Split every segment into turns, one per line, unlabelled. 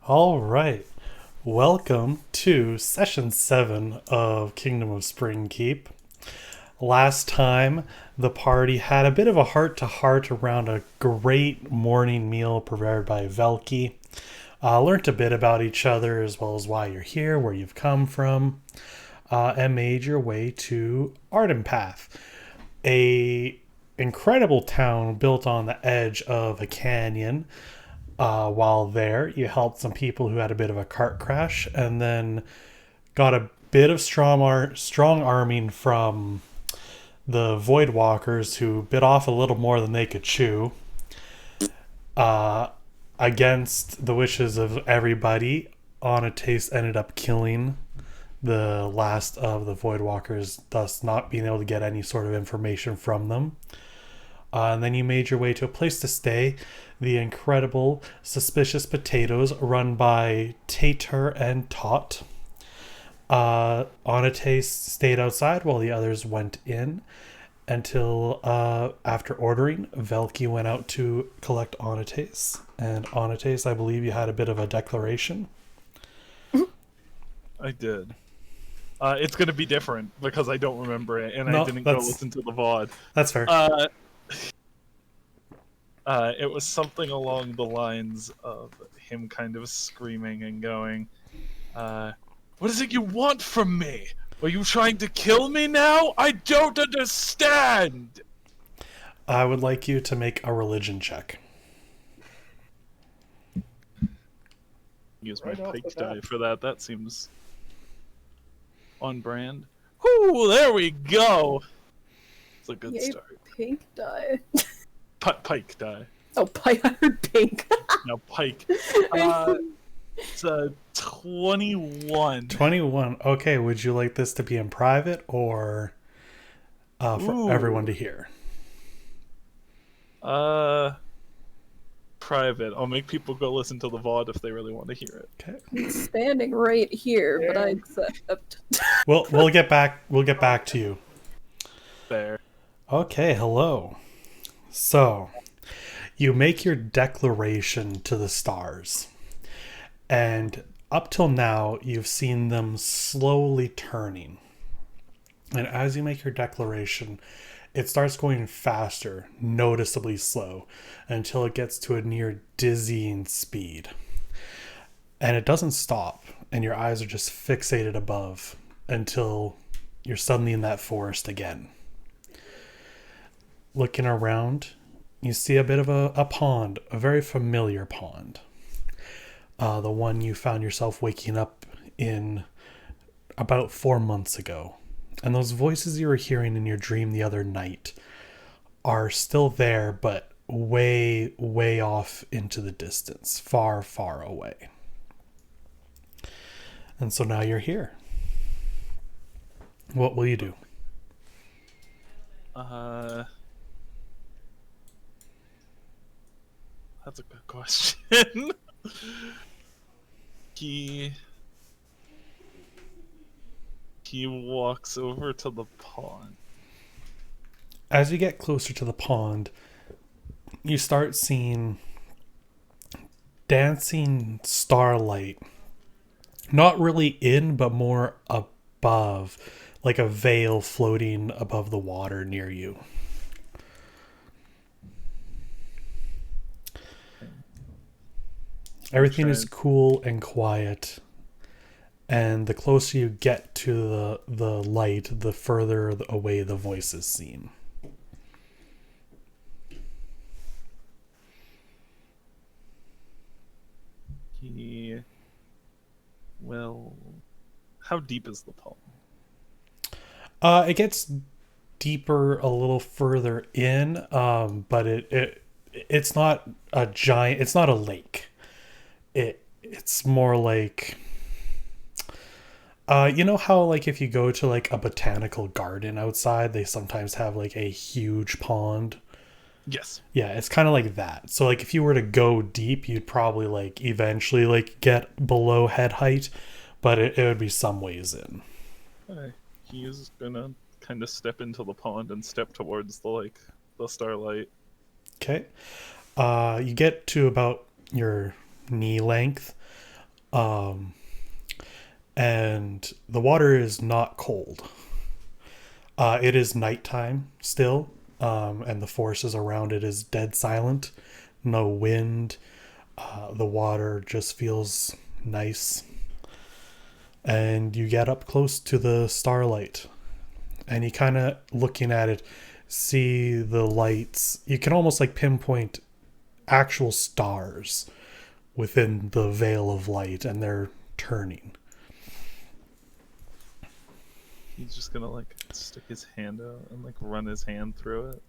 All right. Welcome to session 7 of Kingdom of Springkeep. Last time, the party had a bit of a heart to heart around a great morning meal prepared by Velki. Learned a bit about each other as well as why you're here, where you've come from, and made your way to Ardenpath, a incredible town built on the edge of a canyon. While there, you helped some people who had a bit of a cart crash, and then got a bit of strong arming from the Void Walkers, who bit off a little more than they could chew. Uh, Against the wishes of everybody, Onates ended up killing the last of the Void Walkers, thus not being able to get any sort of information from them. And then you made your way to a place to stay, the incredible Suspicious Potatoes, run by Tater and Tot. Onate stayed outside while the others went in until, after ordering, Velki went out to collect Onates. And Onates, I believe you had a bit of a declaration.
I did. It's going to be different because I don't remember it, and
No,
I didn't go listen to the VOD.
That's fair.
It was something along the lines of him kind of screaming and going, what is it you want from me? Are you trying to kill me now? I don't understand!
I would like you to make a religion check.
Use my
Right off
pike
the
die
bat.
for that. That seems on brand. Whoo, there we go! It's a good
Yay,
start.
pink dye.
Pike die.
Oh, pike. I heard pink.
Now pike. It's a 21.
21. Okay, would you like this to be in private or for
Ooh.
everyone to hear?
Private. I'll make people go listen to the VOD if they really want to hear it.
Okay.
He's standing right here, but I accept.
We'll get back to you.
There.
Okay, hello. So, you make your declaration to the stars. And up till now, you've seen them slowly turning. And as you make your declaration, it starts going faster, noticeably slow, until it gets to a near dizzying speed. And it doesn't stop, and your eyes are just fixated above until you're suddenly in that forest again. Looking around, you see a bit of a pond, a very familiar pond. The one you found yourself waking up in about 4 months ago. And those voices you were hearing in your dream the other night are still there, but way, way off into the distance, far, far away. And so now you're here. What will you do?
That's a good question. He walks over to the pond.
As you get closer to the pond, you start seeing dancing starlight. Not really in, but more above, like a veil floating above the water near you. Everything is cool and quiet. And the closer you get to the light, the further away the voices seem.
How deep is the pond?
It gets deeper a little further in, but it's not a giant. It's not a lake. It's more like, you know how like if you go to like a botanical garden outside, they sometimes have like a huge pond.
Yes.
Yeah, it's kind of like that. So like if you were to go deep, you'd probably like eventually like get below head height, but it would be some ways in.
He is gonna kind of step into the pond and step towards the starlight.
Okay. You get to about your knee length. And the water is not cold. It is nighttime still, and the forces around it is dead silent. No wind. The water just feels nice. And you get up close to the starlight, and you kind of looking at it, see the lights. You can almost like pinpoint actual stars within the veil of light, and they're turning.
He's just gonna like stick his hand out and like run his hand through it.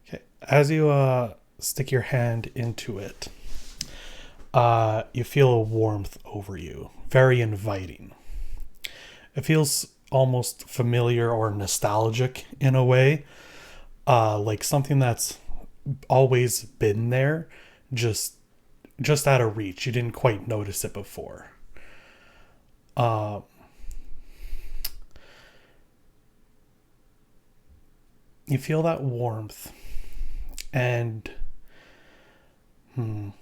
Okay. As you stick your hand into it, you feel a warmth over you, very inviting. It feels almost familiar or nostalgic in a way, like something that's always been there, just out of reach. You didn't quite notice it before. You feel that warmth, and I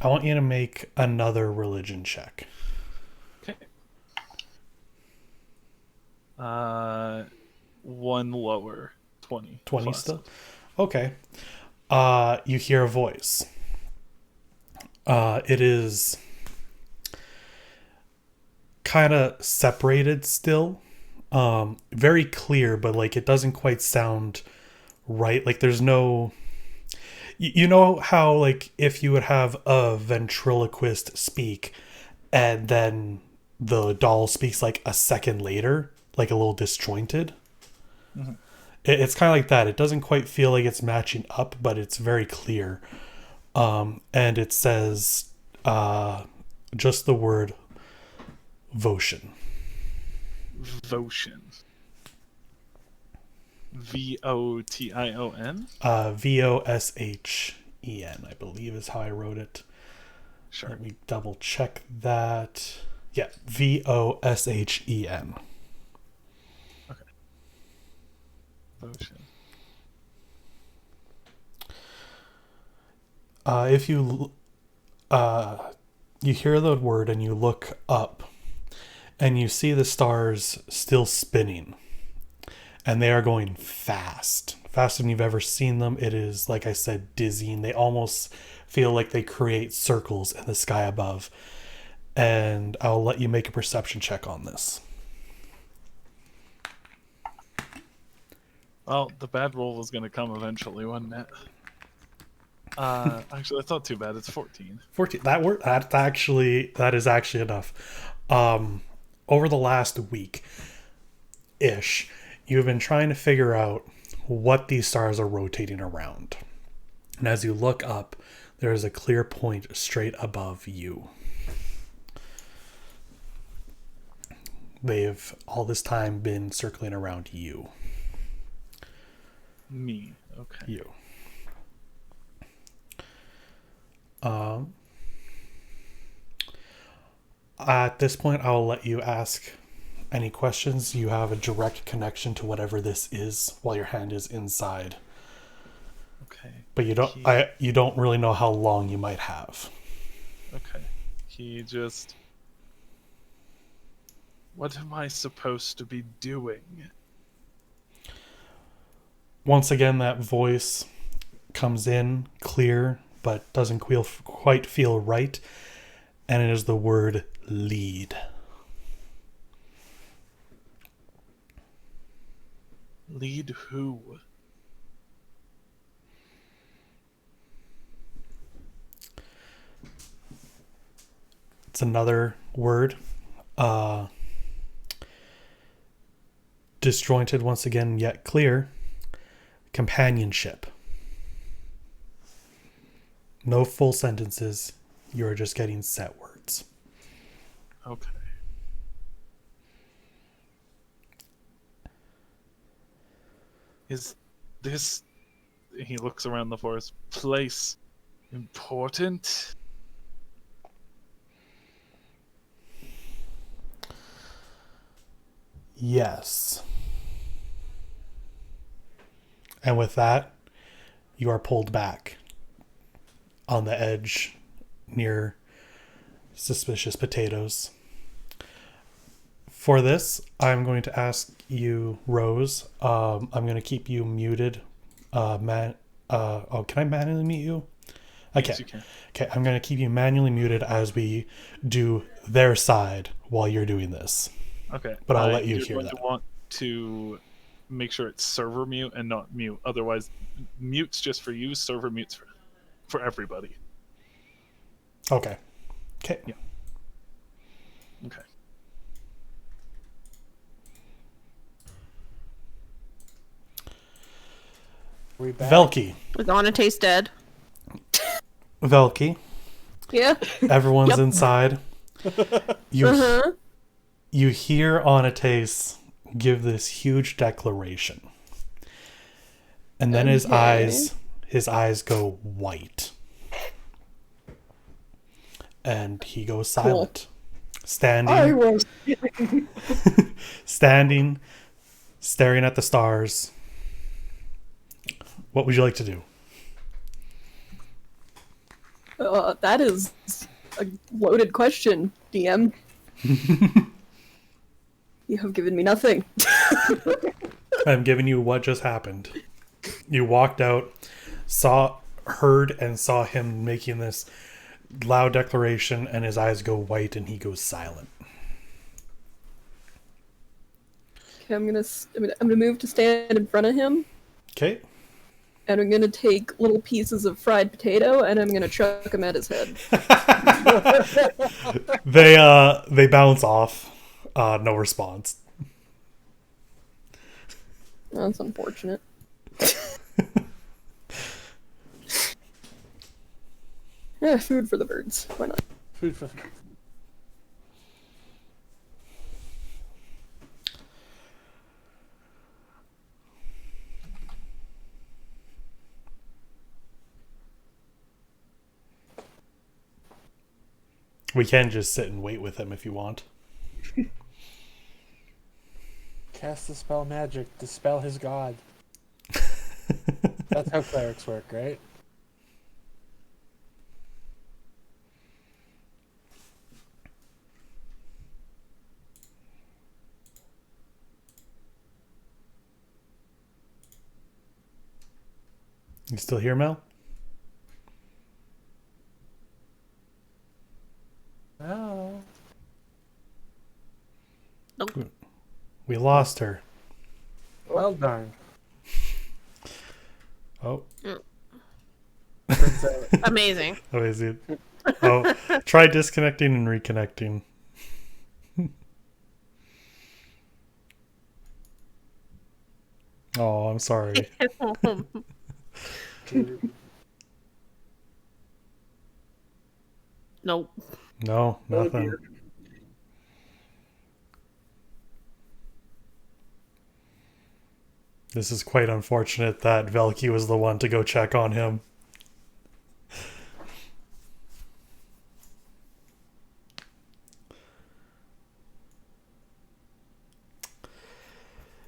want you to make another religion check.
Okay. One lower. 20.
20
plus.
still? Okay. You hear a voice. It is kind of separated still. Very clear, but like it doesn't quite sound right. Like there's no... You know how like if you would have a ventriloquist speak and then the doll speaks like a second later, like a little disjointed?
Mm-hmm.
It's kind of like that. It doesn't quite feel like it's matching up, but it's very clear. And it says just the word Votion.
Votion. Votion?
Voshen, I believe is how I wrote it.
Sure.
Let me double check that. Yeah, Voshen.
Okay. Votion.
If you you hear the word and you look up and you see the stars still spinning, and they are going fast, faster than you've ever seen them. It is, like I said, dizzying. They almost feel like they create circles in the sky above. And I'll let you make a perception check on this.
Well, the bad roll was going to come eventually, wasn't it? Actually, that's not too bad. It's 14.
14. That is actually enough. Over the last week ish, you've been trying to figure out what these stars are rotating around. And as you look up, there is a clear point straight above you. They've all this time been circling around you.
Me. Okay.
You. At this point, I'll let you ask any questions. You have a direct connection to whatever this is while your hand is inside.
Okay.
But you don't really know how long you might have.
Okay. He just... What am I supposed to be doing?
Once again, that voice comes in clear, but doesn't quite feel right. And it is the word lead.
Lead who?
It's another word. Disjointed once again, yet clear. Companionship. No full sentences. You're just getting set words.
Okay. Is this... He looks around the forest. Place important?
Yes. And with that, you are pulled back on the edge near suspicious potatoes. For this, I'm going to ask you, Rose. I'm going to keep you muted. Can I manually mute you? Okay.
Yes, you can.
Okay, I'm going to keep you manually muted as we do their side while you're doing this.
Okay.
But I'll let you
you're
hear
going
that.
to want to make sure it's server mute and not mute. Otherwise, mute's just for you, server mute's for everybody.
Okay. Okay.
Yeah. Okay.
Velky.
Is Onate's dead?
Velky.
Yeah.
Everyone's
Yep.
inside. You
Uh-huh.
you hear Onates give this huge declaration. And then his
Okay.
eyes go white. And he goes silent. Standing,
I was.
standing, staring at the stars. What would you like to do?
That is a loaded question, DM. You have given me nothing.
I'm giving you what just happened. You walked out, heard and saw him making this loud declaration, and his eyes go white and he goes silent.
Okay, I'm gonna move to stand in front of him,
Okay.
and I'm gonna take little pieces of fried potato, and I'm gonna chuck them at his head.
They bounce off. No response.
That's unfortunate. Yeah, food for the birds. Why not?
Food for.
We can just sit and wait with him if you want.
Cast the spell magic, dispel his god. That's how clerics work, right?
You still here, Mel?
Oh.
Nope.
We lost her.
Well darn.
Oh,
Turns out
Amazing.
oh, is it? Oh, try disconnecting and reconnecting. Oh, I'm sorry.
Nope.
No,
Oh,
nothing.
dear.
This is quite unfortunate that Velky was the one to go check on him.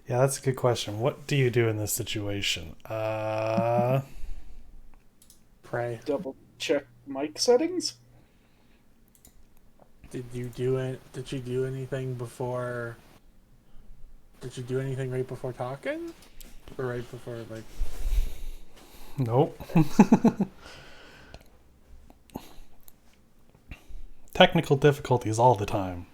Yeah, that's a good question. What do you do in this situation?
Pray.
Double check mic settings.
Did you do it? Did you do anything before? Did you do anything right before talking? Or right before, like.
Nope. Technical difficulties all the time.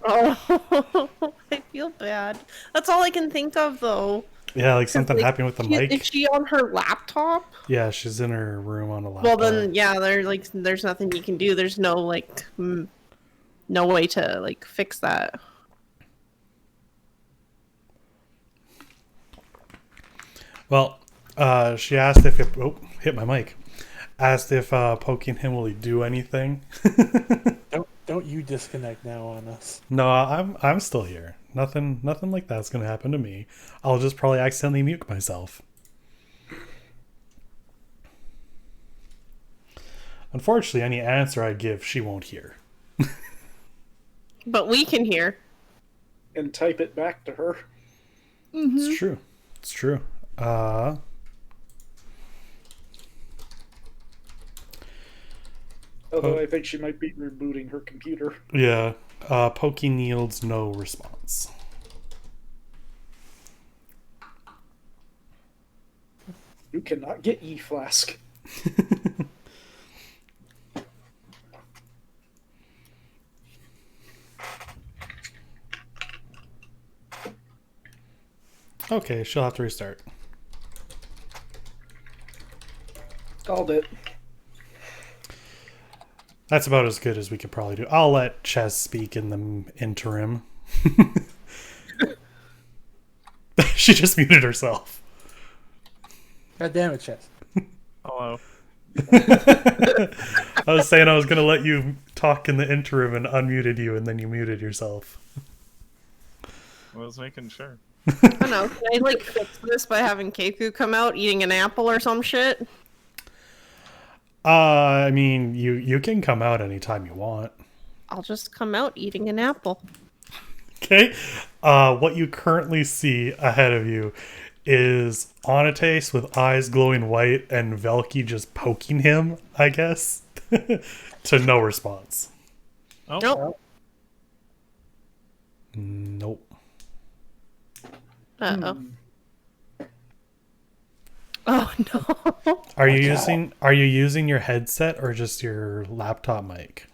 Oh, I feel bad. That's all I can think of, though.
Yeah, like something
Like,
happened with the
Is
mic.
she on her laptop?
Yeah, she's in her room on a laptop.
Well, then, yeah, there's nothing you can do. There's no no way to fix that.
Well, she asked if it. Oh, hit my mic. Asked if poking him will he do anything.
Don't you disconnect now on us.
No, I'm still here. Nothing like that's gonna happen to me. I'll just probably accidentally mute myself. Unfortunately, any answer I give, she won't hear.
But we can hear.
And type it back to her.
It's true. It's true.
Although I think she might be rebooting her computer.
Yeah. Poking yields no response.
You cannot get E-Flask.
Okay, she'll have to restart.
Called it.
That's about as good as we could probably do. I'll let Ches speak in the interim. She just muted herself.
God damn it, Chess.
Hello.
I was saying I was going to let you talk in the interim and unmuted you, and then you muted yourself.
I was making sure.
I don't know. Can I like fix this by having Keiku come out eating an apple or some shit?
I mean, you can come out anytime you want.
I'll just come out eating an apple.
Okay. What you currently see ahead of you is Onates with eyes glowing white and Velky just poking him, I guess, to no response.
Oh,
Nope.
Nope.
Uh-oh. Oh no.
Are you using your headset or just your laptop mic?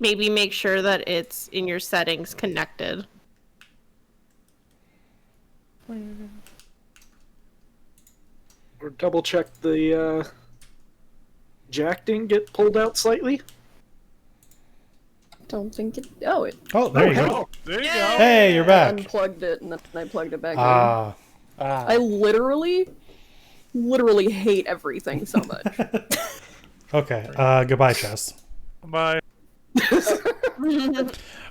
Maybe make sure that it's in your settings connected.
Or double check the jack didn't get pulled out slightly.
Don't think it. Oh, it.
Oh, there you go.
there you go.
Hey, you're back.
Unplugged it and then I plugged it back in.
Ah,
I literally hate everything so much.
okay. Goodbye, Chess.
Bye.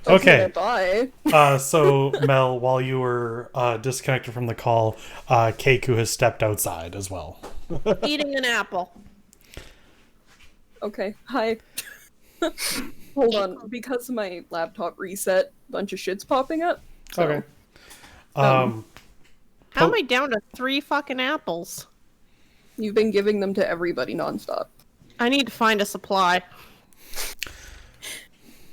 Okay.
Bye.
So Mel, while you were disconnected from the call, Keiku has stepped outside as well.
Eating an apple.
Okay. Hi. Hold on, because my laptop reset, a bunch of shit's popping up. So,
Okay.
How am I down to 3 fucking apples?
You've been giving them to everybody nonstop.
I need to find a supply.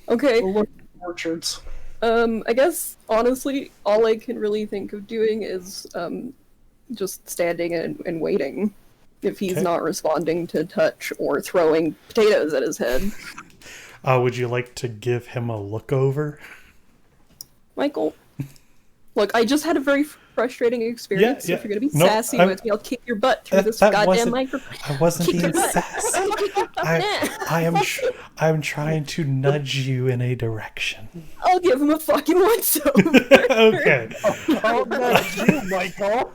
Okay.
We'll look at orchards.
I guess honestly, all I can really think of doing is just standing and waiting. If he's
Okay.
not responding to touch or throwing potatoes at his head.
Would you like to give him a look over?
Michael, look, I just had a very frustrating experience.
Yeah,
If you're gonna be
Nope,
sassy
I'm-
with me, I'll kick your butt through this
that
goddamn
wasn't-
microphone.
I wasn't
Kick your
being
butt.
sassy.
I'll kick your fucking ass.
I'm trying to nudge you in a direction.
I'll give him a fucking once over.
Okay.
Oh, no, you, Michael.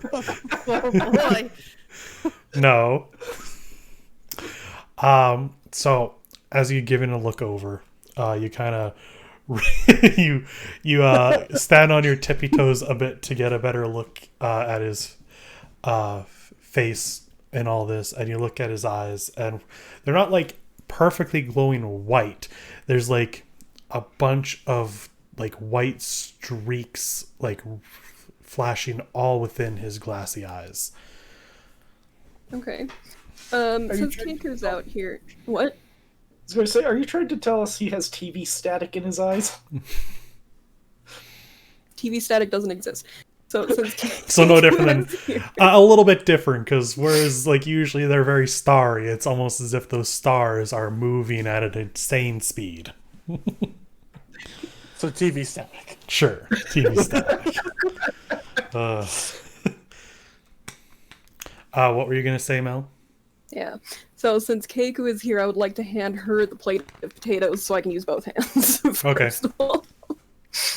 Oh boy.
No. So as you give it a look over, you kind of you stand on your tippy toes a bit to get a better look at his face and all this, and you look at his eyes, and they're not like perfectly glowing white. There's like a bunch of like white streaks like flashing all within his glassy eyes.
Okay.
you
Since
trying-
Kinker's out here, what?
I was going to say, are you trying to tell us he has TV static in his eyes?
TV static doesn't exist. So since
So no different than
Kinker's here-
a little bit different, because whereas like usually they're very starry, it's almost as if those stars are moving at an insane speed.
So TV static.
Sure, TV static. What were you gonna say, Mel?
Yeah. So since Keiko is here, I would like to hand her the plate of potatoes so I can use both hands.
Okay.
First of all.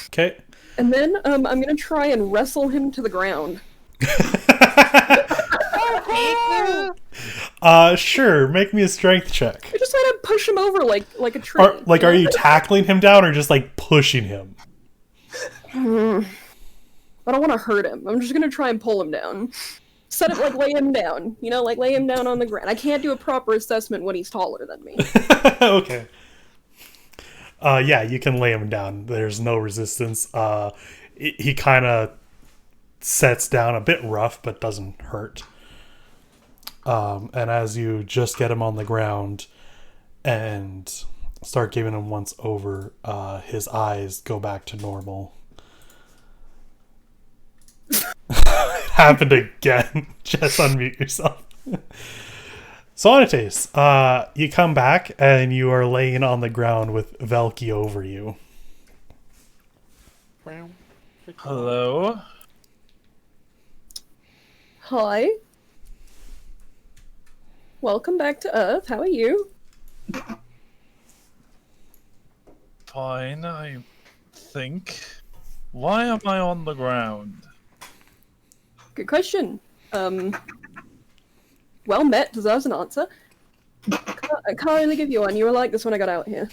Okay.
And then I'm gonna try and wrestle him to the ground.
Sure. Make me a strength check.
I just had to push him over like a tree.
Are you tackling him down or just like pushing him?
I don't want to hurt him. I'm just gonna try and pull him down. Set it like lay him down. You know, like lay him down on the ground. I can't do a proper assessment when he's taller than me.
Okay. Yeah, you can lay him down. There's no resistance. He kind of sets down a bit rough, but doesn't hurt. And as you just get him on the ground and start giving him once over, his eyes go back to normal. It happened again. Just unmute yourself. So, Anates, you come back and you are laying on the ground with Velky over you.
Hello.
Hi. Welcome back to Earth. How are you?
Fine, I think. Why am I on the ground?
Good question. Well met, deserves an answer. I can't really give you one. You were like this when I got out here.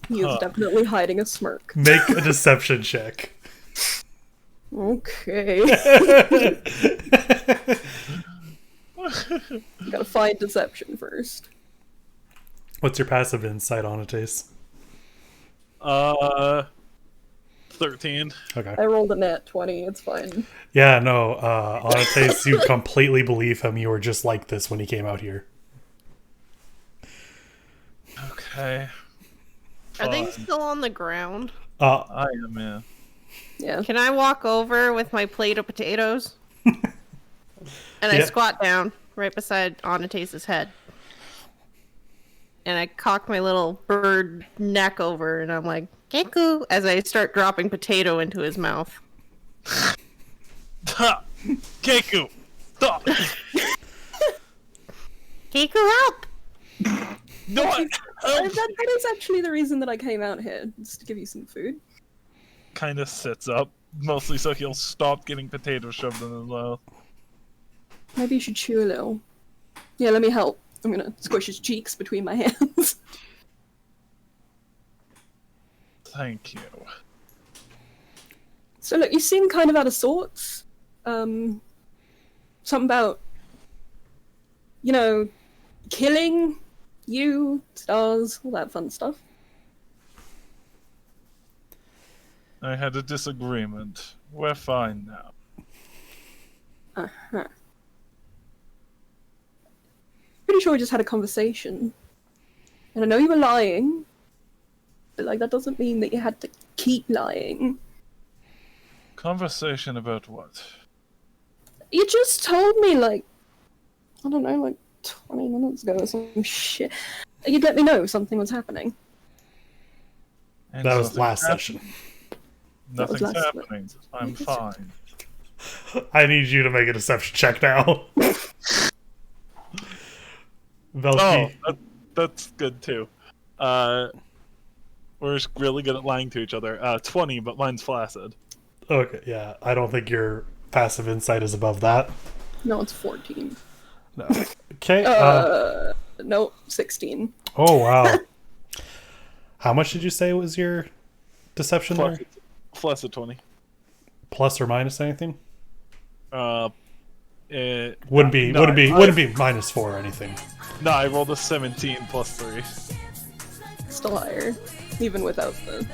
He is definitely hiding a smirk.
Make a deception check.
Okay. Gotta find deception first.
What's your passive insight, Anates?
13.
Okay.
I rolled a nat 20, it's fine.
Yeah, no, Anates, you completely believe him. You were just like this when he came out here.
Okay.
Are they
Fine.
still on the ground?
I am, yeah.
Yeah.
Can I walk over with my plate of potatoes? And I
Yeah.
squat down right beside Anastase's head. And I cock my little bird neck over and I'm like, Keku, as I start dropping potato into his mouth.
Ha! Keku! Stop!
Keku, help!
No,
That is actually the reason that I came out here, just to give you some food.
kind of sits up, mostly so he'll stop getting potatoes shoved in his mouth.
Maybe you should chew a little. Yeah, let me help. I'm gonna squish his cheeks between my hands.
Thank you.
So look, you seem kind of out of sorts. Something about, you know, killing you, stars, all that fun stuff.
I had a disagreement. We're fine now.
Uh-huh. Pretty sure we just had a conversation. And I know you were lying, but like that doesn't mean that you had to keep lying.
Conversation about what?
You just told me like, I don't know, like 20 minutes ago or some shit. You'd let me know something was happening.
And
That was
nothing
last
happened.
session.
That was
Nothing's
last-
happening. I'm fine.
I need you to make a deception check now. Velky.
Oh, that's good too. We're just really good at lying to each other. 20, but mine's flaccid.
Okay, yeah. I don't think your passive insight is above that.
No, it's 14.
No. Okay.
No, 16.
Oh, wow. How much did you say was your deception there?
Flaccid 20.
Plus or minus anything?
It,
Wouldn't be
no,
wouldn't be
I-
wouldn't be -4 or anything.
No, I rolled a 17 plus 3.
Still higher, even without the.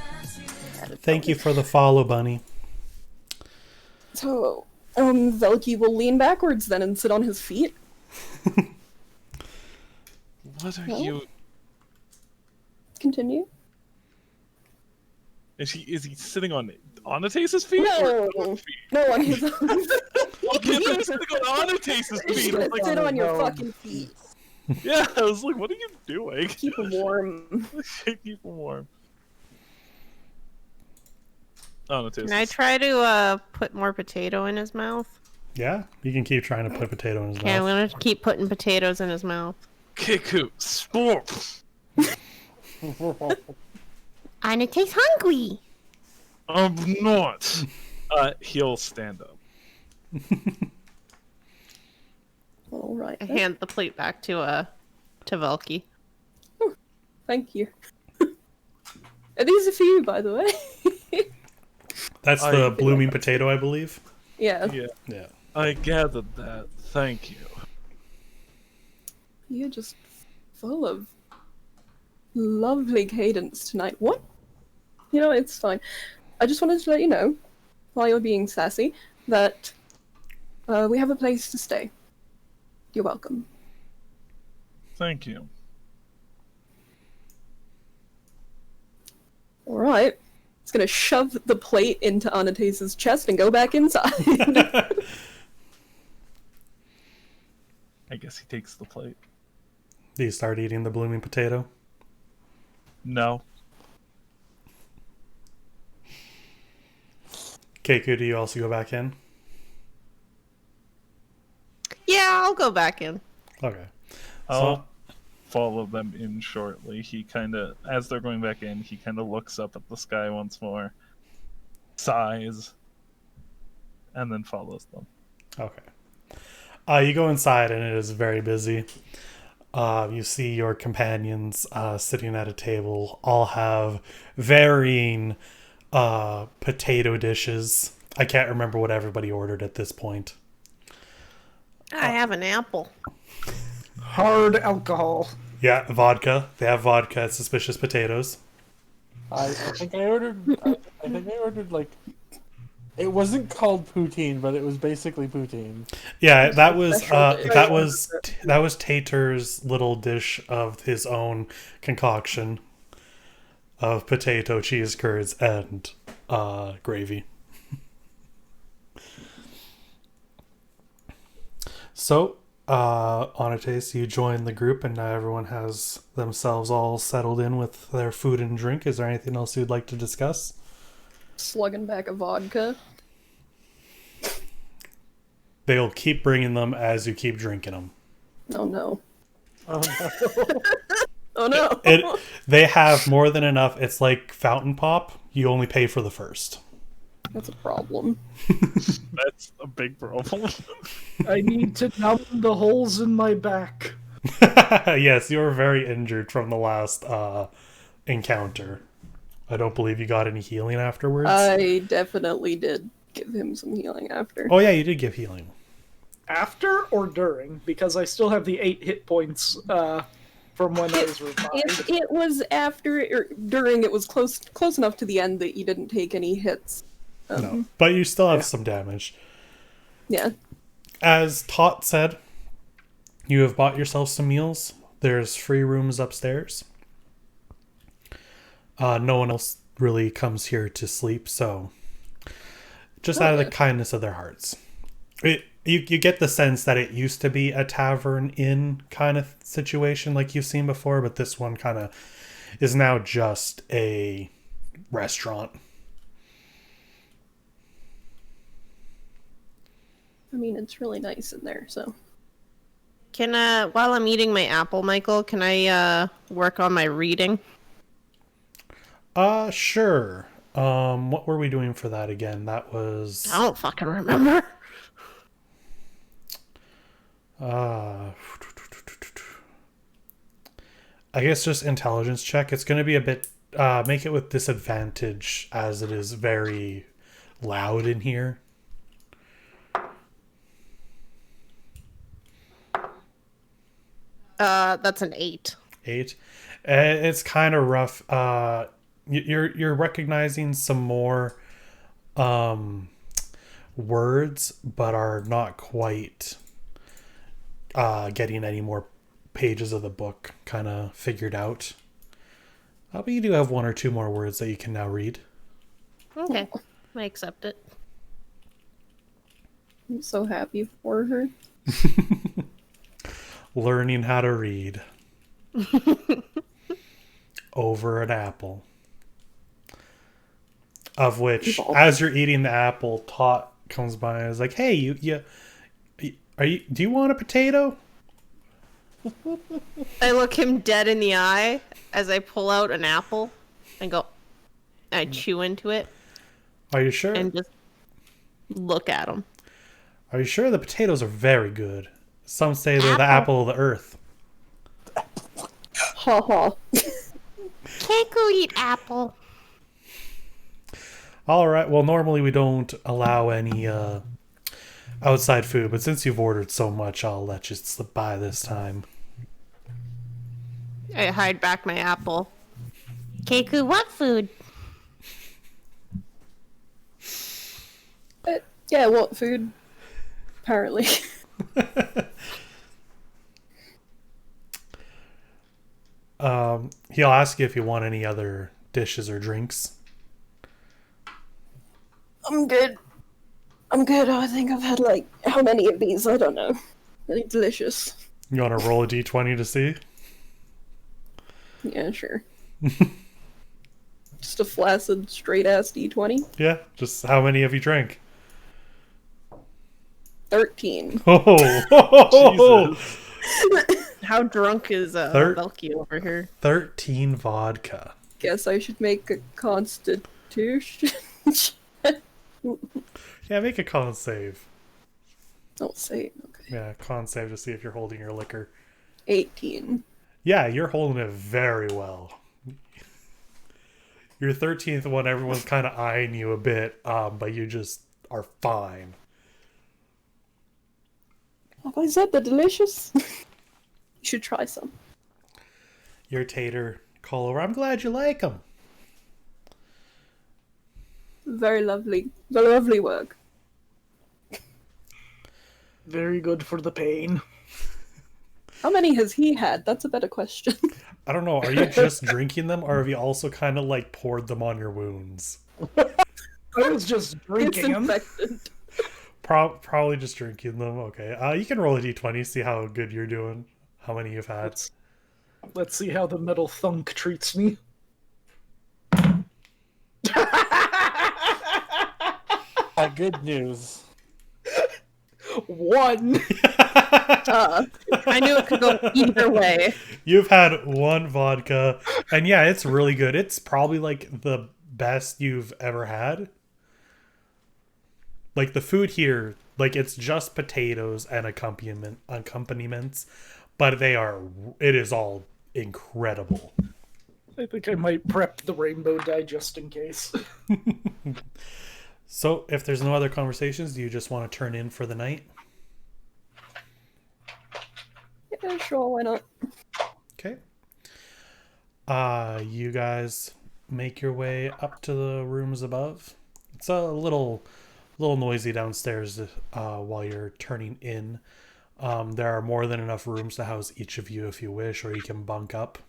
Thank you for the follow, Bunny.
So, Velky will lean backwards then and sit on his feet.
What are
No.
you?
Continue.
Is he sitting on Anastase's feet?
No,
Or feet?
no, on his own.
Okay, they're sitting on Anastase's feet. I was like,
Sit on your fucking feet.
yeah, I was like, what are you doing?
Keep him warm.
Keep him warm. Anastasis.
Can I try to put more potato in his mouth?
Yeah, you can keep trying to put potato in his
Okay, I'm
mouth.
gonna keep putting potatoes in his mouth.
Kiku, sport.
Anastase's hungry!
I'm not. He'll stand up.
All right.
I hand the plate back to Velky.
Thank you. These are for you, by the way.
That's the blooming potato, I believe.
Yeah.
Yeah,
Yeah.
I gathered that. Thank you.
You're just full of lovely cadence tonight. What? You know, it's fine. I just wanted to let you know, while you're being sassy, that we have a place to stay. You're welcome.
Thank you.
Alright. It's gonna shove the plate into Anatas's chest and go back inside.
I guess he takes the plate.
Do you start eating the blooming potato?
No.
Keiku, do you also go back in?
Yeah, I'll go back in.
Okay.
I'll follow them in shortly. He kind of, as they're going back in, he kind of looks up at the sky once more, sighs, and then follows them.
Okay. You go inside and it is very busy. You see your companions sitting at a table, all have varying potato dishes. I can't remember what everybody ordered at this point.
I have an apple.
Hard alcohol.
Yeah, vodka. They have vodka and suspicious potatoes.
I think I ordered like, it wasn't called poutine, but it was basically poutine.
Yeah, that was
Special dish.
that was Tater's little dish of his own concoction of potato, cheese curds, and gravy. So, Onates, you join the group, and now everyone has themselves all settled in with their food and drink. Is there anything else you'd like to discuss?
Slugging back a vodka.
They'll keep bringing them as you keep drinking them.
Oh no.
Oh no.
Oh no.
They have more than enough. It's like fountain pop. You only pay for the first.
That's a problem.
That's a big problem.
I need to numb the holes in my back.
Yes, you were very injured from the last encounter. I don't believe you got any healing afterwards.
I definitely did give him some healing after.
Oh yeah, you did give healing.
After or during? Because I still have the 8 hit points from when I was revived.
It was after or during. It was close enough to the end that you didn't take any hits.
No, but you still have some damage.
Yeah.
As Tot said, you have bought yourself some meals. There's free rooms upstairs. No one else really comes here to sleep, so just out of the kindness of their hearts. You get the sense that it used to be a tavern inn kind of situation like you've seen before, but this one kind of is now just a restaurant.
I mean, it's really nice in there, so.
Can while I'm eating my apple, Michael, can I work on my reading?
Sure. What were we doing for that again? That was
I don't fucking remember.
I guess just intelligence check. It's going to be a bit make it with disadvantage as it is very loud in here.
That's an 8.
8. It's kind of rough. You're recognizing some more words, but are not quite getting any more pages of the book kind of figured out. But you do have 1 or 2 more words that you can now read.
Okay, I accept it.
I'm so happy for her.
Learning how to read over an apple, of which as you're eating the apple, Tot comes by and is like, hey, you do you want a potato?
I look him dead in the eye as I pull out an apple and go, I chew into it
Are you sure?
and just look at him.
Are you sure? The potatoes are very good. Some say they're the apple of the earth.
Ha ha.
Can't go eat apple.
All right. Well, normally we don't allow any outside food, but since you've ordered so much, I'll let you slip by this time.
I hide back my apple. Keiku, what food?
Yeah, what food? Apparently.
He'll ask you if you want any other dishes or drinks.
I'm good. I'm good. I think I've had like how many of these? I don't know. Really delicious.
You want to roll a d20 to see?
Yeah, sure. Just a flaccid, straight ass D20.
Yeah, just how many have you drank?
13.
Oh,
Jesus.
How drunk is Velky over here?
13 vodka.
Guess I should make a constitution.
Yeah, make a con save.
Don't say it. Okay.
Yeah, con save to see if you're holding your liquor.
18.
Yeah, you're holding it very well. Your 13th one, everyone's kind of eyeing you a bit, but you just are fine.
Have I said they're delicious? You should try some.
Your tater call over. I'm glad you like them.
Very lovely. Very lovely work.
Very good for the pain.
How many has he had? That's a better question.
I don't know. Are you just drinking them, or have you also kind of like poured them on your wounds?
I was just drinking them.
Disinfectant.
Probably just drinking them. Okay. You can roll a d20, see how good you're doing. How many you've had.
Let's see how the metal thunk treats me.
Good news.
1.
I knew it could go either way.
You've had one vodka, and yeah, it's really good. It's probably like the best you've ever had. Like the food here, like it's just potatoes and accompaniments, but it is all incredible.
I think I might prep the rainbow dye just in case.
So, if there's no other conversations, do you just want to turn in for the night?
Yeah, sure, why not?
Okay. You guys make your way up to the rooms above. It's a little noisy downstairs while you're turning in. There are more than enough rooms to house each of you if you wish, or you can bunk up.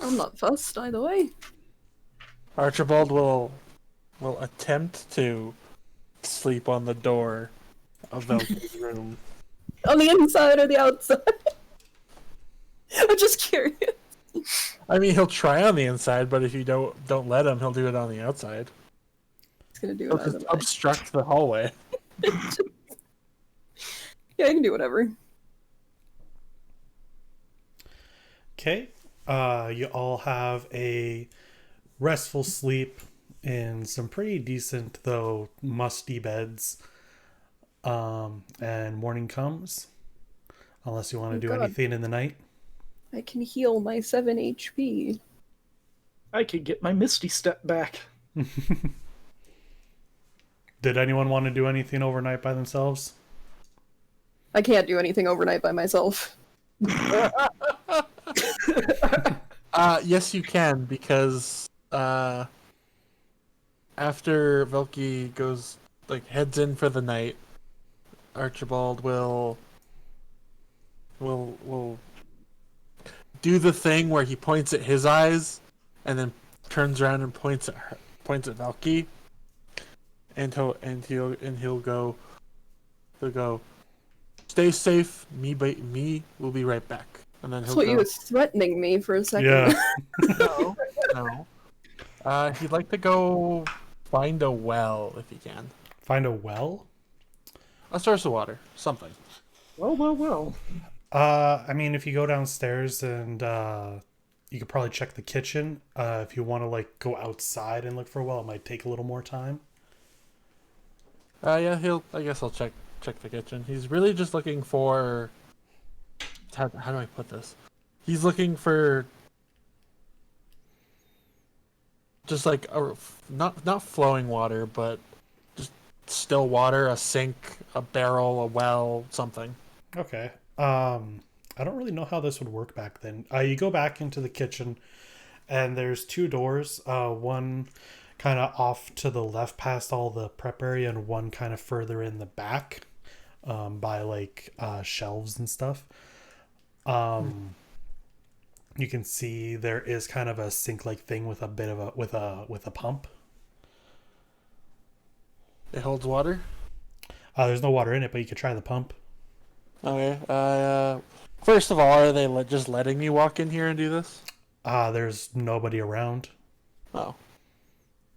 I'm not fussed either way.
Archibald will attempt to sleep on the door of Velky's room.
On the inside or the outside? I'm just curious.
I mean, he'll try on the inside, but if you don't let him, he'll do it on the outside.
He's gonna do
He'll
it either
just
way.
obstruct the hallway.
Yeah, I can do whatever.
Okay. You all have a restful sleep in some pretty decent, though musty beds. And morning comes. Unless you want to
Oh,
do
God.
anything in the night.
I can heal my 7 HP.
I could get my Misty Step back.
Did anyone want to do anything overnight by themselves?
I can't do anything overnight by myself.
Yes, you can, because after Velky heads in for the night, Archibald will do the thing where he points at his eyes and then turns around and points at Velky, and he'll go, stay safe. Me will be right back. And then
That's
he'll
what
go,
you was threatening me for a second.
Yeah.
no. He'd like to go find a well if he can.
Find a well?
A source of water, something.
Well.
I mean, if you go downstairs and you could probably check the kitchen. If you want to go outside and look for a well, it might take a little more time.
Yeah, I guess I'll check the kitchen. He's really just looking for. How do I put this? He's looking for just not flowing water, but just still water, a sink, a barrel, a well, something.
Okay. I don't really know how this would work back then. You go back into the kitchen, and there's two doors. One kind of off to the left past all the prep area, and one kind of further in the back, by like shelves and stuff. You can see there is kind of a sink-like thing with a bit of a with a pump.
It holds water.
There's no water in it, but you could try the pump.
Okay. First of all, are they just letting me walk in here and do this?
There's nobody around.
Oh.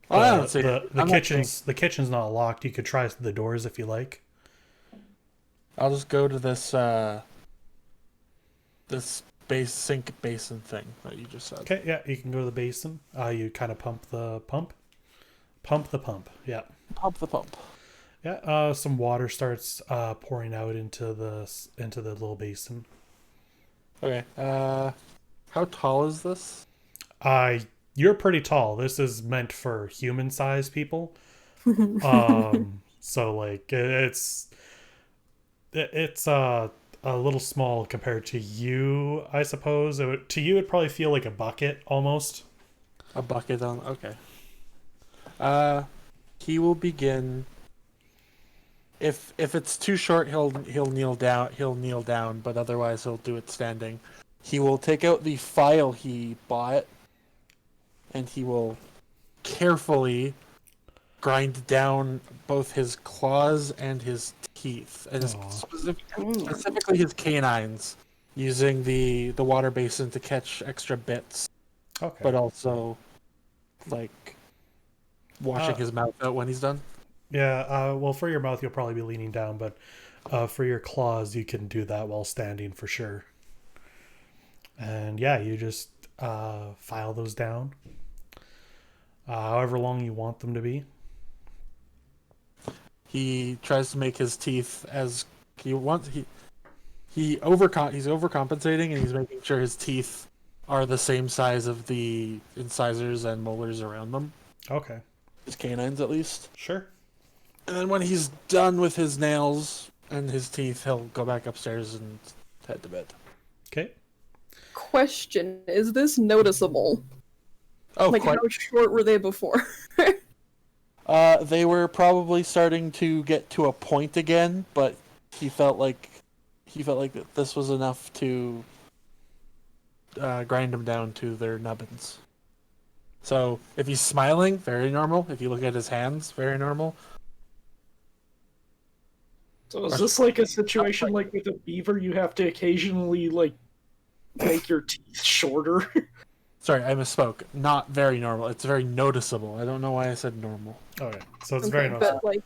Well, I don't see
the
I'm not seeing-
the kitchen's not locked. You could try the doors if you like.
I'll just go to this this sink basin thing that you just said.
Okay, yeah, you can go to the basin. You kind of pump the pump. Pump the pump. Yeah.
Pump the pump.
Yeah, some water starts pouring out into the little basin.
Okay. How tall is this?
You're pretty tall. This is meant for human-sized people. So like it's a little small compared to you, I suppose. To you, it'd probably feel like a bucket almost.
A bucket on. Okay. He will begin. If it's too short, he'll kneel down. He'll kneel down, but otherwise he'll do it standing. He will take out the file he bought, and he will carefully grind down both his claws and his teeth, and specifically his canines, using the water basin to catch extra bits,
Okay.
but also like washing his mouth out when he's done.
Yeah, well, for your mouth, you'll probably be leaning down, but for your claws, you can do that while standing for sure. And yeah, you just file those down, however long you want them to be.
He tries to make his teeth as he wants. He's overcompensating, and he's making sure his teeth are the same size of the incisors and molars around them.
Okay.
His canines, at least.
Sure.
And then when he's done with his nails and his teeth, he'll go back upstairs and head to bed.
Okay.
Question: is this noticeable?
Oh,
Like,
quite.
how short were they before?
They were probably starting to get to a point again, but he felt like this was enough to grind them down to their nubbins. So if he's smiling, very normal. If you look at his hands, very normal.
So is this like a situation like with a beaver? You have to occasionally like make your teeth shorter.
Sorry, I misspoke. Not very normal. It's very noticeable. I don't know why I said normal.
Okay. So it's very noticeable.
But like,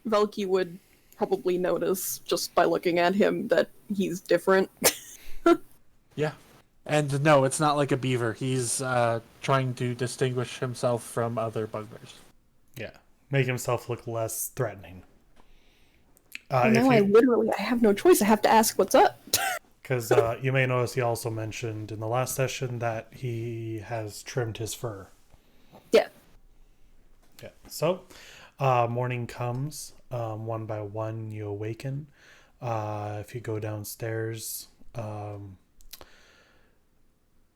Velky would probably notice just by looking at him that he's different.
Yeah. And no, it's not like a beaver. He's trying to distinguish himself from other bugbears.
Yeah. Make himself look less threatening.
Now I have no choice. I have to ask what's up.
Because you may notice he also mentioned in the last session that he has trimmed his fur.
Yeah.
Yeah. So, morning comes. One by one, you awaken. If you go downstairs,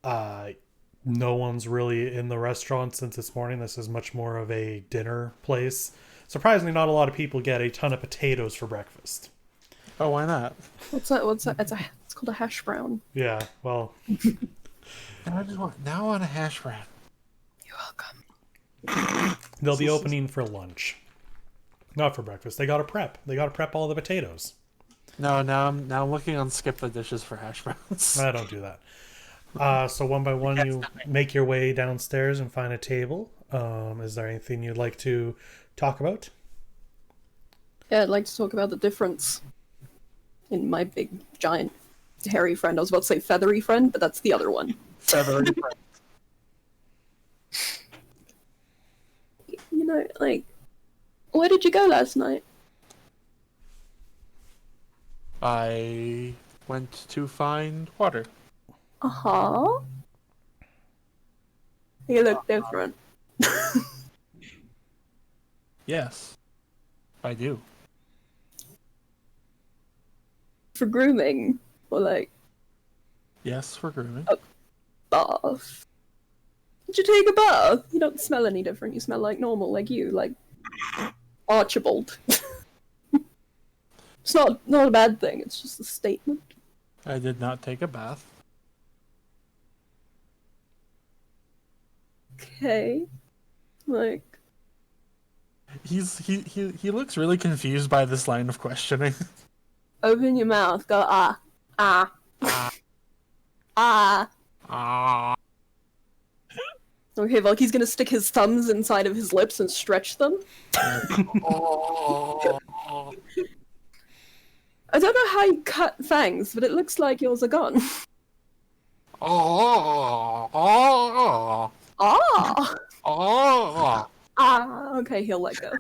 no one's really in the restaurant since it's morning. This is much more of a dinner place. Surprisingly, not a lot of people get a ton of potatoes for breakfast.
Oh, why not?
What's that? It's called a hash brown.
Yeah, well,
I want a hash brown.
You're welcome.
they'll be opening for lunch. Not for breakfast. They gotta prep. They gotta prep all the potatoes.
No, now I'm looking on Skip the Dishes for hash browns.
I don't do that. So one by one, you make your way downstairs and find a table. Is there anything you'd like to talk about?
Yeah, I'd like to talk about the difference in my big, giant, hairy friend. I was about to say feathery friend, but that's the other one.
Feathery friend.
You know, like, where did you go last night?
I went to find water.
Uh-huh. You look different.
Yes. I do.
For grooming? Or like,
Yes, for grooming.
bath? Did you take a bath? You don't smell any different. You smell like normal, like you, like Archibald. It's not a bad thing. It's just a statement.
I did not take a bath.
Okay. Like,
He looks really confused by this line of questioning.
open your mouth. Go ah ah ah.
Ah.
Okay, Volky's gonna stick his thumbs inside of his lips and stretch them.
Oh.
I don't know how you cut fangs, but it looks like yours are gone.
Oh. Oh.
Ah!
Oh.
Ah! Okay, he'll let go.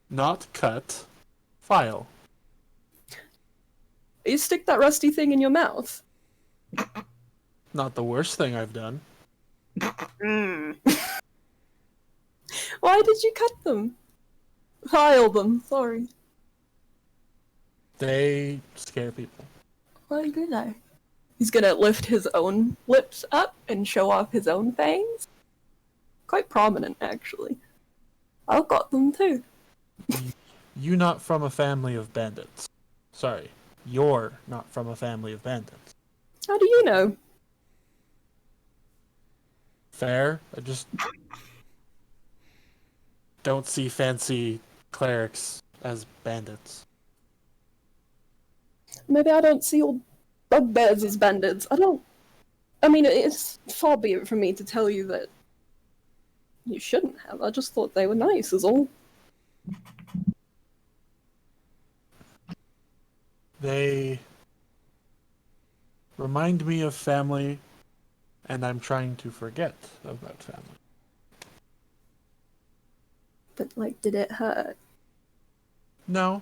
Not cut. File.
You stick that rusty thing in your mouth.
Not the worst thing I've done.
Why did you cut them? File them, sorry.
They scare people.
Why did I? He's gonna lift his own lips up and show off his own fangs. Quite prominent, actually. I've got them too.
You not from a family of bandits. Sorry, you're not from a family of bandits.
How do you know?
Fair. I just don't see fancy clerics as bandits.
Maybe I don't see all bugbears as bandits. I mean, it's far be it from me to tell you that you shouldn't have. I just thought they were nice, is all.
They remind me of family, and I'm trying to forget about family.
But, like, did it hurt?
No,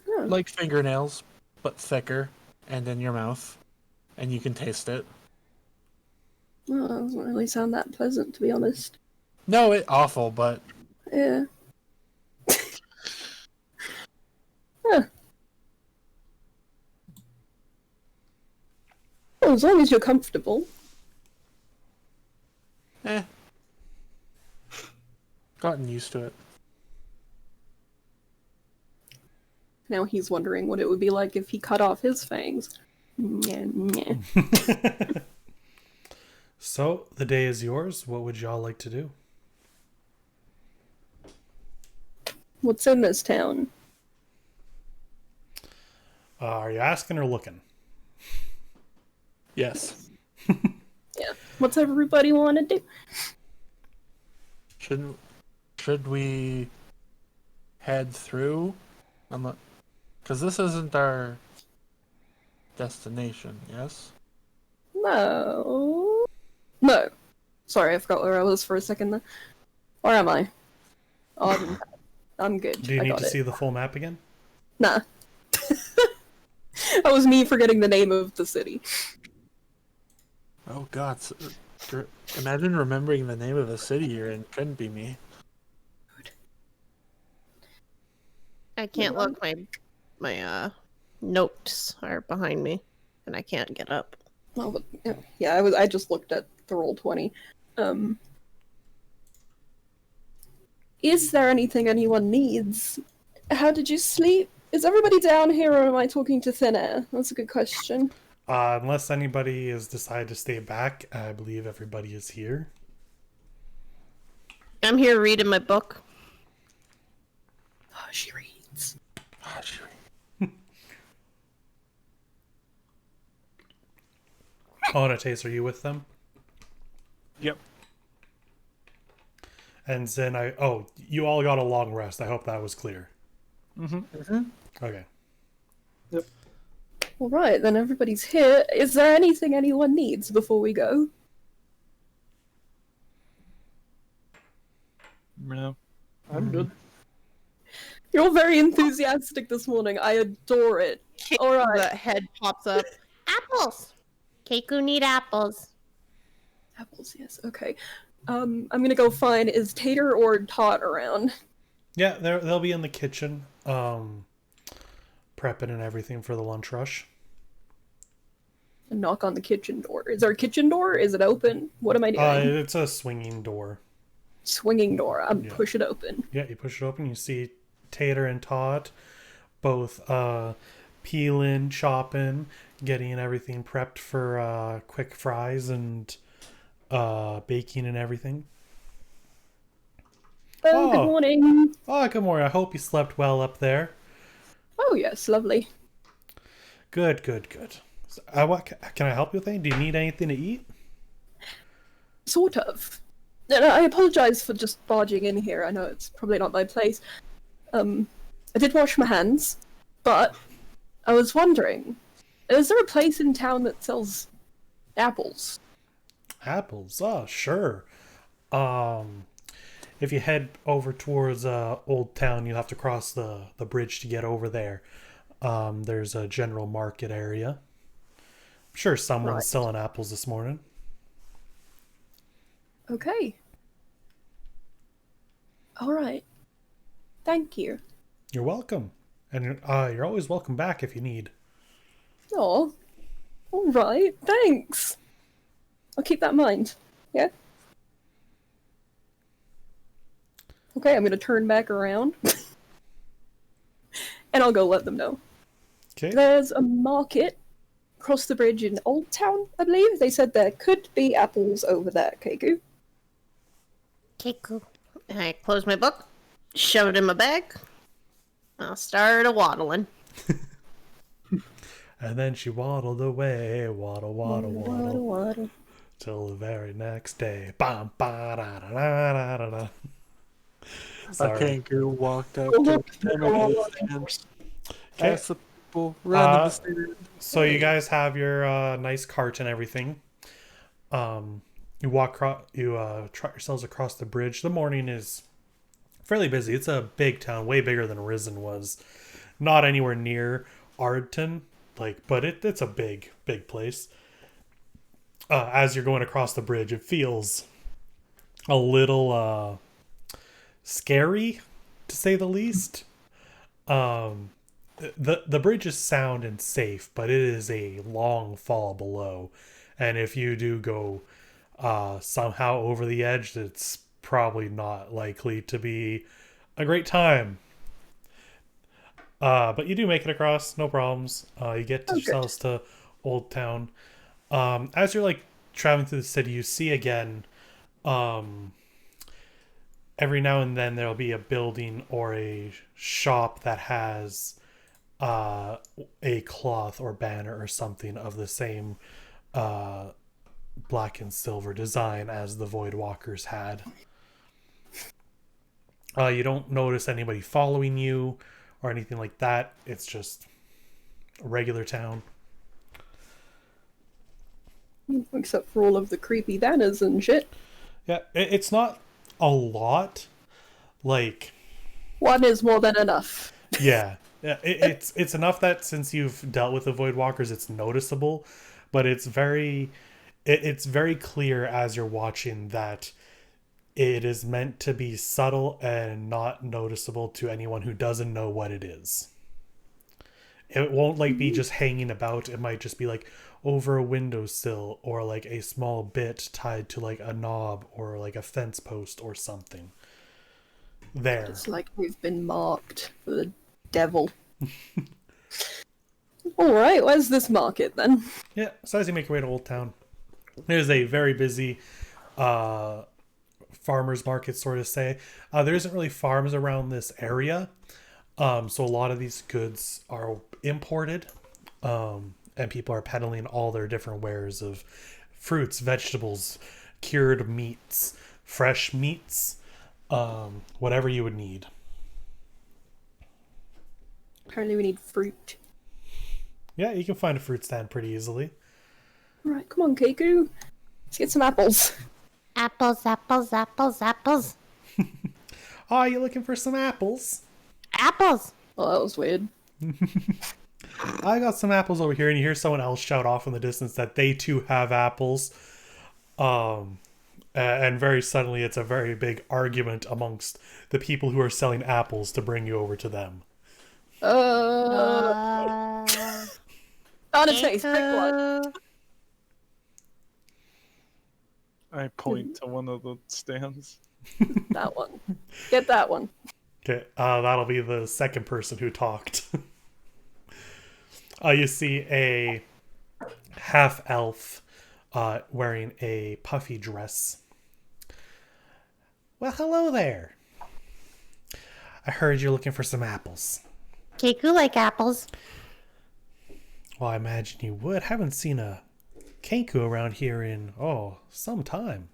Oh.
like fingernails, but thicker and in your mouth, and you can taste it.
Oh, that doesn't really sound that pleasant, to be honest.
No, it awful, but
Yeah. Huh. Well, as long as you're comfortable.
gotten used to it.
Now he's wondering what it would be like if he cut off his fangs. Nyeh.
So, the day is yours. What would y'all like to do?
What's in this town?
Are you asking or looking?
Yes.
Yeah. What's everybody want to do?
Should we head through? Because this isn't our destination, yes?
No. No. Sorry, I forgot where I was for a second there. Where am I? Oh, I'm good.
Do you
I
need
got
to
it.
see the full map again?
Nah. That was me forgetting the name of the city.
Oh god, imagine remembering the name of a city you're in. Couldn't be me.
I can't look. My notes are behind me, and I can't get up.
Oh, but yeah, I just looked at the Roll20. Is there anything anyone needs? How did you sleep? Is everybody down here, or am I talking to thin air? That's a good question.
Unless anybody has decided to stay back, I believe everybody is here.
I'm here reading my book.
Oh, she reads.
Oh, Nates, are you with them?
Yep.
And then you all got a long rest. I hope that was clear.
Mm-hmm.
Okay.
All right, then everybody's here. Is there anything anyone needs before we go?
No.
I'm good.
You're all very enthusiastic this morning. I adore it. All right.
The head pops up. Apples. Keiko need apples.
Apples, yes. Okay. I'm gonna go find, is Tater or Tot around?
Yeah, they'll be in the kitchen, prepping and everything for the lunch rush.
And knock on the kitchen door. Is there a kitchen door? Is it open? What am I doing?
It's a swinging door.
Swinging door. I'm
Yeah.
push it open.
Yeah, you push it open, you see Tater and Todd both peeling, chopping, getting everything prepped for quick fries and baking and everything.
Oh, good morning.
Oh, good morning. I hope you slept well up there.
Oh, yes, lovely.
Good. So, can I help you with anything? Do you need anything to eat?
Sort of. And I apologize for just barging in here. I know it's probably not my place. I did wash my hands, but I was wondering, is there a place in town that sells apples?
Apples? Oh, sure. If you head over towards Old Town, you'll have to cross the bridge to get over there. There's a general market area. I'm sure someone's
Right.
selling apples this morning.
Okay. All right. Thank you.
You're welcome. And you're always welcome back if you need.
Oh, all right. Thanks. I'll keep that in mind. Yeah. Okay, I'm gonna turn back around, and I'll go let them know.
Okay.
There's a market across the bridge in Old Town, I believe. They said there could be apples over there, Keiku.
Okay, cool. I close my book, shove it in my bag. I'll start a waddling.
And then she waddled away, waddle, till the very next day. Bam, ba, da, da, da, da, da.
A
Sorry.
kangaroo walked up to the and cast the people, run in the sand.
So you guys have your nice cart and everything. You trot yourselves across the bridge. The morning is fairly busy. It's a big town, way bigger than Risen was. Not anywhere near Ardton, but it's a big place. As you're going across the bridge, it feels a little scary, to say the least. The bridge is sound and safe, but it is a long fall below, and if you do go somehow over the edge, it's probably not likely to be a great time. But you do make it across, no problems. You get yourselves to Old Town. As you're traveling through the city, you see again, every now and then there'll be a building or a shop that has a cloth or banner or something of the same black and silver design as the Void Walkers had. You don't notice anybody following you or anything like that. It's just a regular town.
Except for all of the creepy banners and shit.
Yeah, it's not a lot.
One is more than enough.
Yeah, it's enough that since you've dealt with the Void Walkers, it's noticeable, but it's very clear as you're watching that it is meant to be subtle and not noticeable to anyone who doesn't know what it is. It won't be just hanging about. It might just be over a windowsill or a small bit tied to a knob or a fence post or something. There.
It's like we've been marked for the devil. Alright, where's this market then?
Yeah, so as you make your way to Old Town, there's a very busy farmer's market, sort of say. There isn't really farms around this area, so a lot of these goods are imported, and people are peddling all their different wares of fruits, vegetables, cured meats, fresh meats, whatever you would need.
Apparently we need fruit.
Yeah, you can find a fruit stand pretty easily.
Alright, come on, Keiku. Let's get some apples.
Apples, apples, apples, apples.
Oh, you looking for some apples?
Apples!
Oh, that was weird.
I got some apples over here, and you hear someone else shout off in the distance that they too have apples. And very suddenly, it's a very big argument amongst the people who are selling apples to bring you over to them.
On a taste, pick one.
I point to one of the stands.
That one. Get that one.
Okay, that'll be the second person who talked. You see a half-elf wearing a puffy dress. Well, hello there. I heard you're looking for some apples.
Keku like apples.
Well, I imagine you would. Haven't seen a Kenku around here in, some time.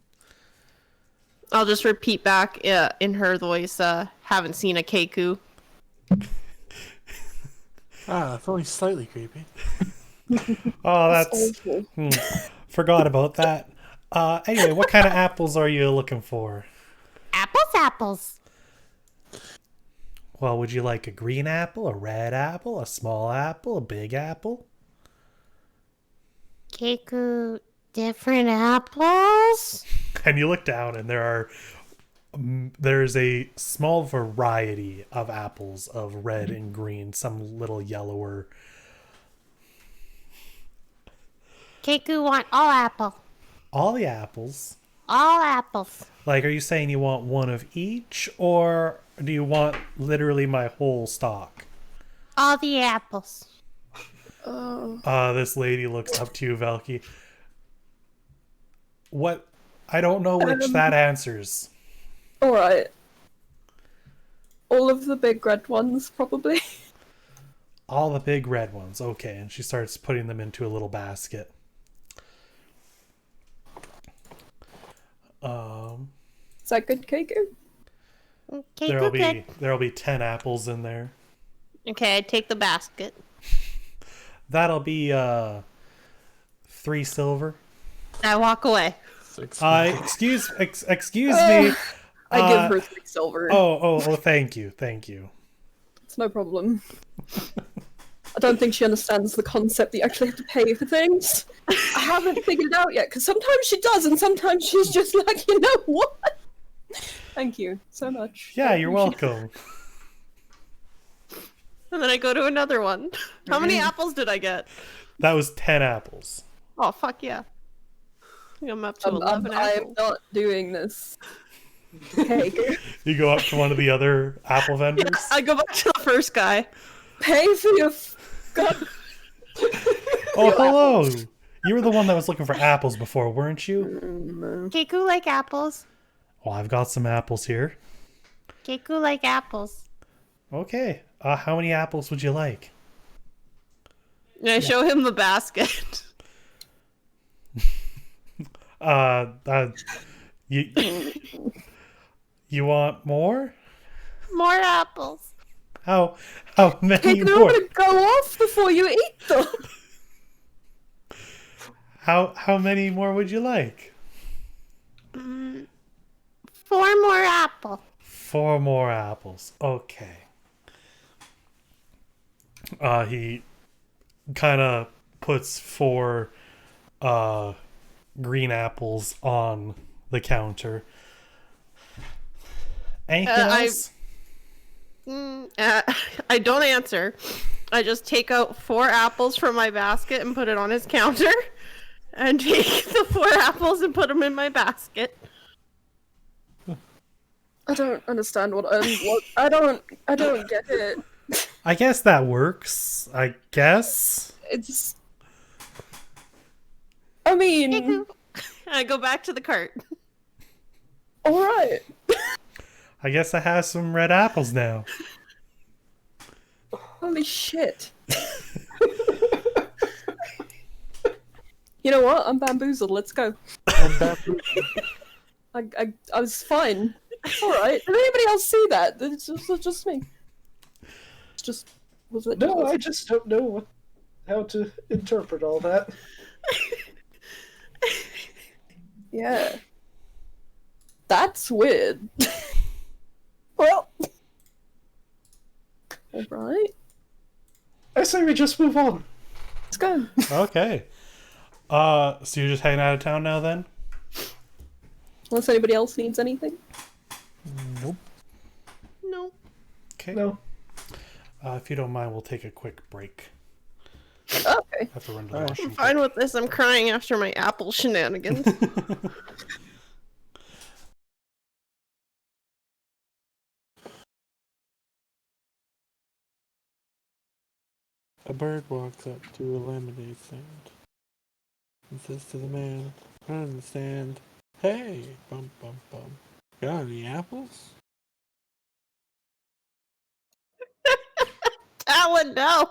I'll just repeat back in her voice, haven't seen a Keku.
It's only slightly creepy.
Oh, that's...
awful.
Forgot about that. Anyway, what kind of apples are you looking for?
Apples.
Well, would you like a green apple, a red apple, a small apple, a big apple?
Keku, different apples?
And you look down and there's a small variety of apples of red and green, some little yellower.
Keku want all apple.
All the apples.
All apples.
Like, are you saying you want one of each, or do you want literally my whole stock?
All the apples.
This lady looks up to you, Velky. What? I don't know which that answers.
Alright. All of the big red ones, probably.
All the big red ones. Okay, and she starts putting them into a little basket.
Is that good, Keiko?
Keku,
There'll be 10 apples in there.
Okay, I take the basket.
That'll be 3 silver.
I walk away.
6.
Excuse me.
I give her 3 silver.
Oh, thank you.
It's no problem. I don't think she understands the concept that you actually have to pay for things. I haven't figured it out yet, because sometimes she does, and sometimes she's just like, you know what? Thank you so much.
Yeah, you're welcome.
And then I go to another one. How many apples did I get?
That was 10 apples.
Oh, fuck yeah. I think I'm up to 11
I am
apples.
not doing this. Keiko.
You go up to one of the other apple vendors.
I go back to the first guy.
Pay for your... God.
Oh, hello. You were the one that was looking for apples before, weren't you?
Keku like apples.
Well, I've got some apples here.
Keku like apples.
Okay. How many apples would you like?
And I show him the basket.
You want more?
More apples.
How many
Keiko, they're
more?
gonna go off before you eat them.
How many more would you like?
4 more apple.
4 more apples. Okay. He kind of puts 4 green apples on the counter. Anything else?
I don't answer. I just take out 4 apples from my basket and put it on his counter. And take the 4 apples and put them in my basket.
I don't understand what I don't get it.
I guess that works. I guess.
I mean,
And I go back to the cart.
alright.
I guess I have some red apples now.
Holy shit. You know what? I'm bamboozled. Let's go. I was fine. It's alright. Did anybody else see that? It's just me. It's just... Was it
No, I just don't know how to interpret all that.
Yeah. That's weird. Well... Alright.
I say we just move on.
Let's go.
Okay. So you're just hanging out of town now then?
Unless anybody else needs anything.
Nope.
No.
Okay.
No.
If you don't mind, we'll take a quick break.
Okay.
Have to run to the
Alright.
washroom.
I'm fine with this. I'm crying after my apple shenanigans.
A bird walks up to a lemonade stand and says to the man, I don't understand. Hey, bum bum bum. Got any apples?
Alan, no.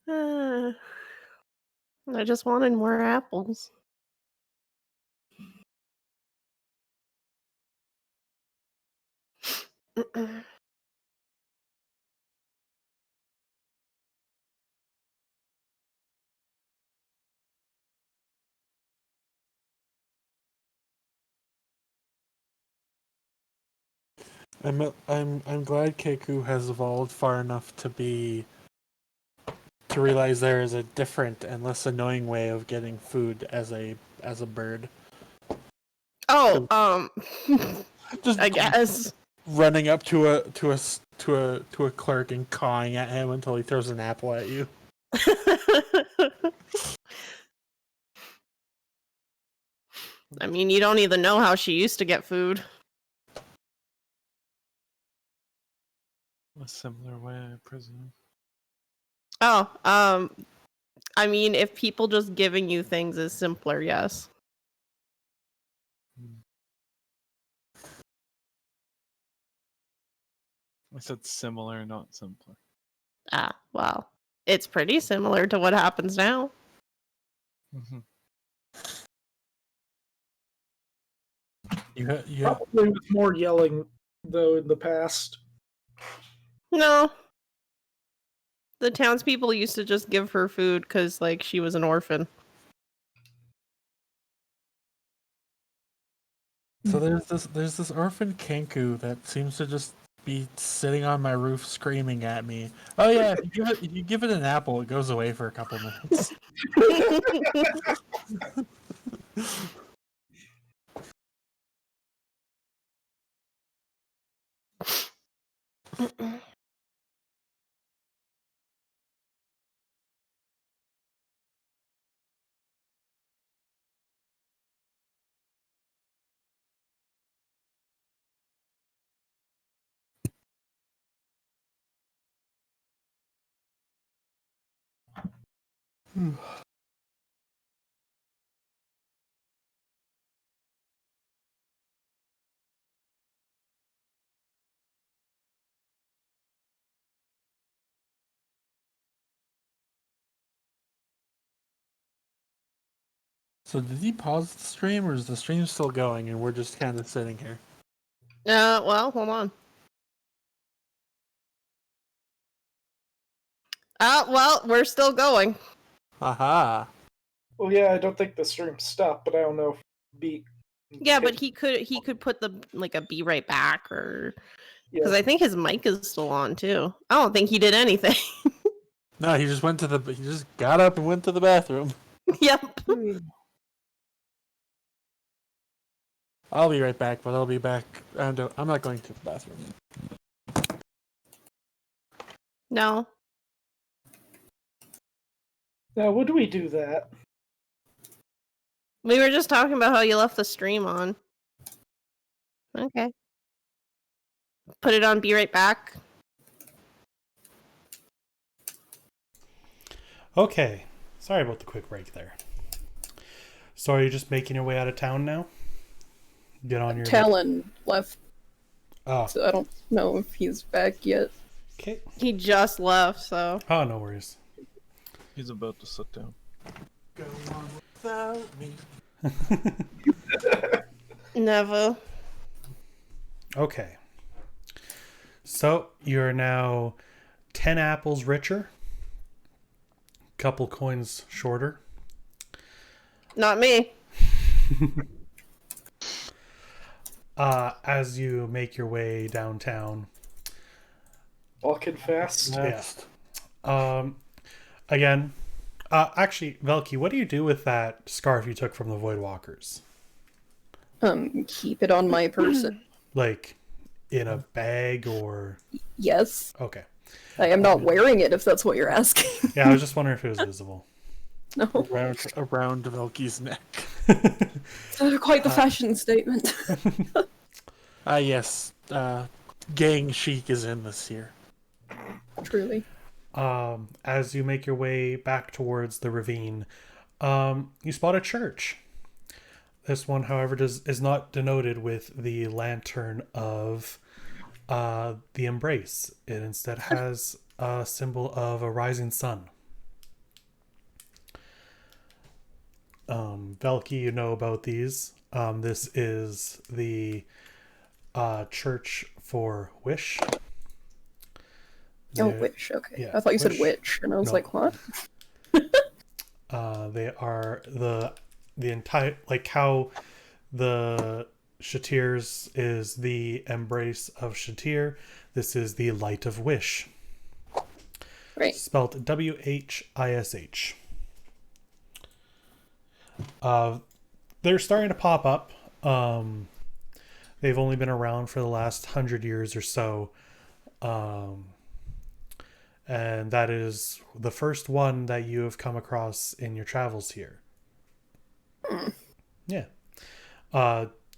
I just wanted more apples.
I'm glad Keku has evolved far enough to realize there is a different and less annoying way of getting food as a bird.
Oh,
Just
I guess.
running up to a clerk and cawing at him until he throws an apple at you.
I mean, you don't even know how she used to get food.
A similar way, I presume.
Oh, I mean, if people just giving you things is simpler, yes.
I said similar, not simpler.
Ah, well, it's pretty similar to what happens now.
Mm-hmm.
You
Probably with more yelling, though, in the past.
No. The townspeople used to just give her food because, like, she was an orphan.
So there's this orphan Kenku that seems to just be sitting on my roof screaming at me. Oh yeah, if you give it an apple, it goes away for a couple minutes. So did he pause the stream, or is the stream still going and we're just kind of sitting here?
Well, hold on. Well, we're still going.
Aha.
Well, yeah, I don't think the stream stopped, but I don't know if beat.
Yeah, but he could put the like a be right back or because
Yeah.
I think his mic is still on too. I don't think he did anything.
No, he just got up and went to the bathroom.
Yep.
I'll be right back, but I'll be back. I'm not going to the bathroom.
No.
Now, would we do that?
We were just talking about how you left the stream on. Okay. Put it on be right back.
Okay. Sorry about the quick break there. So are you just making your way out of town now? Get on your...
Talon left,
Oh,
so I don't know if he's back yet.
okay.
He just left, so.
Oh, no worries.
He's about to sit down.
Go on without me.
Never.
Okay. So you're now 10 apples richer. Couple coins shorter.
Not me.
As you make your way downtown.
Walking fast.
Yeah. Again, Actually, Velky, what do you do with that scarf you took from the Voidwalkers?
Keep it on my person.
Like, in a bag or...
Yes.
Okay.
I am not wearing it, if that's what you're asking.
Yeah, I was just wondering if it was visible.
No.
Around Velky's neck.
Quite the fashion statement.
Yes. Gang chic is in this year.
Truly.
As you make your way back towards the ravine, you spot a church. This one, however, is not denoted with the lantern of the embrace. It instead has a symbol of a rising sun. Velky, you know about these. This is the church for Wish.
Oh, witch. Okay.
yeah,
I thought you said
witch.
witch, and I was
No.
like, what?
They are the entire, like how the Shatirs is the embrace of Shatir. This is the light of Wish,
Right.
spelled WHISH. They're starting to pop up. They've only been around for the last 100 years or so. And that is the first one that you have come across in your travels here. Yeah.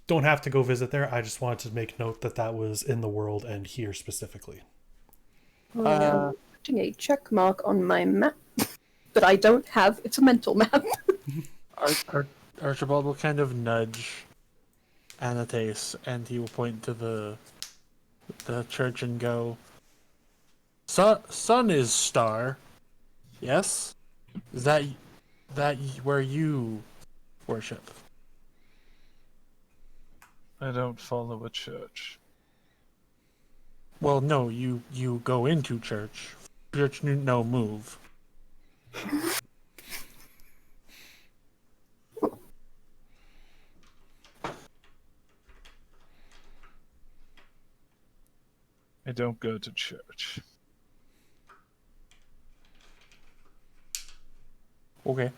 Don't have to go visit there. I just wanted to make note that that was in the world and here specifically.
I am putting a check mark on my map, but I don't have. It's a mental map.
Archibald will kind of nudge Anastace, and he will point to the church and go, Sun is star. Yes? Is that where you worship?
I don't follow a church.
Well, no, you go into church. Church no move.
I don't go to church.
Okay.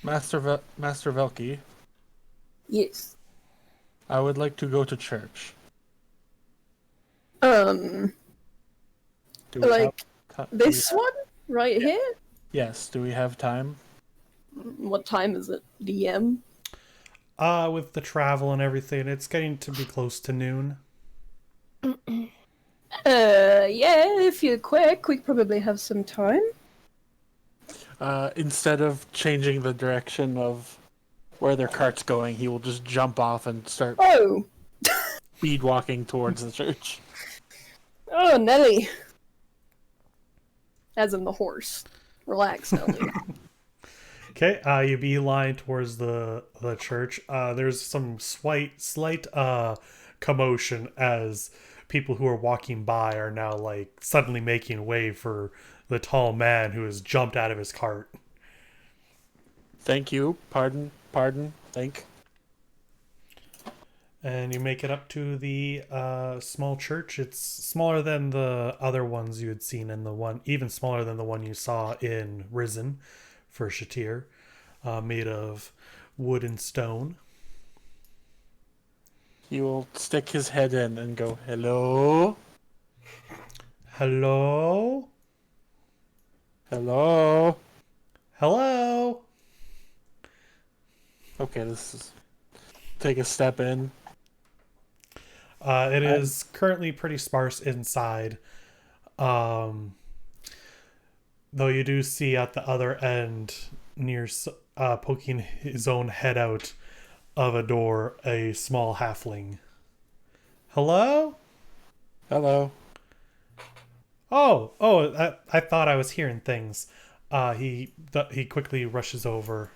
Master Velky,
Yes.
I would like to go to church.
Um,
Do we
like
have ti-
this one right here.
Yes. Do we have time?
What time is it? DM.
With the travel and everything, it's getting to be close to noon.
Yeah. If you're quick, we probably have some time.
Instead of changing the direction of where their cart's going, he will just jump off and start
Oh.
speed walking towards the church.
Oh, Nelly. As in the horse. Relax, Nelly.
Okay, you beeline towards the church. There's some slight commotion as people who are walking by are now like suddenly making way for the tall man who has jumped out of his cart.
Thank you. Pardon. Thank.
And you make it up to the small church. It's smaller than the other ones you had seen, and even smaller than the one you saw in Risen for Shatir, made of wood and stone.
He will stick his head in and go, "Hello,
Hello?
hello."
Hello?
Okay, this is take a step in.
It is currently pretty sparse inside. Though you do see at the other end, near poking his own head out of a door, a small halfling. Hello?
Hello.
I thought I was hearing things. He quickly rushes over.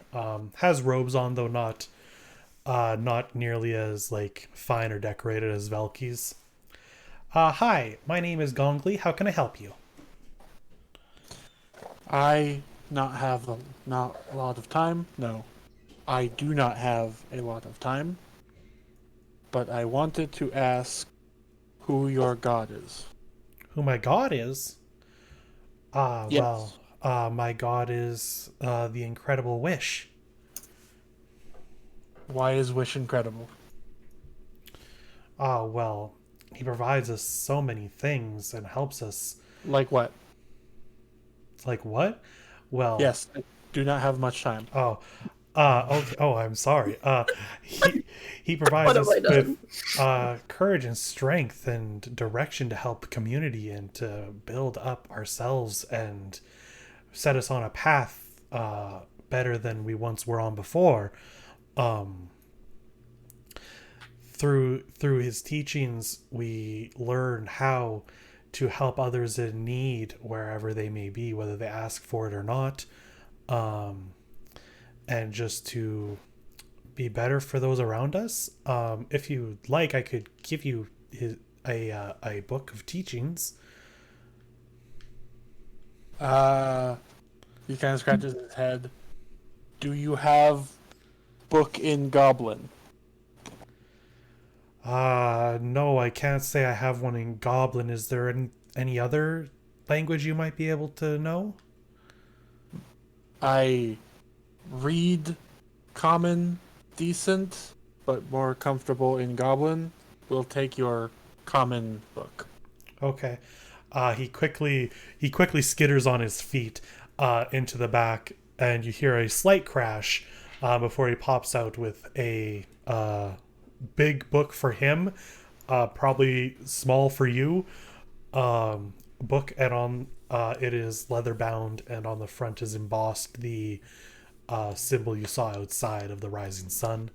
Has robes on, though not nearly as like fine or decorated as Velky's. Hi, my name is Gongli. How can I help you?
I not a lot of time. No, I do not have a lot of time. But I wanted to ask who your god is.
Who my god is?
Yes.
Well, My god is the incredible Wish.
Why is Wish incredible?
Well, he provides us so many things and helps us.
Like what?
Like what? Well,
Yes, I do not have much time.
Oh, okay. Oh, I'm sorry. He provides
What
us
have I done?
with courage and strength and direction to help the community and to build up ourselves and set us on a path better than we once were on before. Through his teachings, we learn how to help others in need wherever they may be, whether they ask for it or not. And just to be better for those around us. If you like, I could give you a book of teachings.
He kind of scratches his head. Do you have book in Goblin?
No, I can't say I have one in Goblin. Is there any other language you might be able to know?
I read Common decent, but more comfortable in Goblin. We'll take your Common book.
Okay. He quickly skitters on his feet into the back, and you hear a slight crash before he pops out with a big book for him, probably small for you. Book, and on it is leather bound, and on the front is embossed the symbol you saw outside of the rising sun.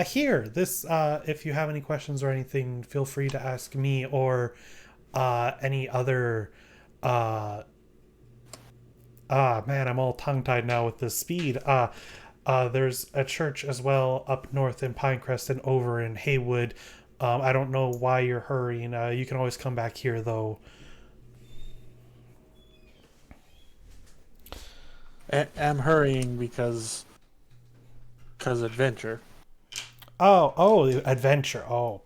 Here, this. If you have any questions or anything, feel free to ask me or any other. Man, I'm all tongue-tied now with this speed. There's a church as well up north in Pinecrest and over in Haywood. I don't know why you're hurrying. You can always come back here, though.
I'm hurrying because adventure.
Oh, adventure. Oh,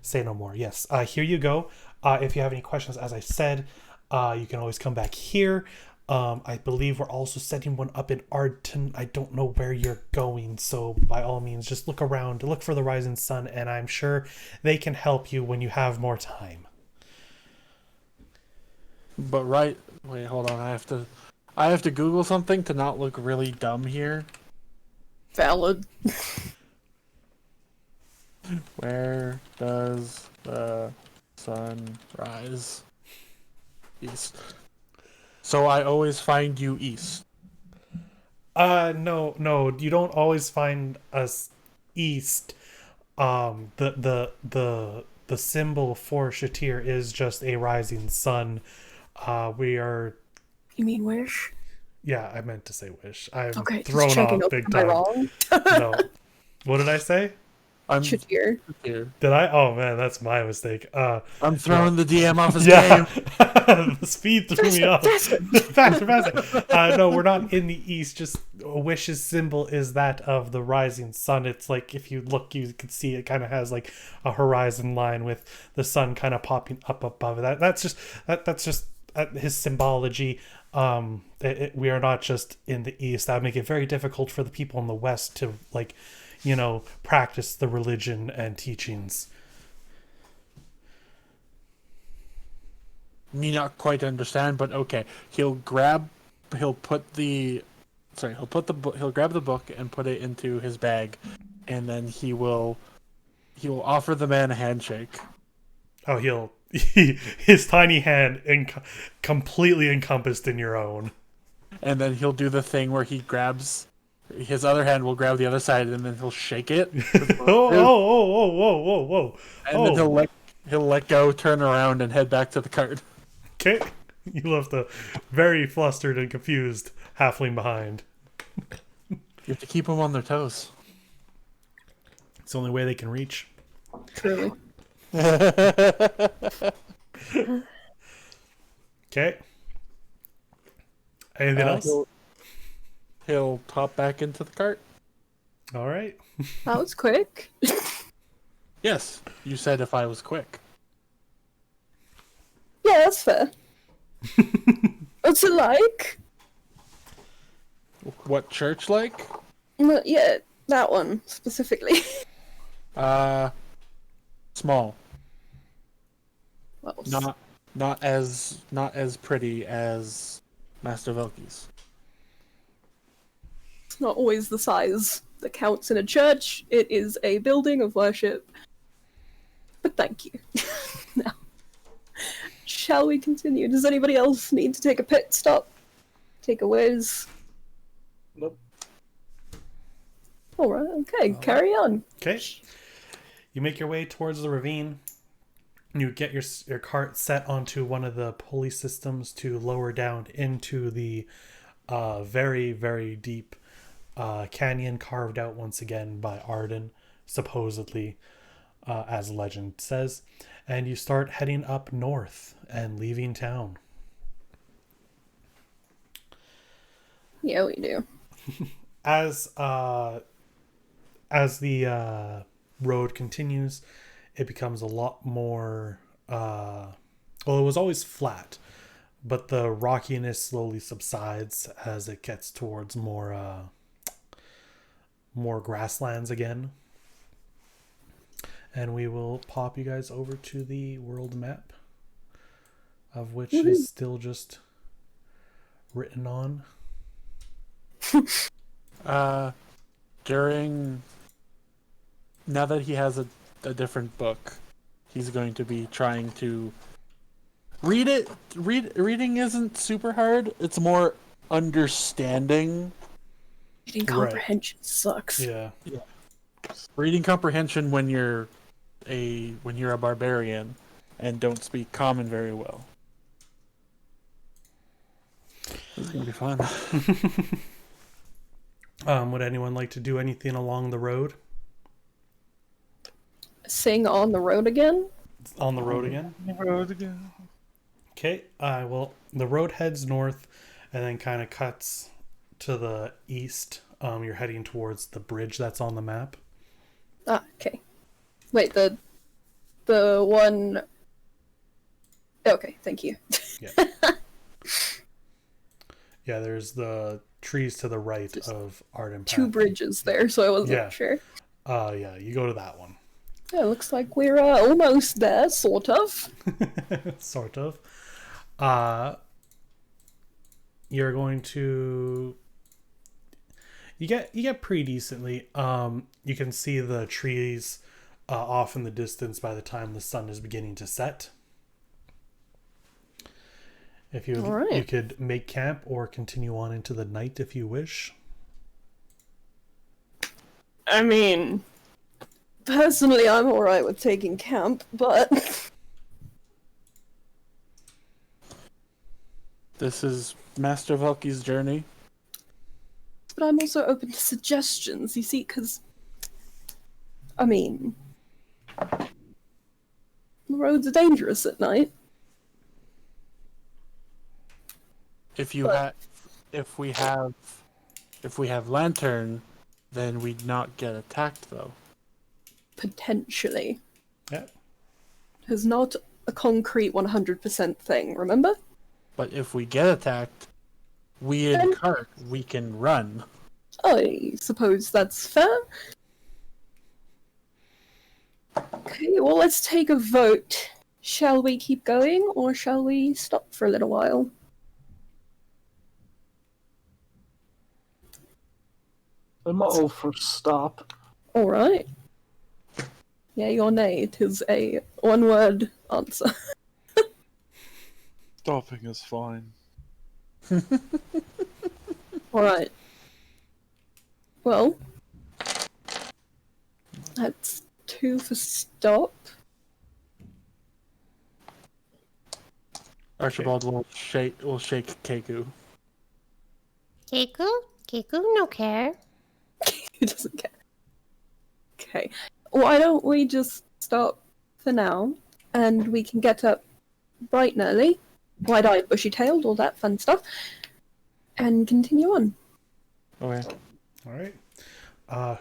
say no more. Yes, here you go. If you have any questions, as I said, you can always come back here. I believe we're also setting one up in Ardton. I don't know where you're going, so by all means, just look around, look for the rising sun, and I'm sure they can help you when you have more time.
But wait, hold on. I have to Google something to not look really dumb here.
Valid.
Where does the sun rise? East. So I always find you east.
No, you don't always find us east. The symbol for Shatir is just a rising sun. We are.
You mean wish?
Yeah, I meant to say wish. I'm
Okay,
thrown
just checking.
off big
Am I
time.
wrong?
No. What did I say?
I'm
Shatir.
here.
Did I? Oh man, that's my mistake.
I'm throwing the DM off his
Yeah,
game.
the speed threw me off. Faster. No, we're not in the east. Just Wish's symbol is that of the rising sun. It's like if you look, you can see it kind of has like a horizon line with the sun kind of popping up above it. That's just his symbology. We are not just in the east. That would make it very difficult for the people in the west to practice the religion and teachings.
Me not quite understand, but okay. He'll grab the book and put it into his bag, and then he will offer the man a handshake.
Oh, his tiny hand completely encompassed in your own.
And then he'll do the thing where he grabs his other hand will grab the other side, and then he'll shake it.
Whoa.
And then he'll let go, turn around, and head back to the cart.
Okay. You left a very flustered and confused halfling behind.
You have to keep them on their toes.
It's the only way they can reach.
Truly.
Okay. Anything else?
He'll pop back into the cart.
All right.
That was quick.
Yes, you said if I was quick.
Yeah, that's fair. What's it like?
What church like?
Well, yeah, that one specifically.
Small.
Well,
Not as pretty as Master Velky's.
it's not always the size that counts in a church. It is a building of worship. But thank you. Now, shall we continue? Does anybody else need to take a pit stop? Take a whiz?
Nope.
Alright, okay, carry on.
Okay. You make your way towards the ravine. You get your cart set onto one of the pulley systems to lower down into the very, very deep canyon carved out once again by Arden, supposedly, as legend says. And you start heading up north and leaving town.
Yeah, we do.
As the road continues, it becomes a lot more well, it was always flat, but the rockiness slowly subsides as it gets towards more grasslands again. And we will pop you guys over to the world map, of which is still just written on.
Now that he has a different book, he's going to be trying to read it. Reading isn't super hard. It's more understanding.
Reading comprehension sucks.
Yeah.
Reading comprehension when you're a barbarian and don't speak common very well. This is gonna be fun.
Would anyone like to do anything along the road?
Sing on the road again?
On the road again?
Road again.
Okay, well, the road heads north and then kind of cuts to the east. You're heading towards the bridge that's on the map.
Ah, okay. Wait, the one... Okay, thank you.
Yeah. Yeah, there's the trees to the right
Just
of Arden
Two
Path.
bridges there, so I wasn't sure.
Yeah, you go to that one.
Yeah, looks like we're almost there, sort of.
Sort of. You're going to... You get pretty decently. You can see the trees off in the distance by the time the sun is beginning to set. If you
Alright.
You could make camp or continue on into the night if you wish.
I mean, personally, I'm alright with taking camp, but...
This is Master Velky's journey.
But I'm also open to suggestions, you see, because... I mean... The roads are dangerous at night.
If we have lantern, then we'd not get attacked though.
Potentially.
Yeah.
It's not a concrete 100% thing, remember?
But if we get attacked, we in cart, we can run.
I suppose that's fair. Okay, well, let's take a vote. Shall we keep going, or shall we stop for a little while?
I'm all for stop.
Alright. Yay or nay, it is a one-word answer.
Stopping is fine.
Alright. Well, that's 2 for stop.
Archibald will shake Keku.
Kiku? Kiku no care.
He doesn't care. Okay. Why don't we just stop for now, and we can get up bright and early, wide-eyed, bushy-tailed, all that fun stuff, and continue on.
Okay.
All right.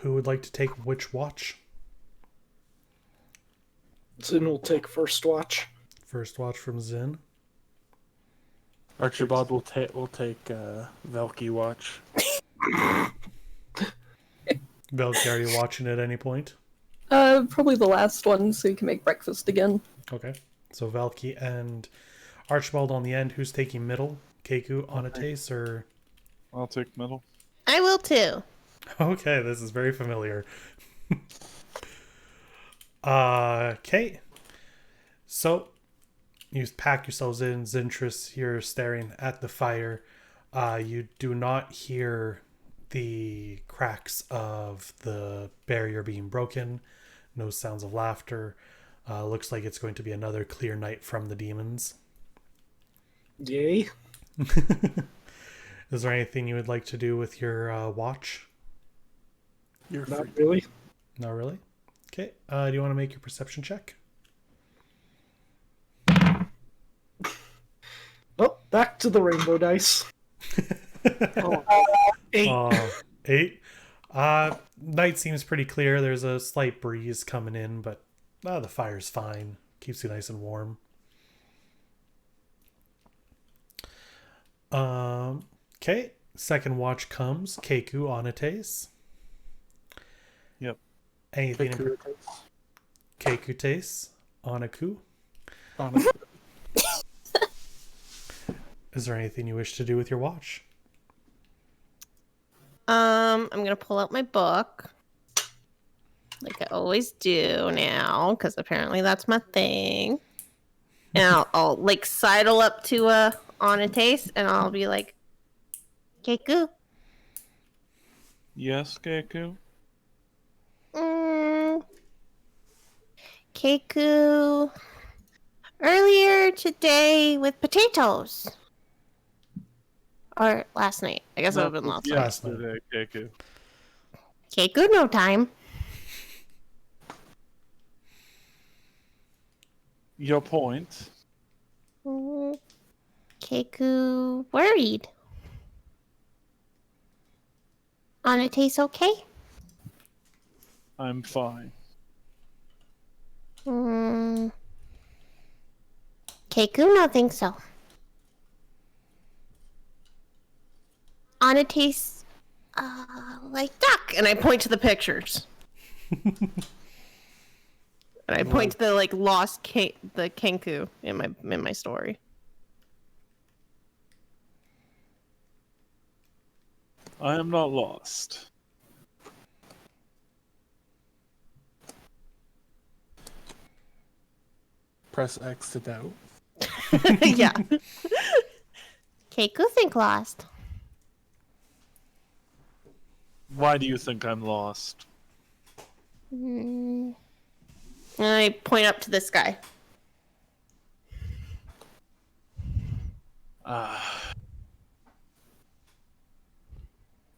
Who would like to take which watch?
Zin will take first watch.
First watch from Zin.
Archibald will take Velky watch.
Velky, are you watching at any point?
Probably the last one, so you can make breakfast again.
Okay. So Velky and Archibald on the end. Who's taking middle? Keku, Anates, or...
I'll take middle.
I will too.
Okay, this is very familiar. Okay. So, you pack yourselves in. Zintris, you're staring at the fire. You do not hear the cracks of the barrier being broken. No sounds of laughter. Looks like it's going to be another clear night from the demons.
Yay.
Is there anything you would like to do with your watch?
You're
Not
free.
really.
Not really. Okay. Do you want to make your perception check?
Well, back to the rainbow dice. Oh, 8.
8. Night seems pretty clear. There's a slight breeze coming in, but the fire's fine. Keeps you nice and warm. Okay. Second watch comes. Keku, Anates.
Yep.
Anything in Keku Taste? Anaku? Is there anything you wish to do with your watch?
I'm gonna pull out my book, like I always do now, because apparently that's my thing. And I'll like sidle up to Anates, and I'll be like, Keku,
Yes, Keku?
Keku, earlier today with potatoes. Or last night. I guess it would have been last night.
Yesterday, Keku.
Keku, no time.
Your point?
Keku worried. Anate's okay?
I'm fine.
Keku, no think so. Anate's like duck, and I point to the pictures. And I point to the like lost the Kenku in my story.
I am not lost.
Press X to doubt.
Yeah. Keku think lost.
Why do you think I'm lost?
And I point up to this guy.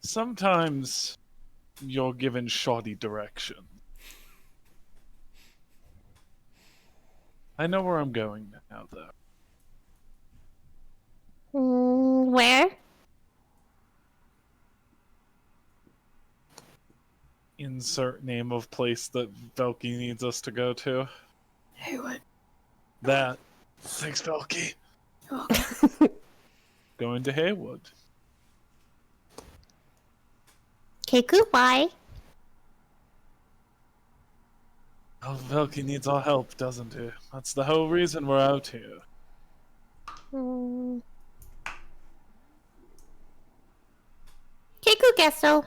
Sometimes you're given shoddy direction. I know where I'm going now, though.
Where?
Insert name of place that Velky needs us to go to.
Haywood.
That. Thanks, Velky. Going to Haywood.
Keku, why?
Oh, Velky needs our help, doesn't he? That's the whole reason we're out here.
Keku guess so.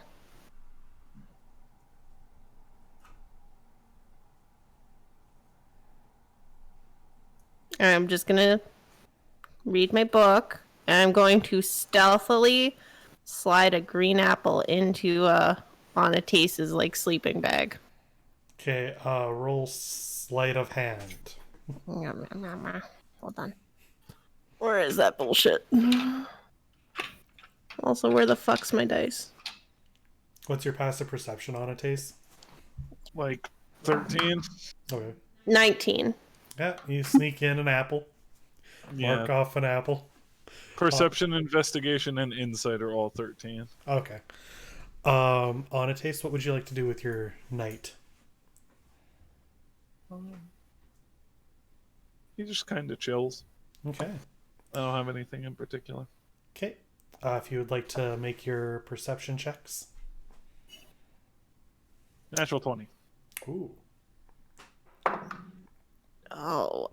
I'm just gonna read my book, and I'm going to stealthily slide a green apple into Anate's like sleeping bag.
Okay, roll sleight of hand.
Hold on. Where is that bullshit? Also, where the fuck's my dice?
What's your passive perception on a taste?
Like 13?
Okay.
19.
Yeah, you sneak in an apple. Mark off an apple.
Perception, investigation, and insight are all 13.
Okay. On a taste, what would you like to do with your night?
He just kind of chills.
Okay.
I don't have anything in particular.
Okay. If you would like to make your perception checks.
Natural 20.
Ooh.
Oh,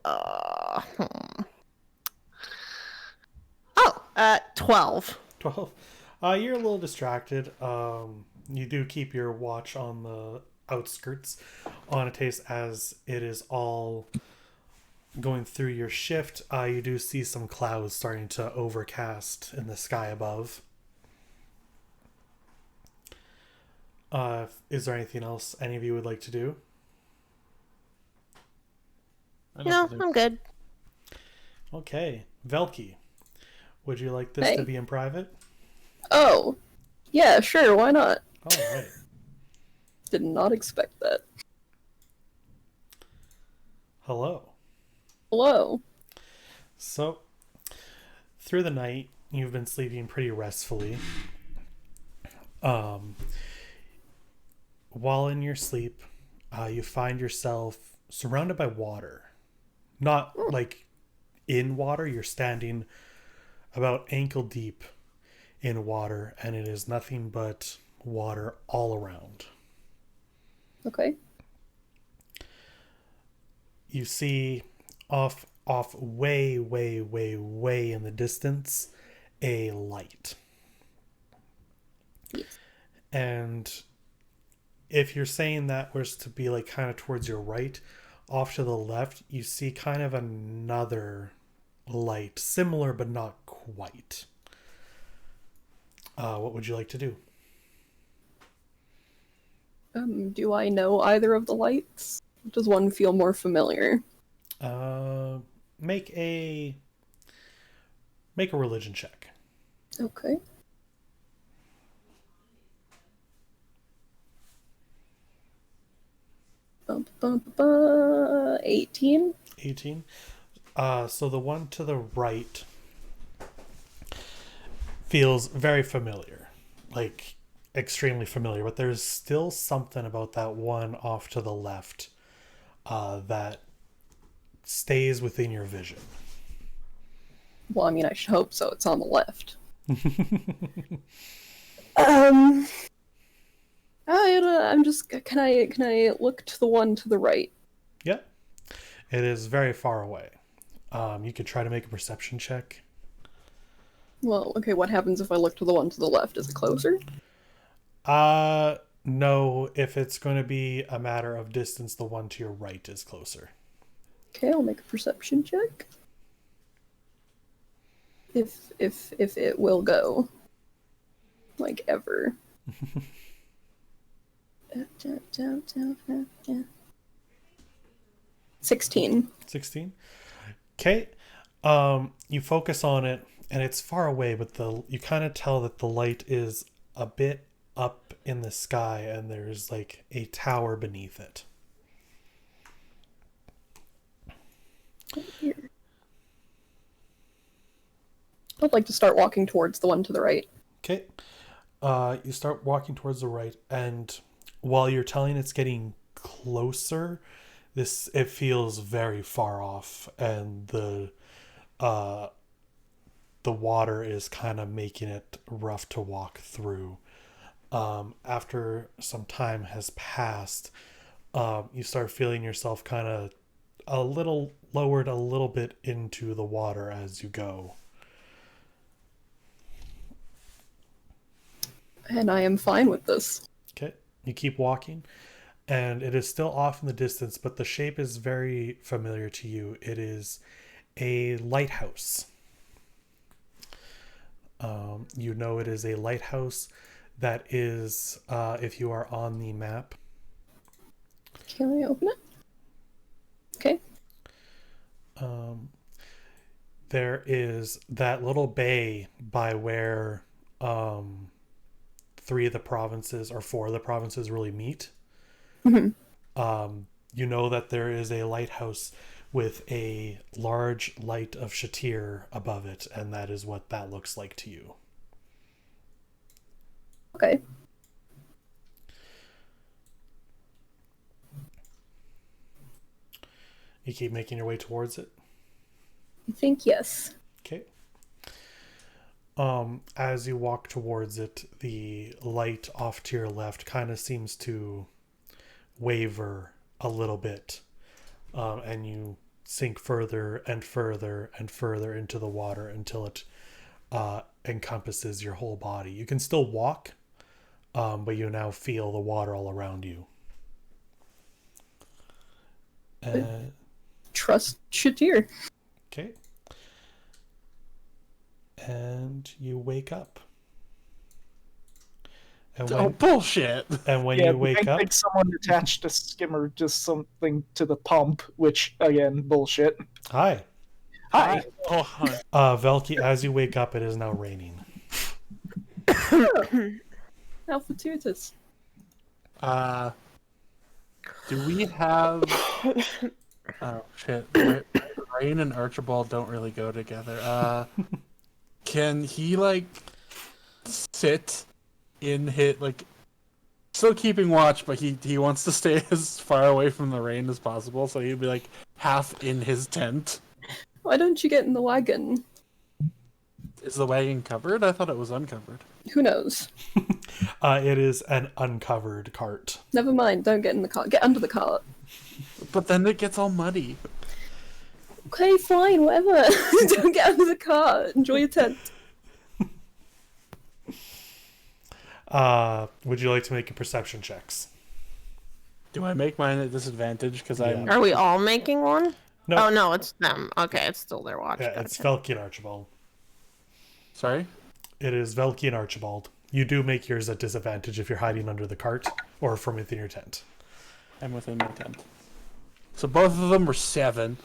12.
12. You're a little distracted. You do keep your watch on the outskirts on a taste as it is all going through your shift. You do see some clouds starting to overcast in the sky above. Is there anything else any of you would like to do?
I don't
No,
believe-
I'm good.
Okay. Velky, would you like this to
Hey.
be in private?
Oh, yeah, sure, why not?
All right.
Did not expect that.
Hello.
Hello.
So, through the night, you've been sleeping pretty restfully. While in your sleep, you find yourself surrounded by water. Not like in water, you're standing about ankle deep in water, and it is nothing but water all around.
Okay.
You see off way in the distance a light.
Yes.
And if you're saying that was to be like kind of towards your right, off to the left, you see kind of another light, similar but not quite. What would you like to do?
Do I know either of the lights? Does one feel more familiar?
Make a religion check.
Okay. Bum, bum, bum, bum, 18?
18. So the one to the right feels very familiar, like extremely familiar, but there's still something about that one off to the left that stays within your vision.
Well, I mean, I should hope so. It's on the left. I'm just. Can I look to the one to the right?
Yeah, it is very far away. You could try to make a perception check.
Well, okay. What happens if I look to the one to the left? Is it closer?
No, if it's going to be a matter of distance, the one to your right is closer.
Okay, I'll make a perception check. If it will go, like ever. 16.
16. Okay. You focus on it and it's far away, but you kind of tell that the light is a bit up in the sky and there's like a tower beneath it.
Here. I'd like to start walking towards the one to the right.
Okay. You start walking towards the right, and while you're telling it's getting closer, it feels very far off, and the water is kind of making it rough to walk through. After some time has passed, you start feeling yourself kind of a little lowered a little bit into the water as you go.
And I am fine with this.
Okay, you keep walking, and it is still off in the distance, but the shape is very familiar to you. It is a lighthouse. You know it is a lighthouse that is, if you are on the map.
Can I open it? Okay.
There is that little bay by where four of the provinces really meet.
Mm-hmm.
You know that there is a lighthouse with a large light of Shatir above it, and that is what that looks like to you.
Okay.
You keep making your way towards it.
I think yes.
Okay. As you walk towards it, the light off to your left kind of seems to waver a little bit, and you sink further and further and further into the water until it encompasses your whole body. You can still walk, but you now feel the water all around you.
Trust Shatir.
Okay. And you wake up. And
Oh, bullshit!
and when
Yeah,
you wake
I
up,
think someone attached a skimmer, just something to the pump, which, again, bullshit.
hi.
Hi.
Oh, hi.
Velky, as you wake up, it is now raining.
How fortuitous.
Do we have... Oh, shit. Rain and Archibald don't really go together. Can he, like, sit in hit, like, still keeping watch, but he wants to stay as far away from the rain as possible, so he'd be, like, half in his tent.
Why don't you get in the wagon?
Is the wagon covered? I thought it was uncovered.
Who knows?
It is an uncovered cart.
Never mind, don't get in the cart. Get under the cart.
But then it gets all muddy.
Okay, fine, whatever. Don't get under the cart. Enjoy your tent.
Would you like to make a perception checks?
Do I make mine at disadvantage? Because I'm...
Are we all making one?
No.
Oh no, it's them. Okay, it's still their watch.
Yeah, it's
Gotcha.
Velky and Archibald.
Sorry?
It is Velky and Archibald. You do make yours at disadvantage if you're hiding under the cart or from within your tent.
I'm within my tent. So both of them were 7.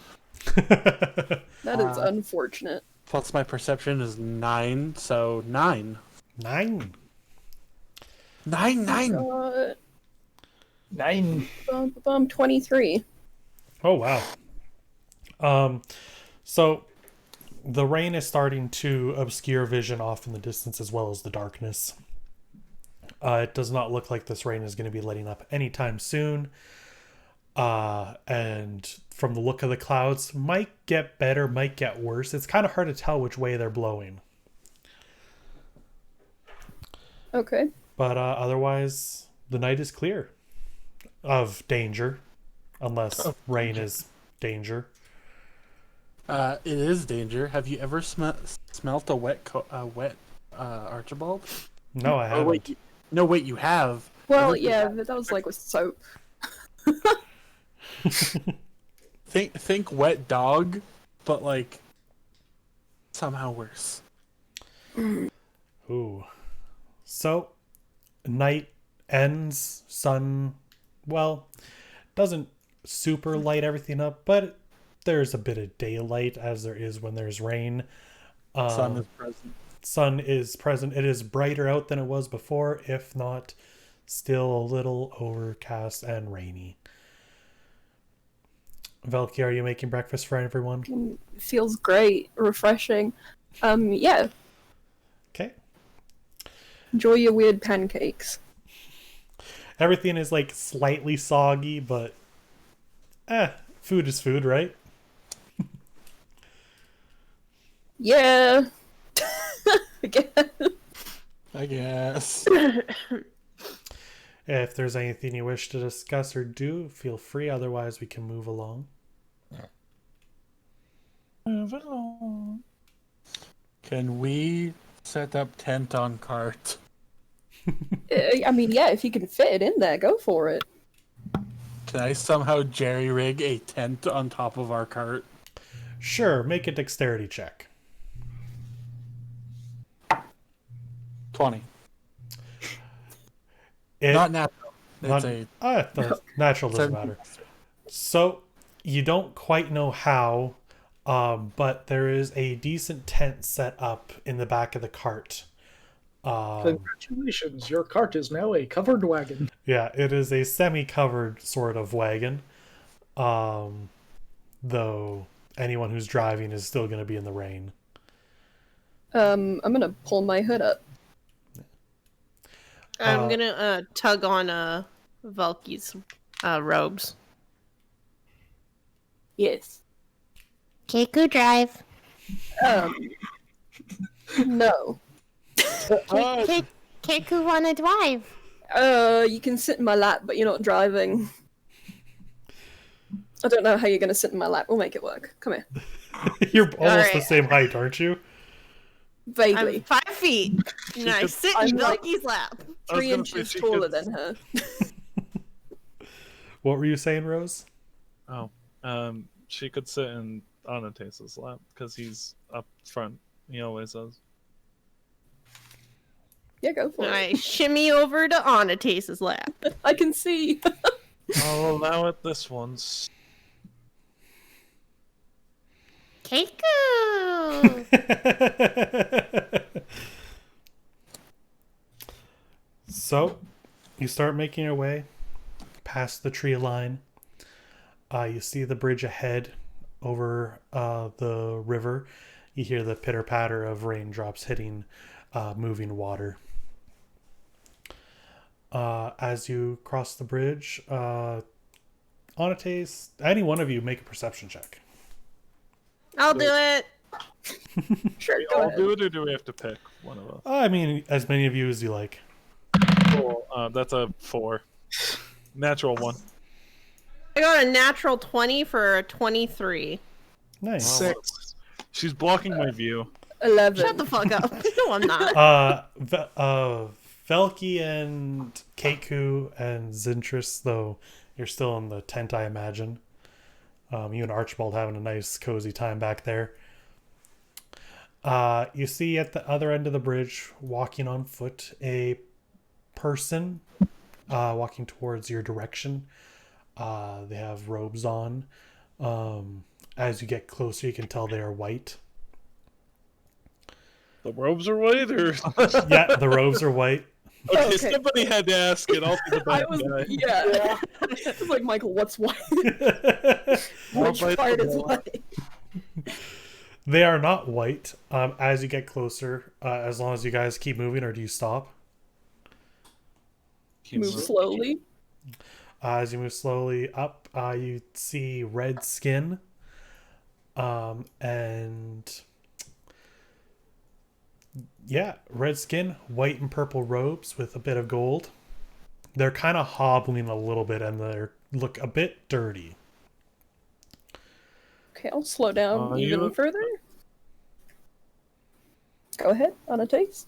That is unfortunate.
Plus my perception is 9, so 9.
9.
9.
Uh,
9.
23.
Oh wow. So the rain is starting to obscure vision off in the distance as well as the darkness. It does not look like this rain is going to be letting up anytime soon. And from the look of the clouds, might get better, might get worse. It's kind of hard to tell which way they're blowing.
Okay.
But otherwise, the night is clear of danger, unless rain is danger.
It is danger. Have you ever smelt a wet Archibald?
No, I
Oh,
haven't.
wait. No, wait, you have.
Well, yeah, but that was like with soap.
Think wet dog, but like somehow worse.
Ooh. So, night ends, sun, well, doesn't super light everything up, but there's a bit of daylight as there is when there's rain.
Sun is present.
Sun is present. It is brighter out than it was before, if not still a little overcast and rainy. Velky, are you making breakfast for everyone?
Feels great, refreshing. Yeah,
Okay.
enjoy your weird pancakes.
Everything is like slightly soggy, but food is food, right?
Yeah. Again.
I guess.
If there's anything you wish to discuss or do, feel free. Otherwise, we can move along.
Move along.
Can we set up tent on cart?
I mean, yeah, if you can fit it in there, go for it.
Can I somehow jerry rig a tent on top of our cart?
Sure, make a dexterity check.
20.
It,
Not natural.
not-
It's
the natural doesn't
17.
matter. So, you don't quite know how, but there is a decent tent set up in the back of the cart.
Congratulations, your cart is now a covered wagon.
Yeah, it is a semi-covered sort of wagon. Though anyone who's driving is still going to be in the rain.
I'm gonna pull my hood up.
I'm gonna tug on Valky's robes.
Yes.
Keiko drive.
No.
Keku wanna drive.
You can sit in my lap, but you're not driving. I don't know how you're gonna sit in my lap. We'll make it work. Come here.
You're almost the
right.
same height, aren't you?
Vaguely.
I'm 5 feet. And I sit in
I'm like-
Velky's lap.
I was
3
gonna say
inches
she
taller
could-
than her.
What were you saying, Rose?
Oh, she could sit in Anastase's lap because he's up front. He always is.
Yeah, go for
And
it.
I shimmy over to Anastase's lap.
I can see.
I'll allow it this once.
Keku!
So, you start making your way past the tree line. You see the bridge ahead over the river. You hear the pitter patter of raindrops hitting moving water. As you cross the bridge, Anatase, any one of you make a perception check.
I'll do it.
Sure,
We
go
all
ahead.
do it, or do we have to pick one of us?
I mean, as many of you as you like.
Cool. That's a 4. Natural 1.
I got a natural 20 for a 23.
Nice.
6.
She's blocking my view.
11.
Shut the fuck up. No, I'm not.
Velky and Keku and Zintris, though you're still in the tent, I imagine. You and Archibald having a nice cozy time back there. You see at the other end of the bridge, walking on foot, a person walking towards your direction. They have robes on. As you get closer, you can tell they are white.
The robes are white, or
Yeah, the robes are white.
okay,
Okay.
somebody had to ask it. I'll be the
I
bad
was,
guy.
yeah. It's like, Michael, what's white? Which
bite
part
the
is
bullet.
white?
They are not white. As you get closer, as long as you guys keep moving, or do you stop?
Move slowly.
As you move slowly up, you see red skin, and yeah, red skin, white and purple robes with a bit of gold. They're kind of hobbling a little bit, and they look a bit dirty.
Okay, I'll slow down
You-
even further. Go ahead, on a taste.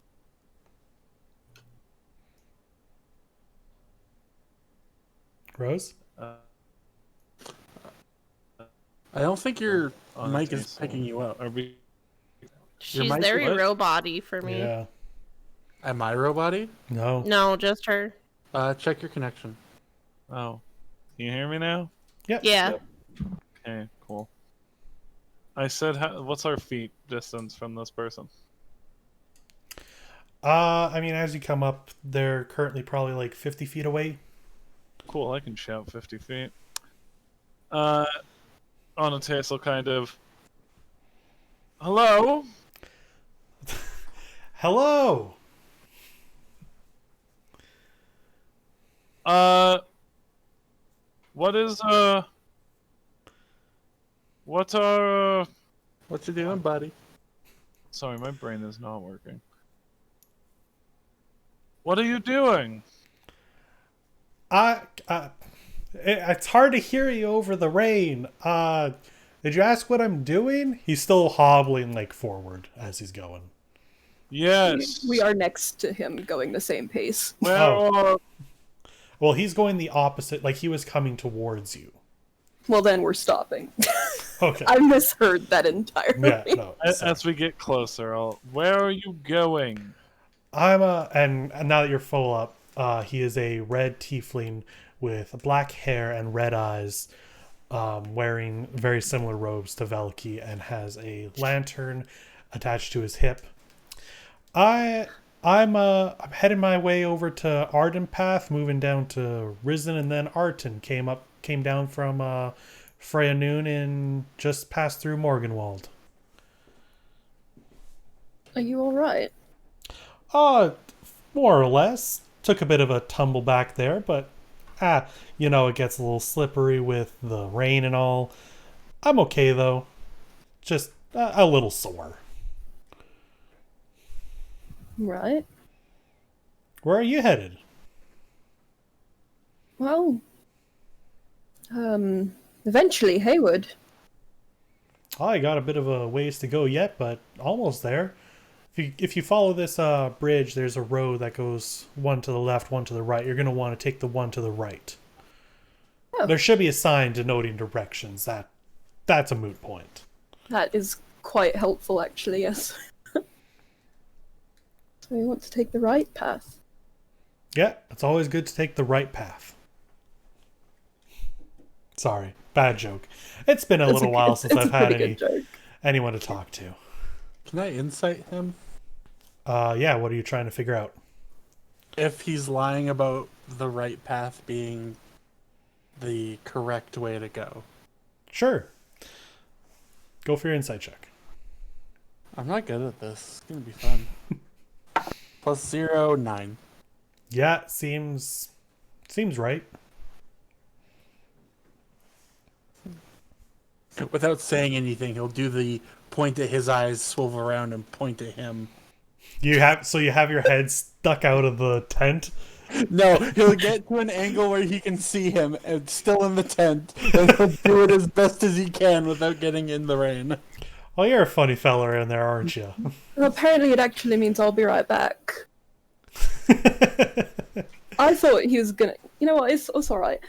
Rose?
I don't think your
On
mic
a
is
taste.
picking you up.
Are we?
She's
mic's
very
what?
robot-y for me.
Yeah.
Am I robot-y?
No.
No, just her.
Check your connection.
Oh, can you hear me now?
Yeah.
Okay, cool. I said, what's our feet distance from this person?
I mean, as you come up, they're currently probably like 50 feet away.
Cool, I can shout 50 feet. On a tassel, kind of. Hello?
Hello!
What is, what are,
What you doing, buddy?
sorry, my brain is not working. What are you doing?
It's hard to hear you over the rain. Did you ask what I'm doing? He's still hobbling like forward as he's going.
Yes.
We are next to him, going the same pace.
Where
Oh.
are...
Well, he's going the opposite, like he was coming towards you.
Well, then we're stopping.
Okay.
I misheard that entirely.
Yeah, no. sorry.
As we get closer, where are you going?
And now that you're full up, he is a red tiefling with black hair and red eyes, wearing very similar robes to Velky, and has a lantern attached to his hip. I'm heading my way over to Arden Path, moving down to Risen, and then Arton came down from Freya Noon and just passed through Morganwald.
Are you alright?
More or less. Took a bit of a tumble back there, but it gets a little slippery with the rain and all. I'm okay though. Just a little sore.
Right.
Where are you headed?
Well, eventually Haywood.
Oh, you got a bit of a ways to go yet, but almost there. If you follow this bridge, there's a road that goes one to the left, one to the right. You're going to want to take the one to the right.
Oh.
There should be a sign denoting directions. That's a moot point.
That is quite helpful, actually, yes. So we want to take the right path.
Yeah, it's always good to take the right path. Sorry, bad joke. It's been a little while since I've had anyone to talk to.
Can I insight him?
Yeah, what are you trying to figure out?
If he's lying about the right path being the correct way to go.
Sure. Go for your insight check.
I'm not good at this. It's gonna be fun. Plus 0, 9.
Yeah, seems right.
Without saying anything, he'll do the point at his eyes, swivel around, and point at him.
You have your head stuck out of the tent.
No, he'll get to an angle where he can see him, and still in the tent, and he'll do it as best as he can without getting in the rain.
Well, you're a funny fella in there, aren't you?
Well, apparently it actually means I'll be right back. I thought he was gonna... You know what, it's alright.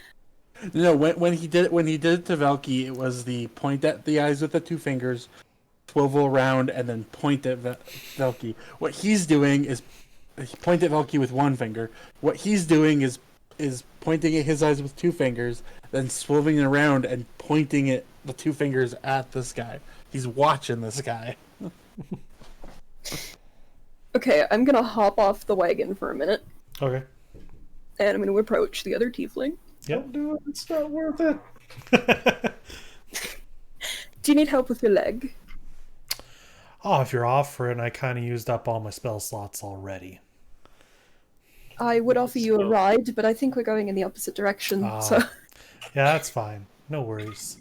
No, when he did it to Velky, it was the point at the eyes with the 2 fingers, swivel around, and then point at Velky. What he's doing is point at Velky with 1 finger. What he's doing is pointing at his eyes with 2 fingers, then swiveling around and pointing at the 2 fingers at this guy. He's watching this guy.
Okay, I'm gonna hop off the wagon for a minute,
Okay.
and I'm gonna approach the other tiefling.
Yep.
Do it. It's not worth it.
Do you need help with your leg?
Oh, if you're offering, I kind of used up all my spell slots already.
I would offer you a ride, but I think we're going in the opposite direction, so
Yeah, that's fine. No worries.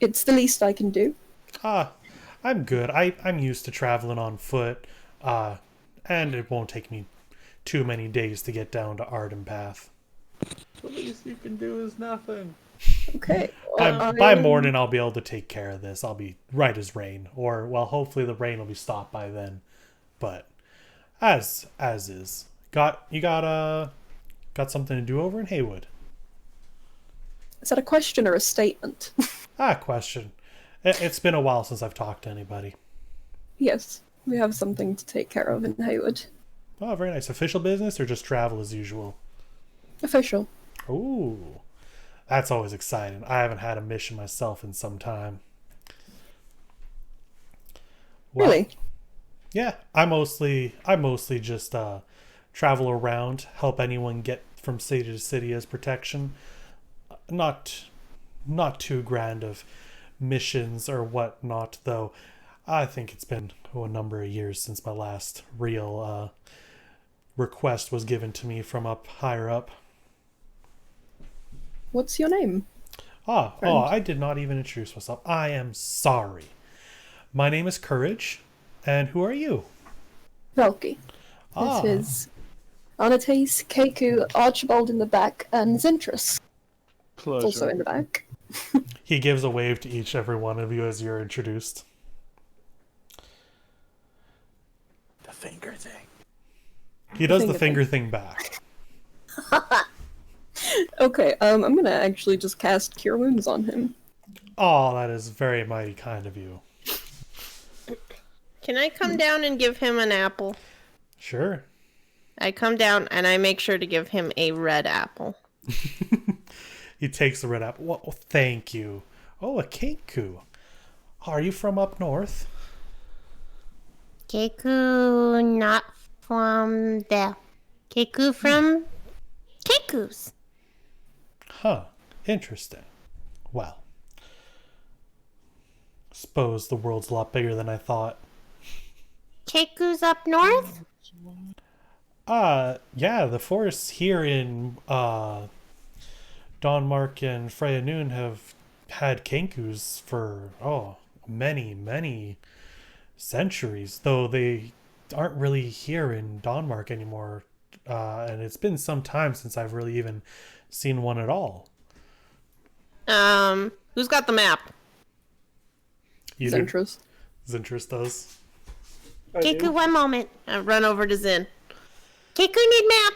it's the least I can do.
I'm good. I'm used to traveling on foot, and it won't take me too many days to get down to Arden Path.
The least you can do is nothing.
Okay.
By morning, I'll be able to take care of this. I'll be right as rain, or well, hopefully the rain will be stopped by then. But as is, got something to do over in Haywood?
Is that a question or a statement?
Question. It's been a while since I've talked to anybody.
Yes, we have something to take care of in Haywood.
Oh, very nice. Official business or just travel as usual?
Official.
Ooh, that's always exciting. I haven't had a mission myself in some time. Well,
Really?
yeah, I mostly just travel around, help anyone get from city to city as protection. Not too grand of missions or whatnot, though. I think it's been a number of years since my last real request was given to me from up higher up.
What's your name?
I did not even introduce myself. I am sorry. My name is Courage, and who are you?
Velky. This is Anates, Keku, Archibald in the back, and Zentris.
Pleasure.
Also in the back.
He gives a wave to every one of you as you're introduced.
The finger thing.
He does the finger thing back.
Okay, I'm gonna actually just cast Cure Wounds on him.
Oh, that is very mighty kind of you.
Can I come down and give him an apple?
Sure.
I come down and I make sure to give him a red apple.
He takes the red apple. Well, thank you. Oh, a Keku. Are you from up north?
Keku, not from there. Keku from Keku's.
Huh. Interesting. Well, suppose the world's a lot bigger than I thought.
Keku's up north?
Yeah, the forests here in Dawnmark and Freya Noon have had Kenkus for many centuries, though they aren't really here in Dawnmark anymore, and it's been some time since I've really even seen one at all.
Who's got the map?
You do?
Zentrus.
Zentrus does.
I do.
Keku, one moment. I run over to Zin. Keku, need map.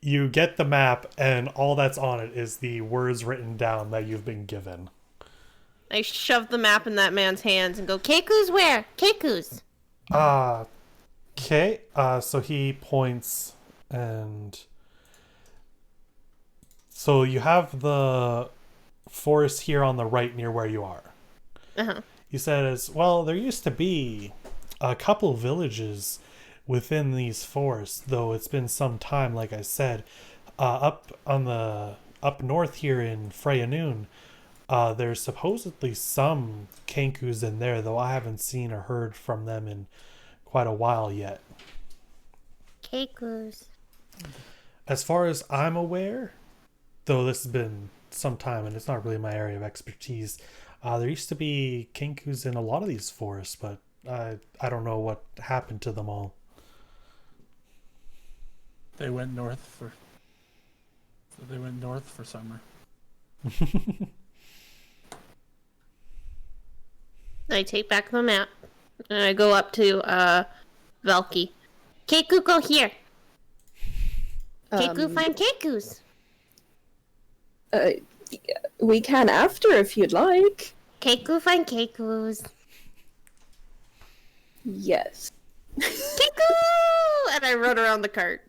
You get the map, and all that's on it is the words written down that you've been given.
I shove the map in that man's hands and go, Keku's where? Keku's.
Okay. So he points, and so you have the forest here on the right near where you are.
Uh-huh.
He says, well, there used to be a couple villages within these forests, though it's been some time, like I said. Up north here in Freyanoon, there's supposedly some Kenkus in there, though I haven't seen or heard from them in quite a while yet.
Keku's.
As far as I'm aware, though this has been some time and it's not really my area of expertise, there used to be Kenkus in a lot of these forests, but I don't know what happened to them all.
They went north for summer.
I take back the map and I go up to Velky. Keku, go here. Keku, find Keku's.
We can after if you'd like.
Keku, find Keku's.
Yes.
Keku! And I run around the cart.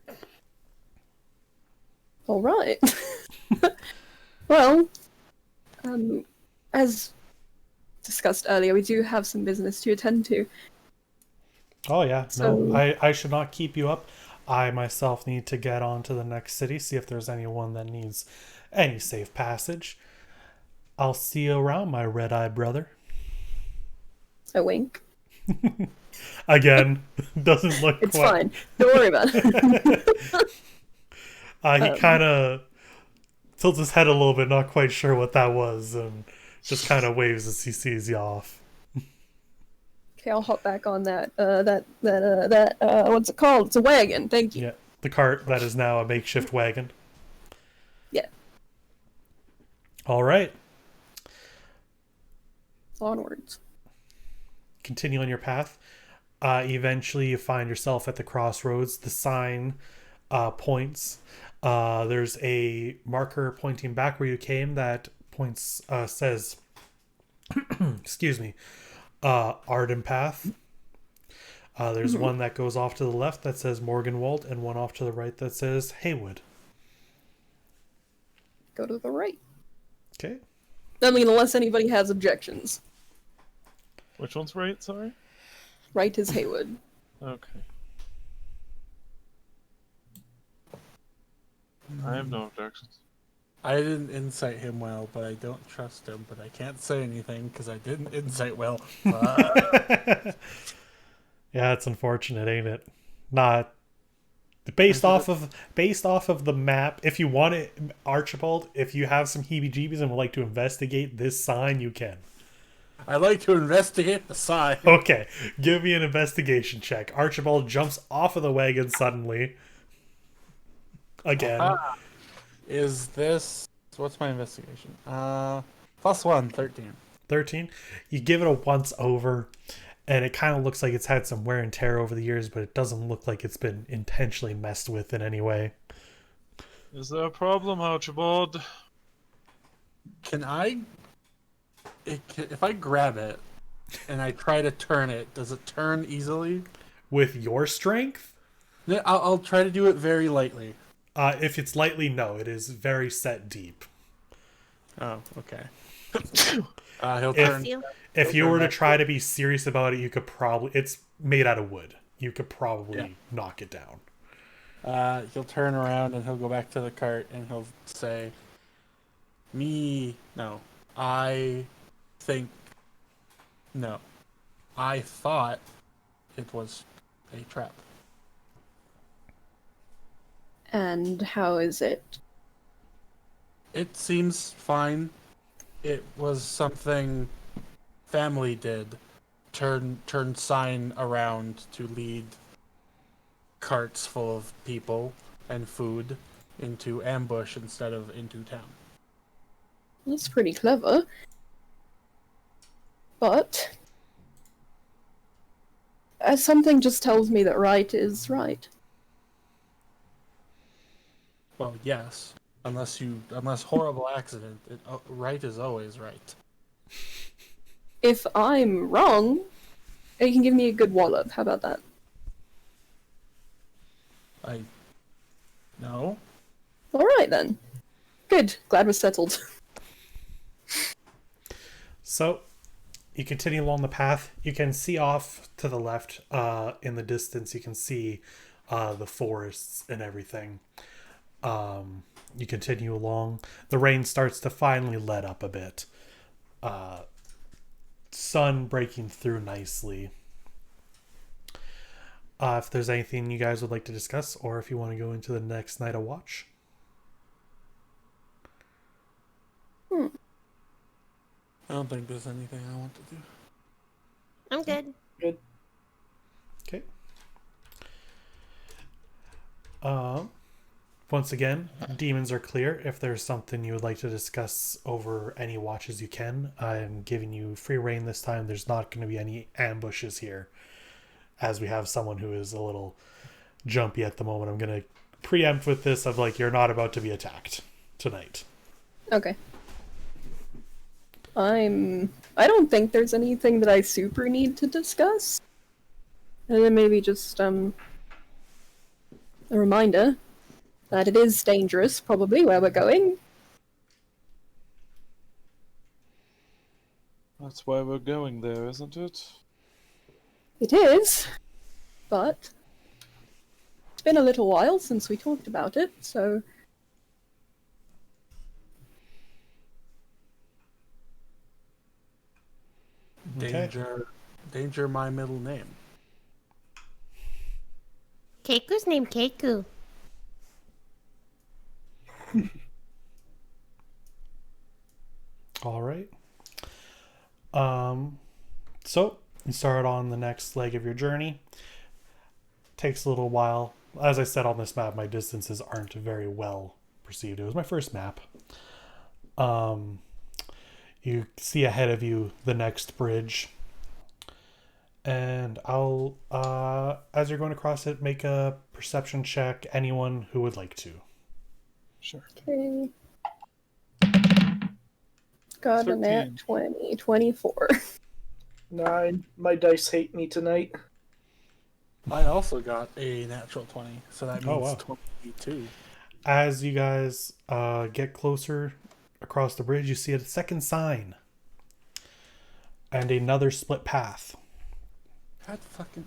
All right. Well, as discussed earlier, we do have some business to attend to.
Oh yeah,
So-
no, I should not keep you up. I myself need to get on to the next city, see if there's anyone that needs any safe passage. I'll see you around, my red-eyed brother.
A wink.
Again, doesn't look
It's
quite...
fine. Don't worry about it.
He kind of tilts his head a little bit, not quite sure what that was, and just kind of waves as he sees you off.
Okay, I'll hop back on that. What's it called? It's a wagon. Thank you.
Yeah, the cart that is now a makeshift wagon.
Yeah.
All right.
Onwards.
Continue on your path. Eventually, you find yourself at the crossroads. The sign points. There's a marker pointing back where you came that points says, excuse me, Arden Path. There's one that goes off to the left that says Morganwald, and one off to the right that says Haywood.
Go to the right.
Okay.
I mean, unless anybody has objections.
Which one's right? Sorry.
Right is Haywood.
Okay. I have no objections.
I didn't insight him well, but I don't trust him. But I can't say anything because I didn't insight well.
Yeah, it's unfortunate, ain't it? Not based off of the map. If you want it, Archibald, if you have some heebie-jeebies and would like to investigate this sign, you can.
I like to investigate the sign.
Okay, give me an investigation check. Archibald jumps off of the wagon suddenly. Again.
Is this... What's my investigation? +1, 13.
13. You give it a once over, and it kind of looks like it's had some wear and tear over the years, but it doesn't look like it's been intentionally messed with in any way.
Is there a problem, Archibald?
Can I... If I grab it and I try to turn it, does it turn easily?
With your strength?
Yeah, I'll try to do it very lightly.
If it's lightly, no. It is very set deep.
Oh, okay. He'll
If-
turn...
If you were to try to be serious about it, you could probably... It's made out of wood. You could probably knock it down.
He'll turn around and he'll go back to the cart and he'll say, I think... No. I thought it was a trap.
And how is it?
It seems fine. It was something family did turn sign around to lead carts full of people and food into ambush instead of into town.
That's pretty clever. But something just tells me that right is right.
Well, yes, unless horrible accident, right is always right.
If I'm wrong, you can give me a good wallop. How about that?
No.
All right then. Good. Glad we're settled.
So, you continue along the path. You can see off to the left, in the distance, you can see the forests and everything. You continue along. The rain starts to finally let up a bit. Sun breaking through nicely. If there's anything you guys would like to discuss, or if you want to go into the next night of watch.
I don't think there's anything I want to do.
I'm good.
Good.
Okay. Once again, demons are clear. If there's something you would like to discuss over any watches, you can. I'm giving you free reign this time. There's not going to be any ambushes here, as we have someone who is a little jumpy at the moment. I'm going to preempt with this of like, you're not about to be attacked tonight.
Okay. I don't think there's anything that I super need to discuss. And then maybe just a reminder that it is dangerous, probably, where we're going.
That's why we're going there, isn't it?
It is, but it's been a little while since we talked about it, so
Okay.
Danger, my middle name.
Keiku's named Keiku.
All right. So you start on the next leg of your journey. Takes a little while. As I said on this map, my distances aren't very well perceived. It was my first map. You see ahead of you the next bridge. And I'll, as you're going across it, make a perception check. Anyone who would like to.
Sure.
okay. Got a nat
13.
20, 24.
9. My dice hate me tonight.
I also got a natural 20, so that means
Oh, wow.
22.
As you guys get closer across the bridge, you see a second sign. And another split path.
God fucking...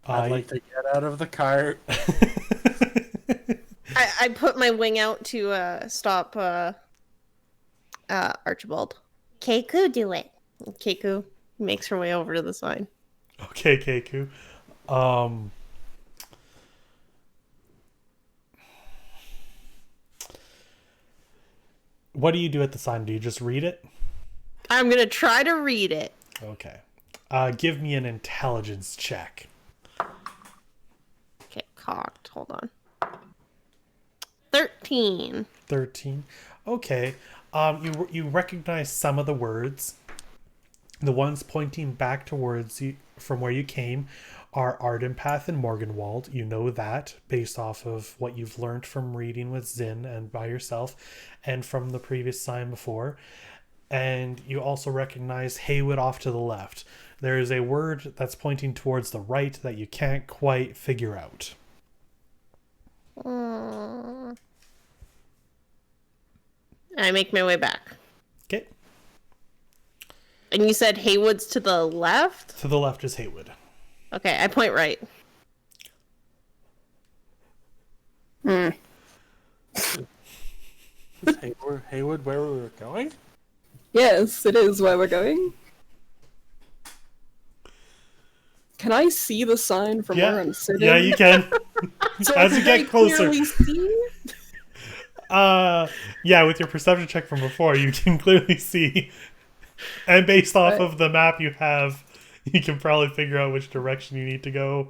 I'd like to get out of the cart.
I put my wing out to stop Archibald. Keiku, do it. Keiku makes her way over to the sign.
Okay, Keiku. What do you do at the sign? Do you just read it?
I'm gonna try to read it.
Okay. Give me an intelligence check.
Okay, cocked. Hold on. 13.
13. Okay. You recognize some of the words. The ones pointing back towards you from where you came are Ardenpath and Morganwald. You know that based off of what you've learned from reading with Zin and by yourself and from the previous sign before. And you also recognize Haywood off to the left. There is a word that's pointing towards the right that you can't quite figure out.
I make my way back.
Okay.
And you said Haywood's to the left?
To the left is Haywood.
Okay, I point right.
Is Haywood where we were going?
Yes, it is where we're going. Can I see the sign from where I'm sitting?
Yeah, you can.
So I
As you
can very
get closer.
clearly see?
Yeah, with your perception check from before, you can clearly see. And based off
Right.
of the map you have, you can probably figure out which direction you need to go.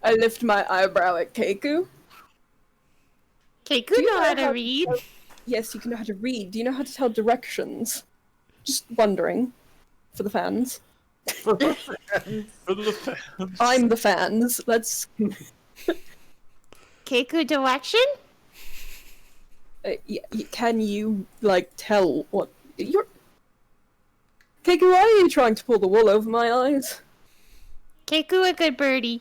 I lift my eyebrow at Keiku.
Keiko
Do you
know how
know
to
how-
read.
Yes, you can know how to read. Do you know how to tell directions? Just wondering. For the fans.
For the fans.
I'm the fans. Let's.
Keiko direction?
Can you, like, tell what. You're. Keiku, why are you trying to pull the wool over my eyes?
Keiko a good birdie.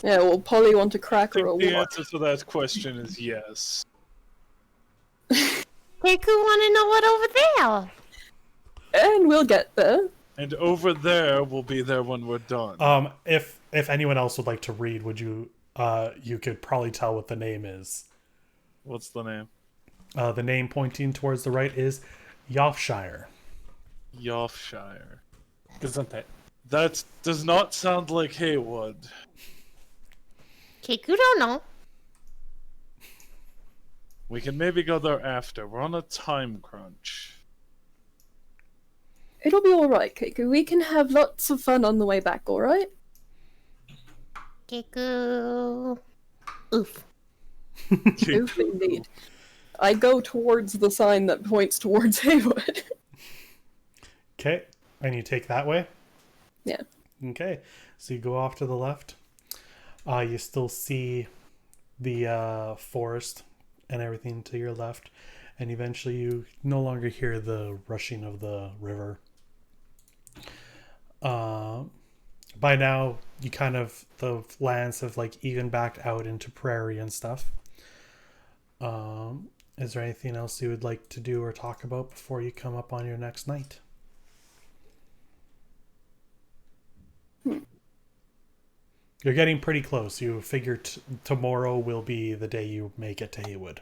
Yeah, well, Polly want a
I
cracker or
think the
what?
answer to that question is yes.
Keiko wanna know what over there?
And we'll get there.
And over there, we'll be there when we're done.
If anyone else would like to read, would you? You could probably tell what the name is.
What's the name?
The name pointing towards the right is Yorkshire.
Yorkshire.
Gesundheit.
That does not sound like Haywood.
Keiko don't know.
We can maybe go there after. We're on a time crunch.
It'll be alright, Keiku. We can have lots of fun on the way back, alright?
Keiko. Oof.
Oof, indeed. I go towards the sign that points towards Haywood.
Okay, and you take that way?
Yeah.
Okay, so you go off to the left. You still see the forest and everything to your left, and eventually you no longer hear the rushing of the river. By now, you the lands have like even backed out into prairie and stuff. Is there anything else you would like to do or talk about before you come up on your next night? You're getting pretty close. You figure tomorrow will be the day you make it to Haywood.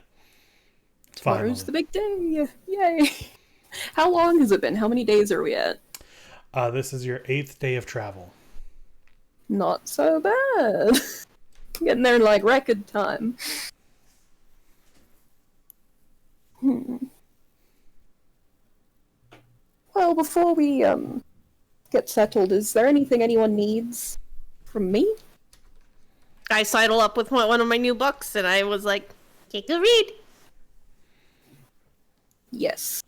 Tomorrow's the big day. Yay. How long has it been? How many days are we at?
This is your 8th day of travel.
Not so bad. Getting there in like record time. Well, before we get settled, is there anything anyone needs from me?
I sidle up with one of my new books and I was like, Keiko read.
Yes.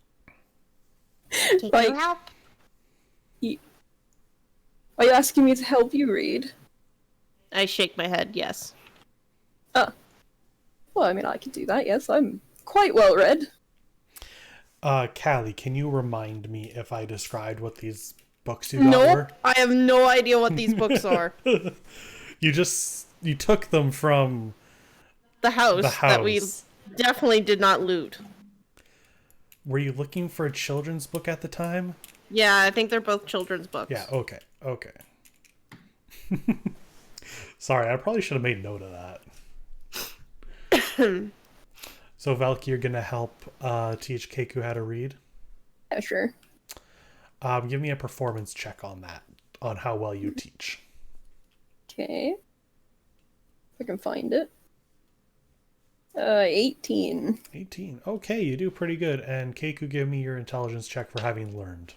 Keiko
Like-
help.
Are you asking me to help you read?
I shake my head, yes.
Well, I mean, I can do that, yes. I'm quite well read.
Callie, can you remind me if I described what these books you got were?
Nope. I have no idea what these books are.
You took them from
The house,
the house.
that we definitely did not loot.
Were you looking for a children's book at the time?
Yeah, I think they're both children's books.
Yeah, okay. Sorry, I probably should have made note of that. So, Valky, you're going to help teach Keiku how to read?
Yeah, sure.
Give me a performance check on that, on how well you teach.
Okay. If I can find it. 18.
18. Okay, you do pretty good. And Keiku, give me your intelligence check for having learned.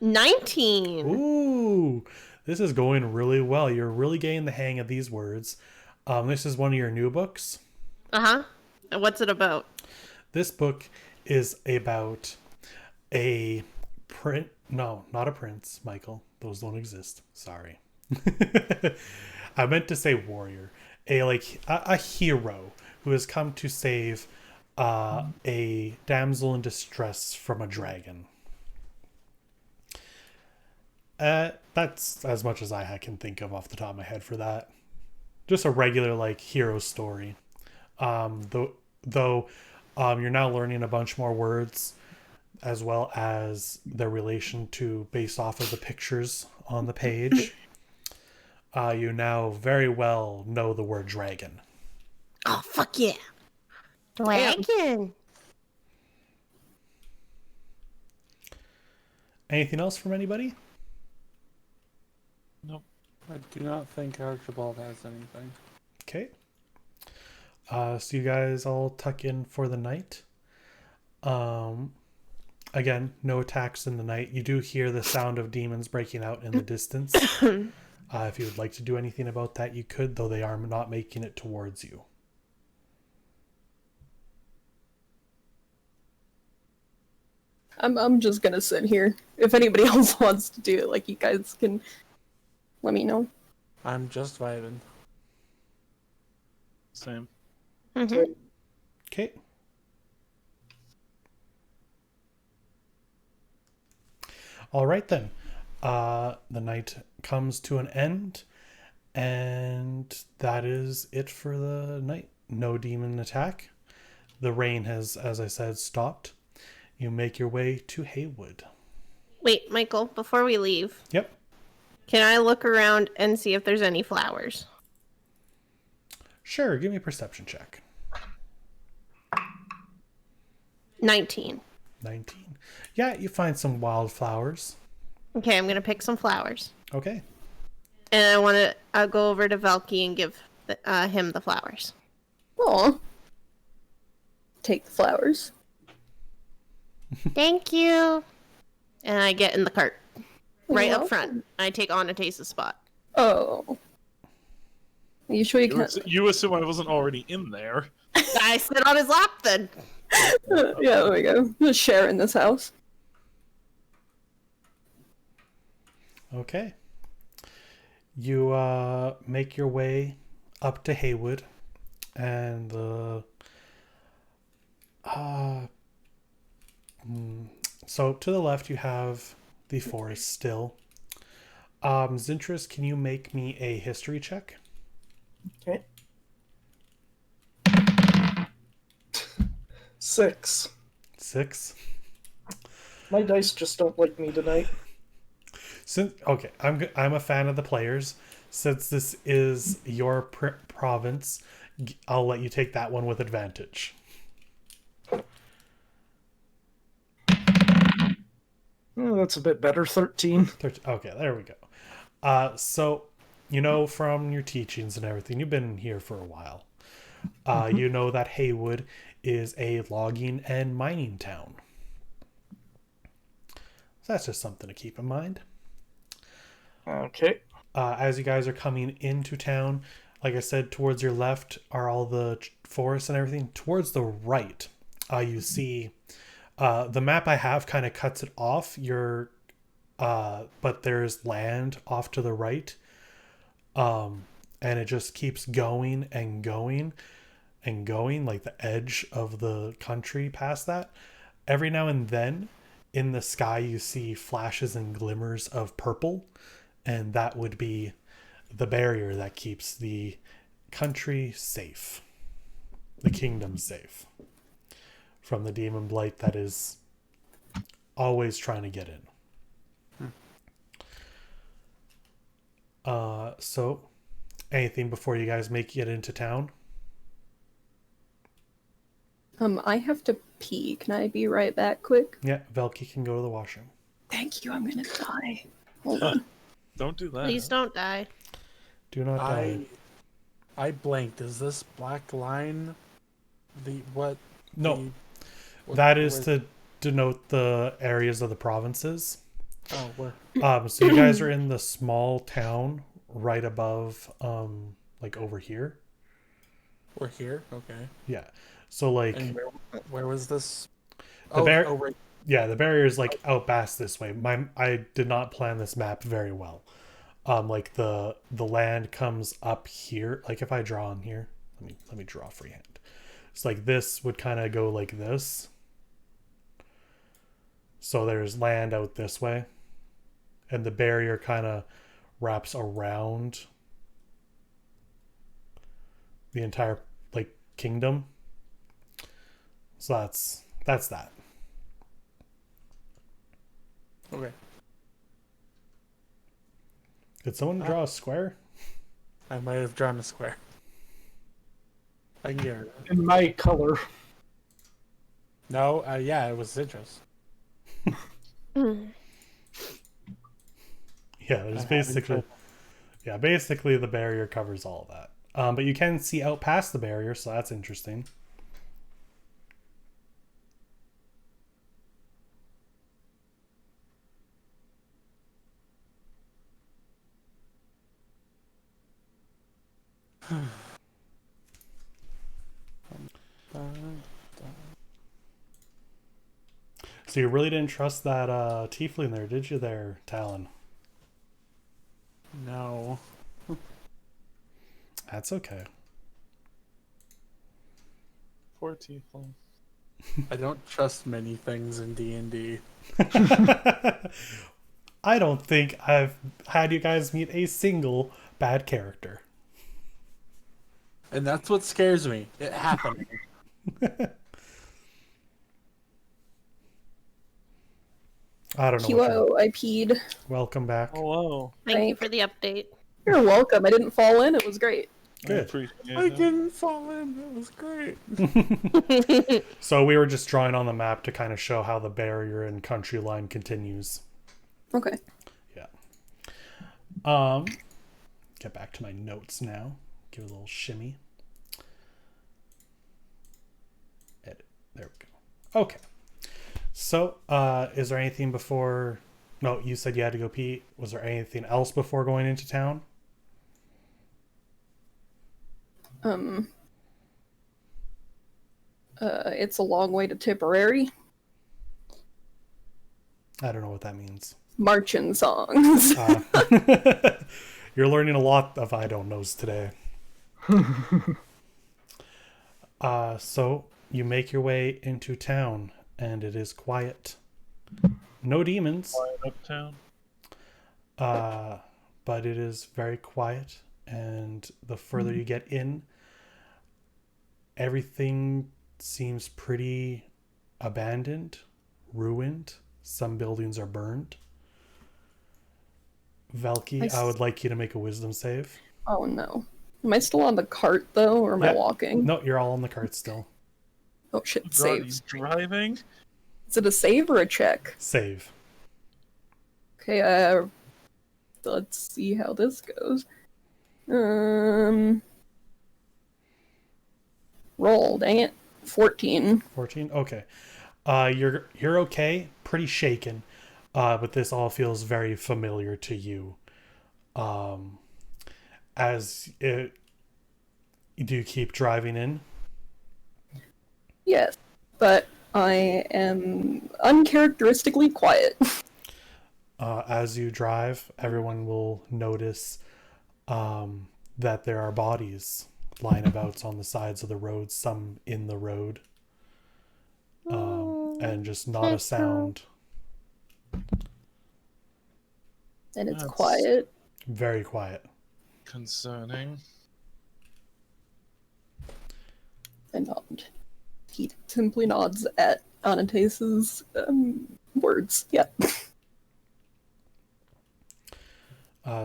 19.
Ooh, this is going really well. You're really getting the hang of these words. This is one of your new books.
Uh-huh. And what's it about?
This book is about not a prince, Michael. Those don't exist. Sorry. I meant to say warrior. A hero who has come to save a damsel in distress from a dragon. That's as much as I can think of off the top of my head for that. Just a regular hero story. Though you're now learning a bunch more words, as well as their relation to based off of the pictures on the page. You now very well know the word dragon.
Oh, fuck yeah. Dragon.
Anything else from anybody?
Nope.
I do not think Archibald has anything.
Okay. So you guys all tuck in for the night. Again, no attacks in the night. You do hear the sound of demons breaking out in the distance. If you would like to do anything about that, you could, though they are not making it towards you.
I'm just gonna sit here. If anybody else wants to do it, like, you guys can let me know.
I'm just vibing.
Same.
Mhm.
Okay. All right then. The night comes to an end, and that is it for the night. No demon attack. The rain has, as I said, stopped. You make your way to Haywood.
Wait, Michael, before we leave,
Yep.
can I look around and see if there's any flowers?
Sure, give me a perception check.
19.
19. Yeah, you find some wildflowers.
Okay, I'm gonna pick some flowers.
Okay.
And I want to go over to Valky and give him the flowers.
Aw. Take the flowers.
Thank you. And I get in the cart. Right
You're
up front. I take Anatace's spot.
Oh. Are you sure you can't?
You assume I wasn't already in there.
I sit on his lap then.
Yeah, there we go. Just share in this house.
Okay. You make your way up to Haywood, and so to the left you have the forest still. Zintris, can you make me a history check?
Okay. 6.
6.
My dice just don't like me tonight.
Okay, I'm a fan of the players. Since this is your province, I'll let you take that one with advantage.
Oh, that's a bit better. 13.
Okay, there we go. So, from your teachings and everything, you've been here for a while. You know that Haywood is a logging and mining town. So that's just something to keep in mind.
Okay.
As you guys are coming into town, like I said, towards your left are all the forests and everything. Towards the right, you see the map I have kind of cuts it off. But there's land off to the right, and it just keeps going and going and going, like the edge of the country past that. Every now and then, in the sky, you see flashes and glimmers of purple. And that would be the barrier that keeps the country safe, the kingdom safe, from the demon blight that is always trying to get in. So, anything before you guys make it into town?
I have to pee. Can I be right back quick?
Yeah, Velky can go to the washroom.
Thank you, I'm gonna die. Hold on.
Don't do that.
Please don't die.
Do not die.
I blanked. Is this black line the what?
No,
what
that is to denote the areas of the provinces.
Oh, where?
So you guys are in the small town right above, like over here.
We're here. Okay.
Yeah. So like
And where was this?
right. Yeah, the barrier is like out past this way. I did not plan this map very well. Like the land comes up here. Like if I draw on here, let me draw freehand. It's like this would kind of go like this. So there's land out this way, and the barrier kind of wraps around the entire like kingdom. So that's that.
Okay.
Did someone draw a square?
I might have drawn a square. I can get it.
In my color.
No, yeah, it was citrus.
Yeah, there's basically the barrier covers all of that. But you can see out past the barrier, so that's interesting. So you really didn't trust that tiefling there, did you there, Talon?
No.
That's okay.
Poor tiefling.
I don't trust many things in D&D.
I don't think I've had you guys meet a single bad character.
And that's what scares me. It happening.
I don't know. What
QO, I peed.
Welcome back.
Hello.
Thank you for the update.
You're welcome. I didn't fall in. It was great.
I
Good.
appreciate
I
it.
didn't fall in. It was great.
So we were just drawing on the map to kind of show how the barrier and country line continues.
Okay.
Yeah. Get back to my notes now. Give it a little shimmy. Edit. There we go. Okay. So, is there anything before... No, you said you had to go pee. Was there anything else before going into town?
It's a long way to Tipperary.
I don't know what that means.
Marching songs.
You're learning a lot of I don't knows today. So you make your way into town, and it is quiet. No demons,
Quiet uptown.
but it is very quiet. And the further you get in, everything seems pretty abandoned, ruined. Some buildings are burned. Velky, I would like you to make a wisdom save.
Oh no. Am I still on the cart though, or am I
Yeah.
walking?
No, you're all on the cart still.
Oh shit,
God,
save.
he's driving.
Is it a save or a check?
Save.
Okay, let's see how this goes. Roll, dang it. 14.
14. Okay. You're okay. Pretty shaken, but this all feels very familiar to you. As it, do you keep driving in?
Yes, but I am uncharacteristically quiet.
As you drive, everyone will notice that there are bodies lying about on the sides of the road, some in the road, and just not a sound.
And it's
That's-
quiet.
Very quiet.
Concerning.
I nod. He simply nods at Anatas's words. Yep.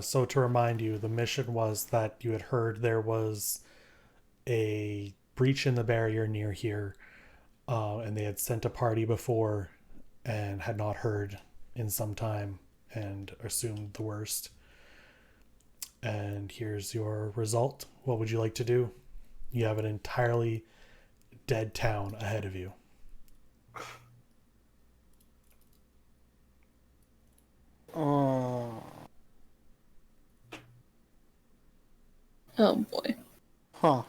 So to remind you, the mission was that you had heard there was a breach in the barrier near here, and they had sent a party before and had not heard in some time and assumed the worst. And here's your result. What would you like to do? You have an entirely dead town ahead of you.
Oh.
Oh boy.
Huh.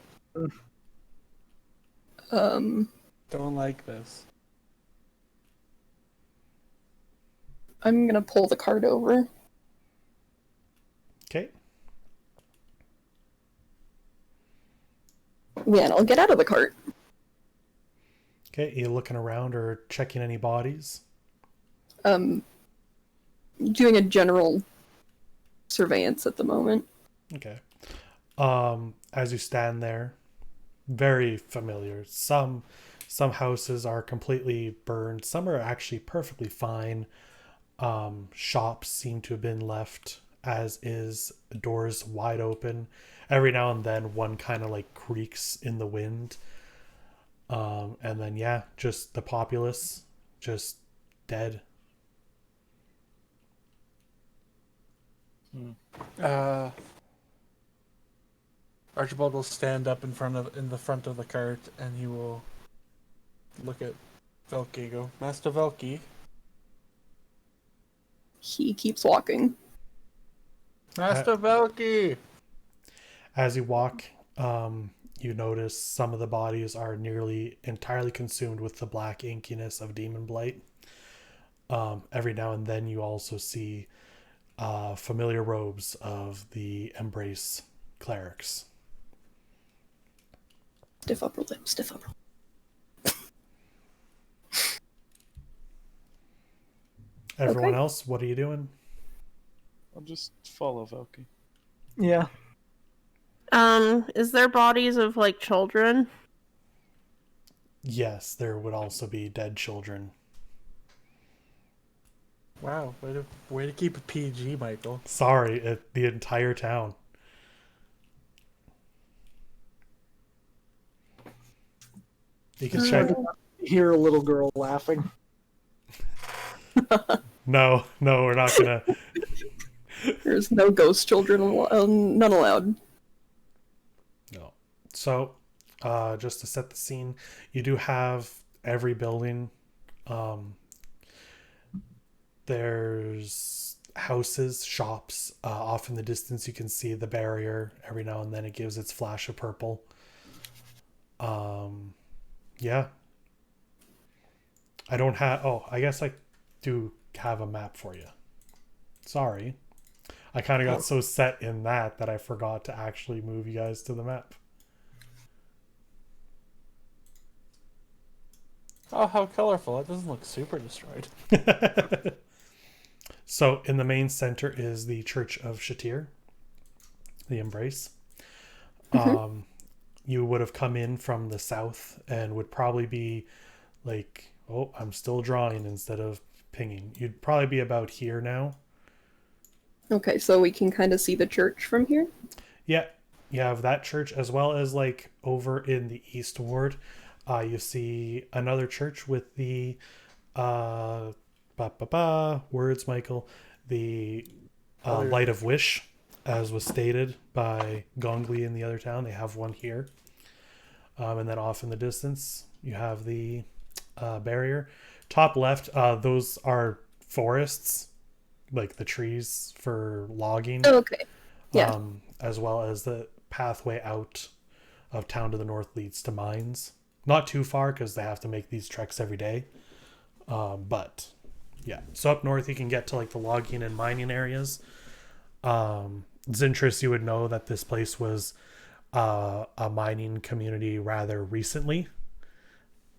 Um,
Don't like this.
I'm gonna pull the cart over.
Okay.
Yeah, and I'll get out of the cart.
Okay. You looking around or checking any bodies?
Doing a general surveillance at the moment.
Okay. As you stand there, very familiar. Some houses are completely burned. Some are actually perfectly fine. Shops seem to have been left as is, doors wide open. Every now and then one kind of like creaks in the wind. And then yeah, just the populace just dead.
Archibald will stand up in the front of the cart, and he will look at Velky and go, Master Velky.
He keeps walking.
Master Velky!
As you walk You notice some of the bodies are nearly entirely consumed with the black inkiness of demon blight. Every now and then you also see familiar robes of the Embrace clerics.
Stiff upper lip, stiff upper lip.
Everyone
Okay.
else, what are you doing?
I'll just follow Velky.
Yeah.
Is there bodies of like children?
Yes, there would also be dead children.
Wow, way to keep it PG, Michael.
Sorry, the entire town. You can check.
Hear a little girl laughing.
No, we're not gonna.
There's no ghost children, none allowed.
No. So, just to set the scene, you do have every building. There's houses, shops. Off in the distance, you can see the barrier. Every now and then, it gives its flash of purple. Yeah. I don't have. Oh, I guess I do have a map for you. Sorry. I kind of got so set in that I forgot to actually move you guys to the map.
Oh, how colorful. It doesn't look super destroyed.
So in the main center is the Church of Shatir, the Embrace. You would have come in from the south and would probably be like, oh, I'm still drawing instead of pinging. You'd probably be about here now.
Okay, so we can kind of see the church from here?
Yeah, you have that church as well as like over in the east ward. You see another church with the words, Michael, the Light of Wish, as was stated by Gongli in the other town. They have one here. And then off in the distance, you have the barrier. Top left, those are forests, like the trees for logging.
Oh, okay. Yeah.
As well as the pathway out of town to the north leads to mines. Not too far because they have to make these treks every day. But yeah, so up north you can get to like the logging and mining areas. Zintrus, you would know that this place was a mining community rather recently.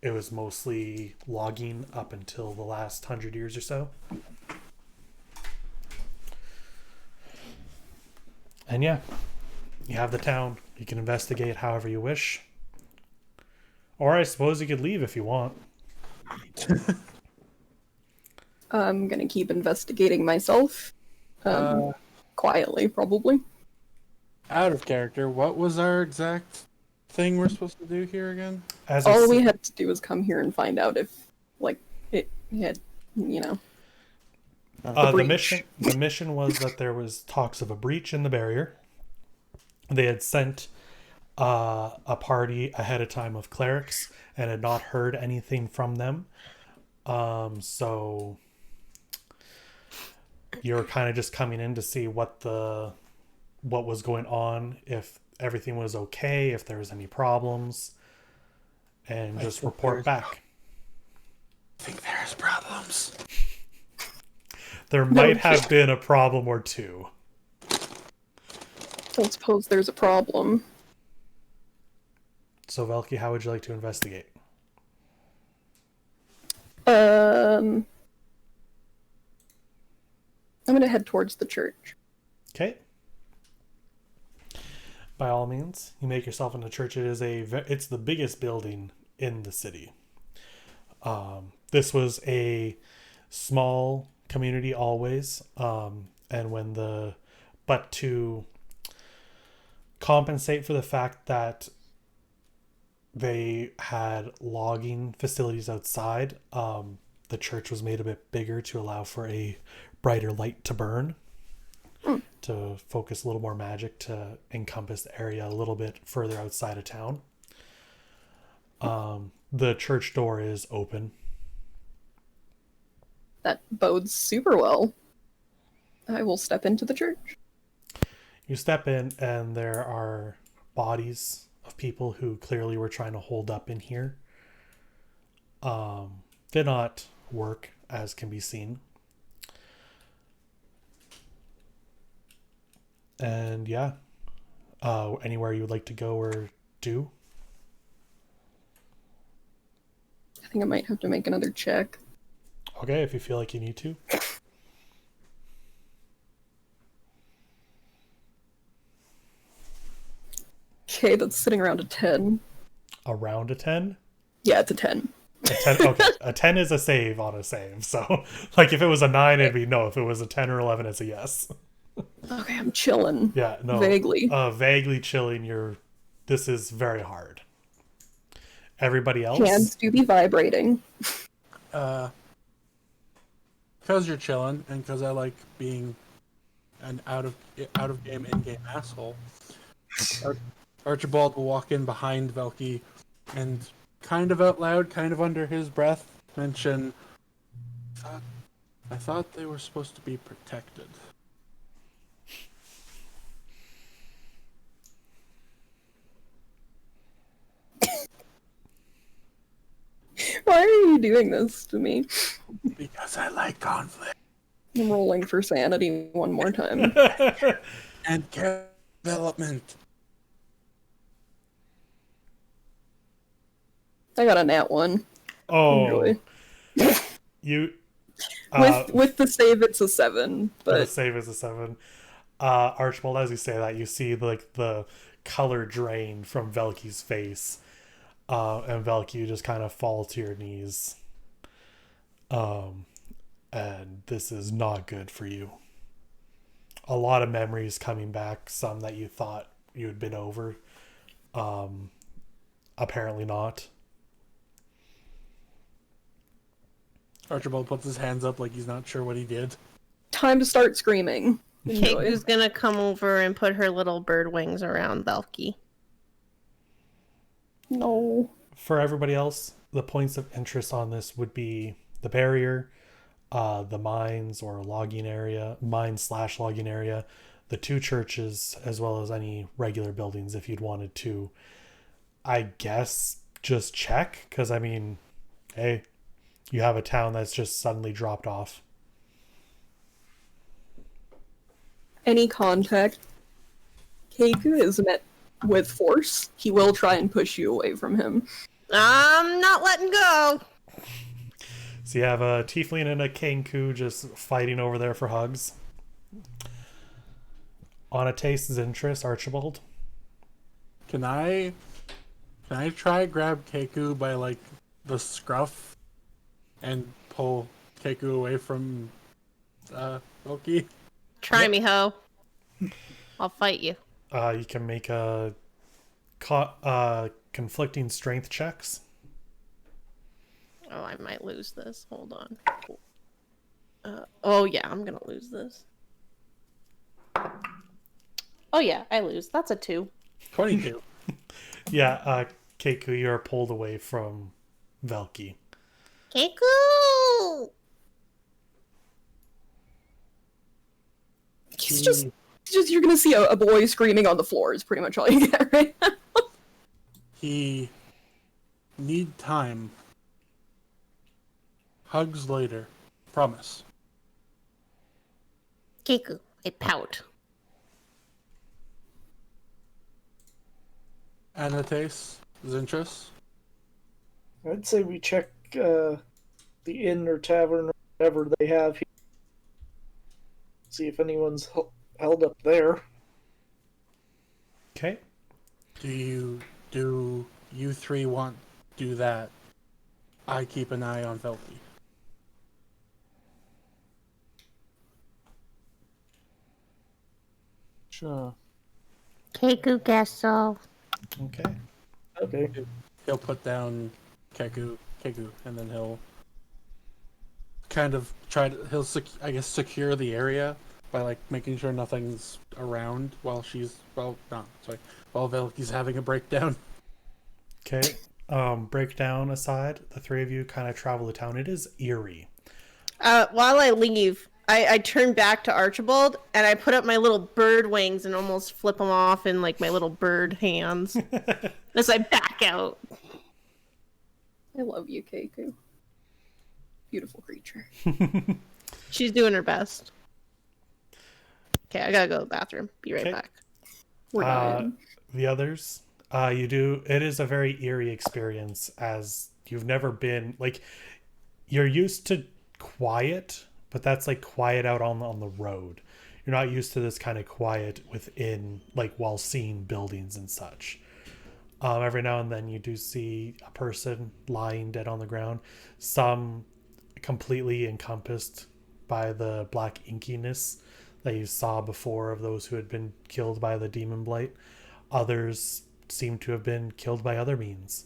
It was mostly logging up until the last 100 years or so. And yeah, you have the town. You can investigate however you wish. Or I suppose you could leave if you want.
I'm gonna keep investigating myself. Quietly, probably.
Out of character, what was our exact thing we're supposed to do here again?
As
All we had to do was come here and find out if, like, it had,
the
breach.
mission was that there was talks of a breach in the barrier. They had sent a party ahead of time of clerics and had not heard anything from them. So you're kind of just coming in to see what was going on, if everything was okay, if there was any problems, and just report back.
I think there's problems.
There might have been a problem or two.
Don't suppose there's a problem.
So Velky, how would you like to investigate?
I'm gonna head towards the church.
Okay. By all means, you make yourself in the church. It's the biggest building in the city. This was a small community always, and but to compensate for the fact that they had logging facilities outside, the church was made a bit bigger to allow for a brighter light to burn, to focus a little more magic to encompass the area a little bit further outside of town. The church door is open.
That bodes super well. I will step into the church.
You step in and there are bodies of people who clearly were trying to hold up in here. Did not work, as can be seen. And yeah, anywhere you would like to go or do?
I think I might have to make another check.
Okay, if you feel like you need to.
Okay, that's sitting around a 10.
Around a 10?
Yeah, it's a 10.
A 10, okay, a 10 is a save on a save. So, like, if it was a 9, it'd be no. If it was a 10 or 11, it's a yes.
Okay, I'm chilling.
Yeah, no.
Vaguely.
Vaguely chilling. This is very hard. Everybody else?
Hands do be vibrating.
Because you're chilling, and because I like being an out of game, in game asshole, Archibald will walk in behind Velky, and kind of out loud, kind of under his breath, mention, "I thought they were supposed to be protected."
Why are you doing this to me?
Because I like conflict
I'm rolling for sanity one more time.
and character development.
I got a nat 1.
Oh,
Enjoy.
you.
With the save, it's a 7.
The
But
save is a 7. Archibald, as you say that, you see like the color drain from Velky's face. And Velky, you just kind of fall to your knees. And this is not good for you. A lot of memories coming back, some that you thought you had been over. Apparently not.
Archibald puts his hands up like he's not sure what he did.
time to start screaming. Enjoy.
Keiku's gonna come over and put her little bird wings around Velky.
No.
For everybody else, the points of interest on this would be the barrier, the mines or logging area, mine/logging area, the two churches, as well as any regular buildings if you'd wanted to. I guess just check, because I mean, hey, you have a town that's just suddenly dropped off.
Any contact Keiku is met with force. He will try and push you away from him.
I'm not letting go.
So you have a tiefling and a kenku just fighting over there for hugs. On a taste's interest, Archibald.
Can I try grab Keiku by like the scruff and pull Keiku away from Loki?
Try me, ho. I'll fight you.
You can make a conflicting strength checks.
Oh, I might lose this. Hold on. Oh, yeah, I'm gonna lose this. Oh, yeah, I lose. That's a 2.
22.
Yeah, Keiku, you're pulled away from Velky.
Keiku!
He's just you're gonna see a boy screaming on the floor is pretty much all you get right now.
He need time. Hugs later. Promise.
Keiku, I pout.
Annotates his interest.
I'd say we check the inn or tavern or whatever they have here. See if anyone's held up there.
Okay.
Do you three want to do that? I keep an eye on Velky.
Sure.
Keiku Castle.
Okay.
Okay.
He'll put down Keiku, and then he'll kind of he'll secure the area by like making sure nothing's around while Velky's having a breakdown.
Okay. Breakdown aside, the three of you kind of travel the town. It is eerie.
While I leave, I turn back to Archibald and I put up my little bird wings and almost flip them off in like my little bird hands as I back out.
I love you, Keiku. Beautiful creature.
She's doing her best. Okay, I gotta go to the bathroom. Be right back.
We're dying.
The others, it is a very eerie experience, as you've never been, like, you're used to quiet, but that's like quiet out on the road. You're not used to this kind of quiet within, like, while seeing buildings and such. Every now and then you do see a person lying dead on the ground, some completely encompassed by the black inkiness that you saw before of those who had been killed by the demon blight. Others seem to have been killed by other means.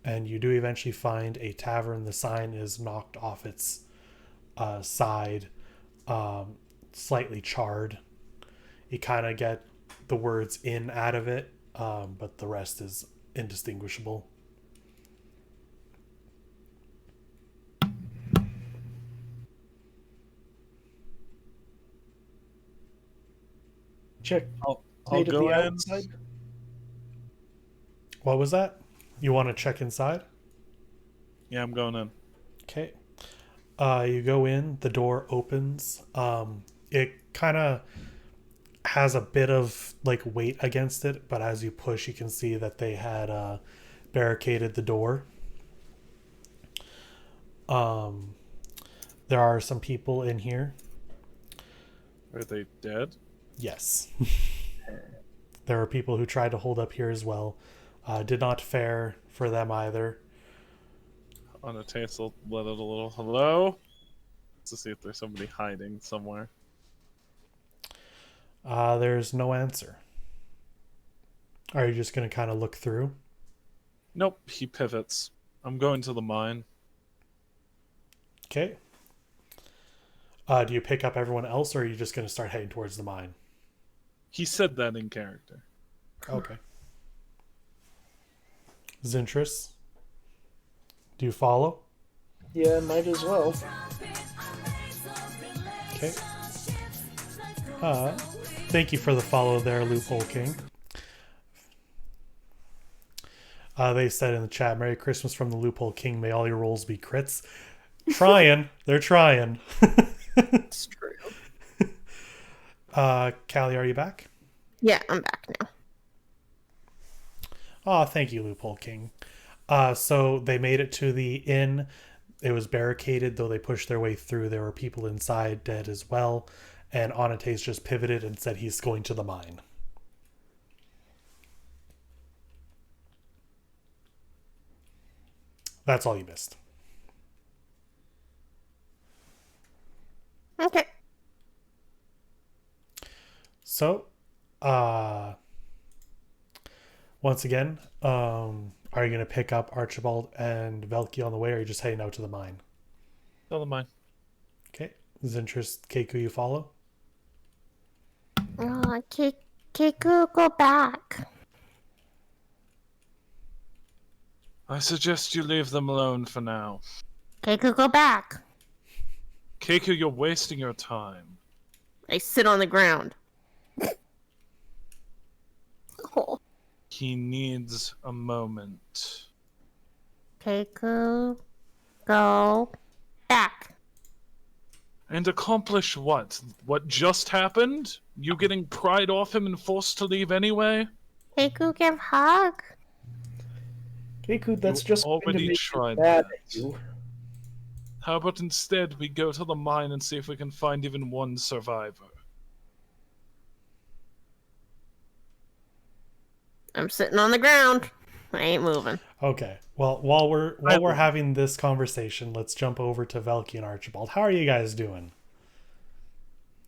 And you do eventually find a tavern. The sign is knocked off its side, slightly charred. You kind of get the words "in" out of it, but the rest is indistinguishable.
Check.
I'll
Stayed at
go
the
in.
outside.
What was that? You want to check inside?
Yeah, I'm going in.
Okay. You go in, the door opens. It kind of has a bit of like weight against it, but as you push, you can see that they had barricaded the door. There are some people in here.
Are they dead?
Yes. There are people who tried to hold up here as well. Did not fare for them either.
On a taste, I'll let it a little hello. To see if there's somebody hiding somewhere.
There's no answer. Are you just going to kind of look through?
Nope, he pivots. I'm going to the mine.
Okay. Do you pick up everyone else, or are you just going to start heading towards the mine?
He said that in character.
Okay. Zintris, do you follow?
Yeah, might as well.
Okay. Thank you for the follow there, Loophole King. They said in the chat, "Merry Christmas from the Loophole King. May all your rolls be crits." Trying. They're trying.
It's true.
Callie, are you back?
Yeah, I'm back now.
Oh, thank you, Loophole King. So they made it to the inn. It was barricaded, though they pushed their way through. There were people inside dead as well. And Onates just pivoted and said he's going to the mine. That's all you missed.
Okay.
So, once again, are you going to pick up Archibald and Velki on the way, or are you just heading out to the mine?
To the mine.
Okay. Zintris, Keiku, you follow?
Keiku, go back.
I suggest you leave them alone for now.
Keiku, go back.
Keiku, you're wasting your time.
I sit on the ground.
Oh,
He needs a moment.
Keiku, go back.
And accomplish what? What just happened? You getting pried off him and forced to leave anyway?
Keiku, give hug.
Keiku, that's
You
just going to
already
make
tried
me mad
that.
at you.
How about instead we go to the mine and see if we can find even one survivor?
I'm sitting on the ground. I ain't moving.
Okay. Well, while we're having this conversation, let's jump over to Velki and Archibald. How are you guys doing?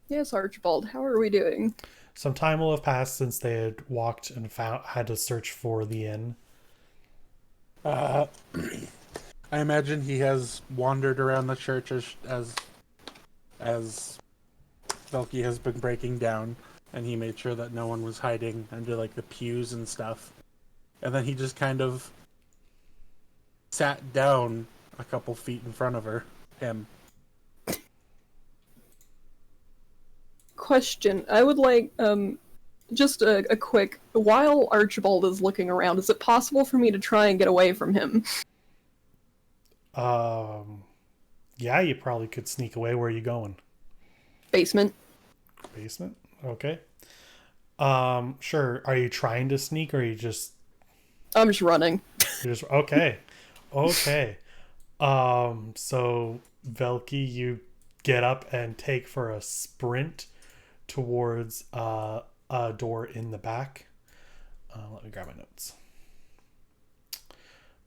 yes, Archibald. How are we doing?
Some time will have passed since they had walked and had to search for the inn.
I imagine he has wandered around the church as Velki has been breaking down, and he made sure that no one was hiding under like the pews and stuff. And then he just kind of sat down a couple feet in front of him
question. I would like just a quick. While Archibald is looking around, is it possible for me to try and get away from him?
Yeah, you probably could sneak away. Where are you going?
Basement.
Basement? Okay. Sure. Are you trying to sneak or are you just
I'm just running.
you're just okay. Okay. So Velky, you get up and take for a sprint towards a door in the back. Let me grab my notes.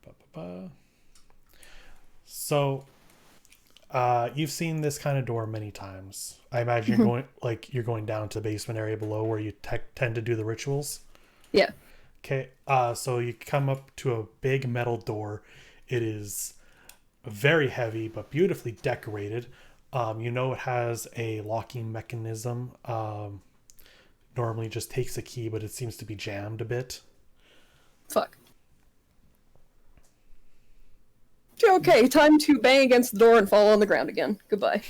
Ba-ba-ba. So you've seen this kind of door many times. I imagine you're going down to the basement area below where you tend to do the rituals.
Yeah.
Okay. So you come up to a big metal door. It is very heavy but beautifully decorated. You know it has a locking mechanism. Normally just takes a key, but it seems to be jammed a bit.
Fuck. Okay, time to bang against the door and fall on the ground again. Goodbye.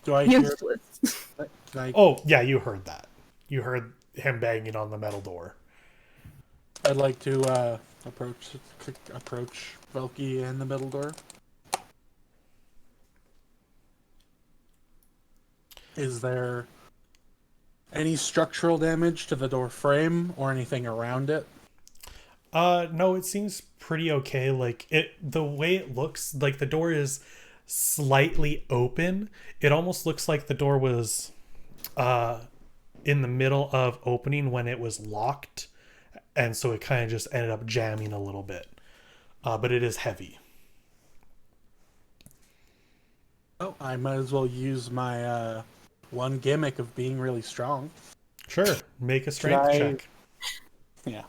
Do I hear?
Useless.
Can I,
Oh, yeah, you heard that. You heard him banging on the metal door.
I'd like to approach Velky in the middle door. Is there any structural damage to the door frame or anything around it?
No, it seems pretty okay. Like the way it looks, like the door is slightly open. It almost looks like the door was in the middle of opening when it was locked, and so it kind of just ended up jamming a little bit. But it is heavy.
Oh, I might as well use my one gimmick of being really strong.
Sure, make a strength check.
Yeah.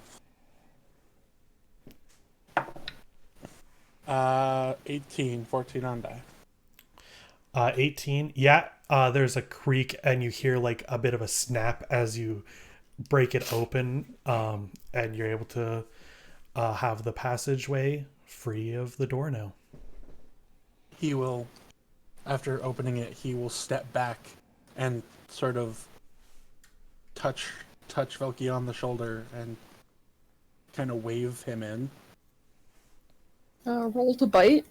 18, 14 on die.
18. Yeah, there's a creak and you hear like a bit of a snap as you break it open, and you're able to have the passageway free of the door now.
He will, after opening it, he will step back and sort of touch Velky on the shoulder and kind of wave him in.
Roll to bite.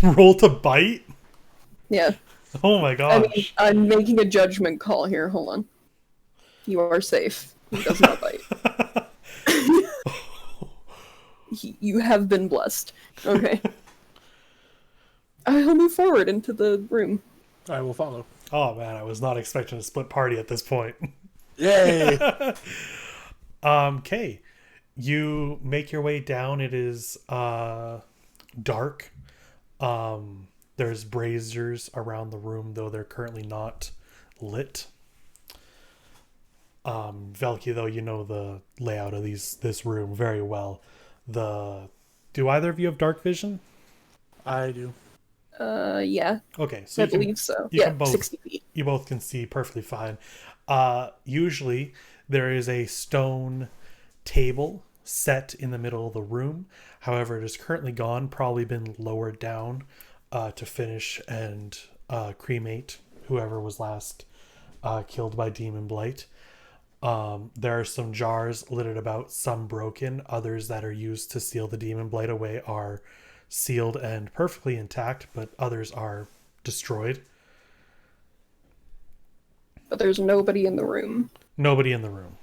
Roll to bite?
Yeah.
Oh my
I
gosh.
mean, I'm making a judgment call here. Hold on. You are safe. He does not bite. You have been blessed. Okay. I'll move forward into the room.
I will follow.
Oh man, I was not expecting a split party at this point.
Yay!
Okay. You make your way down. It is dark. There's braziers around the room, though they're currently not lit. Velky, though, you know the layout of this room very well. Do either of you have dark vision?
I do.
Yeah.
Okay, so
I believe so.
you
Yeah,
can both,
60 feet.
you both can see perfectly fine. Usually there is a stone table set in the middle of the room. However, it is currently gone, probably been lowered down to finish and cremate whoever was last killed by Demon Blight. There are some jars littered about, some broken. Others that are used to seal the Demon Blight away are sealed and perfectly intact, but others are destroyed.
But there's nobody in the room.
Nobody in the room.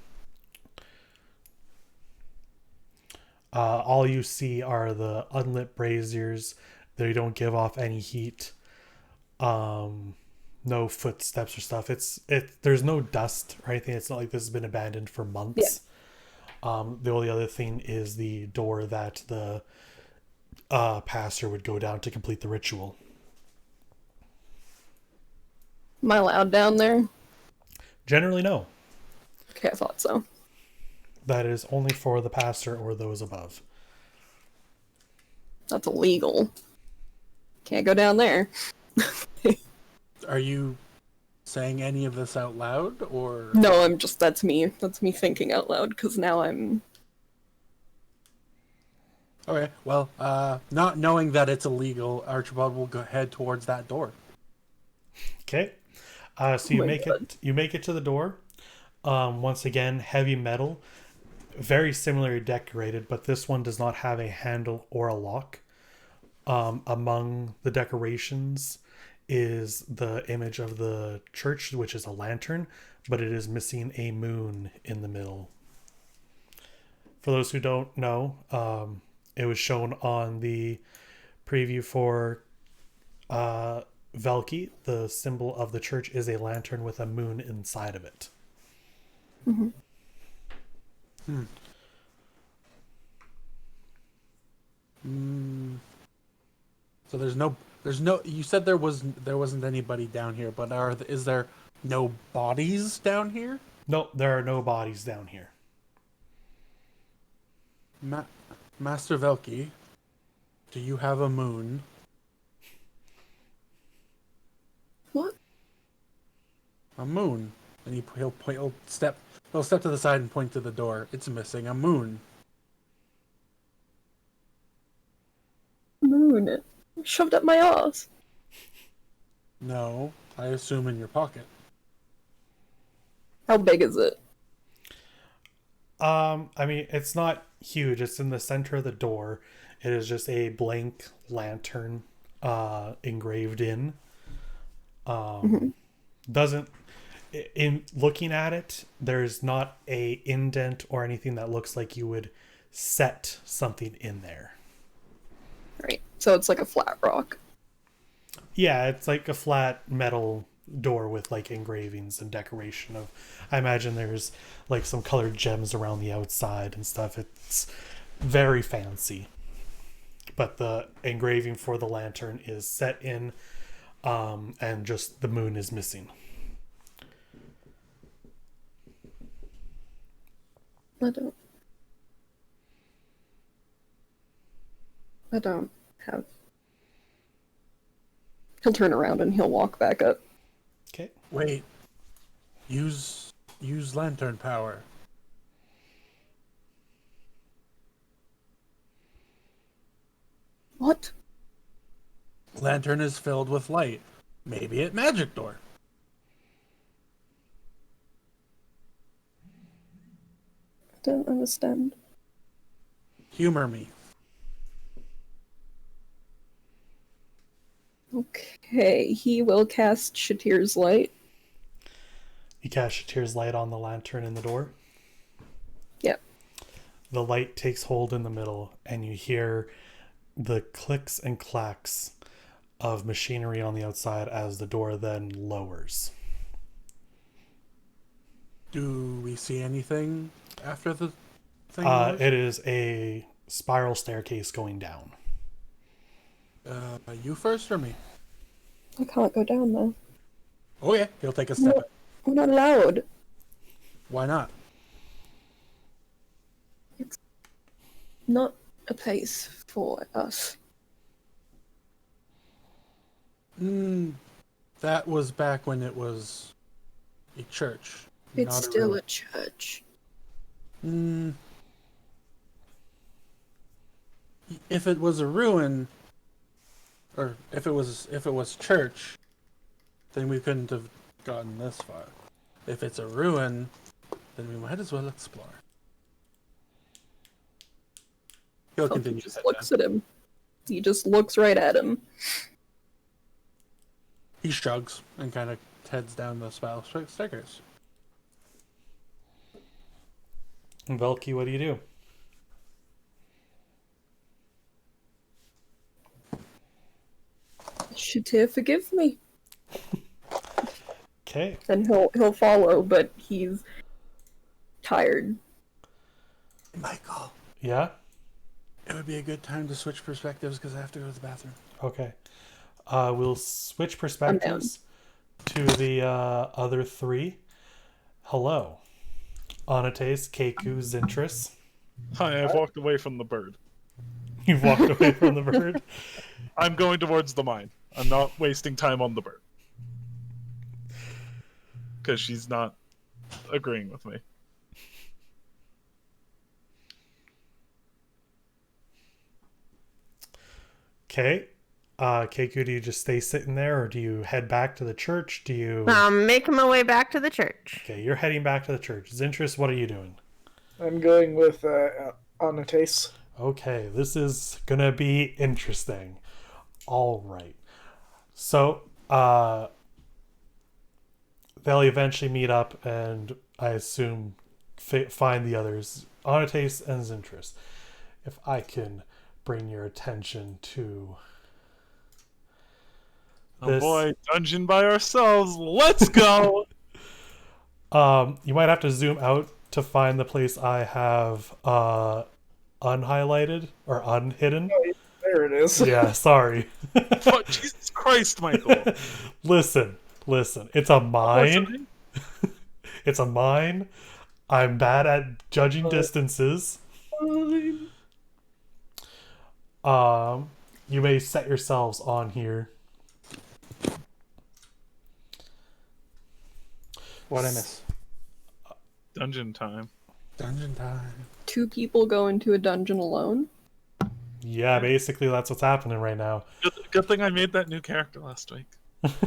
All you see are the unlit braziers. They don't give off any heat. No footsteps or stuff. There's no dust or anything. It's not like this has been abandoned for months. Yeah. The only other thing is the door that the pastor would go down to complete the ritual.
Am I allowed down there?
Generally, no.
Okay, I thought so.
That is only for the pastor or those above.
That's illegal. Can't go down there.
Are you saying any of this out loud, or?
No, that's me. That's me thinking out loud, because now I'm...
Okay, well, not knowing that it's illegal, Archibald will go head towards that door.
Okay. So you
my
make
God.
it. You make it to the door. Once again, heavy metal, very similarly decorated, but this one does not have a handle or a lock. Among the decorations is the image of the church, which is a lantern, but it is missing a moon in the middle. For those who don't know, it was shown on the preview for Velki. The symbol of the church is a lantern with a moon inside of it.
Mm-hmm.
So there's no. You said there wasn't anybody down here, but is there no bodies down here?
No, there are no bodies down here.
Master Velki, do you have a moon?
What?
A moon. And he'll step to the side and point to the door. It's missing a moon.
Moon. Shoved up my ass.
No, I assume in your pocket.
How big is it?
I mean, it's not huge. It's in the center of the door. It is just a blank lantern, engraved in. Doesn't, in looking at it, there's not a indent or anything that looks like you would set something in there.
Right. So it's like a flat rock.
Yeah, it's like a flat metal door with like engravings and decoration of, I imagine there's like some colored gems around the outside and stuff. It's very fancy, but the engraving for the lantern is set in, and just the moon is missing.
I don't have. He'll turn around and he'll walk back up.
Okay.
Wait. Use lantern power.
What?
Lantern is filled with light. Maybe at magic door.
I don't understand.
Humor me.
Okay, he will cast Shatir's Light.
You cast Shatir's light on the lantern in the door.
Yep.
The light takes hold in the middle, and you hear the clicks and clacks of machinery on the outside as the door then lowers.
Do we see anything after the thing?
It is a spiral staircase going down.
You first or me?
I can't go down there.
Oh yeah, he'll take a step.
We're not allowed.
Why not?
It's not a place for us.
That was back when it was a church.
It's
not
still
ruin.
a church.
If it was a ruin, or if it was church, then we couldn't have gotten this far. If it's a ruin, then we might as well explore. He'll
Falcon
continue.
just looks at him. He just looks right at him.
He shrugs and kind of heads down the spiral staircase.
And Velki, what do you do?
Shatir, forgive me.
Okay.
And he'll follow, but he's tired.
Michael,
Yeah?
it would be a good time to switch perspectives because I have to go to the bathroom.
Okay. We'll switch perspectives to the other three. Hello. Anates, Keku, Zintris.
Hi, I've walked away from the bird.
You've walked away from the bird.
I'm going towards the mine. I'm not wasting time on the bird. Because she's not agreeing with me.
Okay. Keiko, do you just stay sitting there, or do you head back to the church? Do you...
Making my way back to the church.
Okay, you're heading back to the church. Zintrus, what are you doing?
I'm going with Anates.
Okay, this is gonna be interesting. All right. So, they'll eventually meet up, and I assume find the others, Anates and Zintrus. If I can bring your attention to
Oh boy, dungeon by ourselves. Let's go.
You might have to zoom out to find the place I have unhighlighted or unhidden.
There it is.
Yeah, sorry.
Oh, Jesus Christ, Michael.
Listen. It's a mine. It's a mine. I'm bad at judging distances. You may set yourselves on here.
What I miss?
Dungeon time.
Dungeon time.
2 people go into a dungeon alone.
Yeah, basically that's what's happening right now.
Good thing I made that new character last week.
If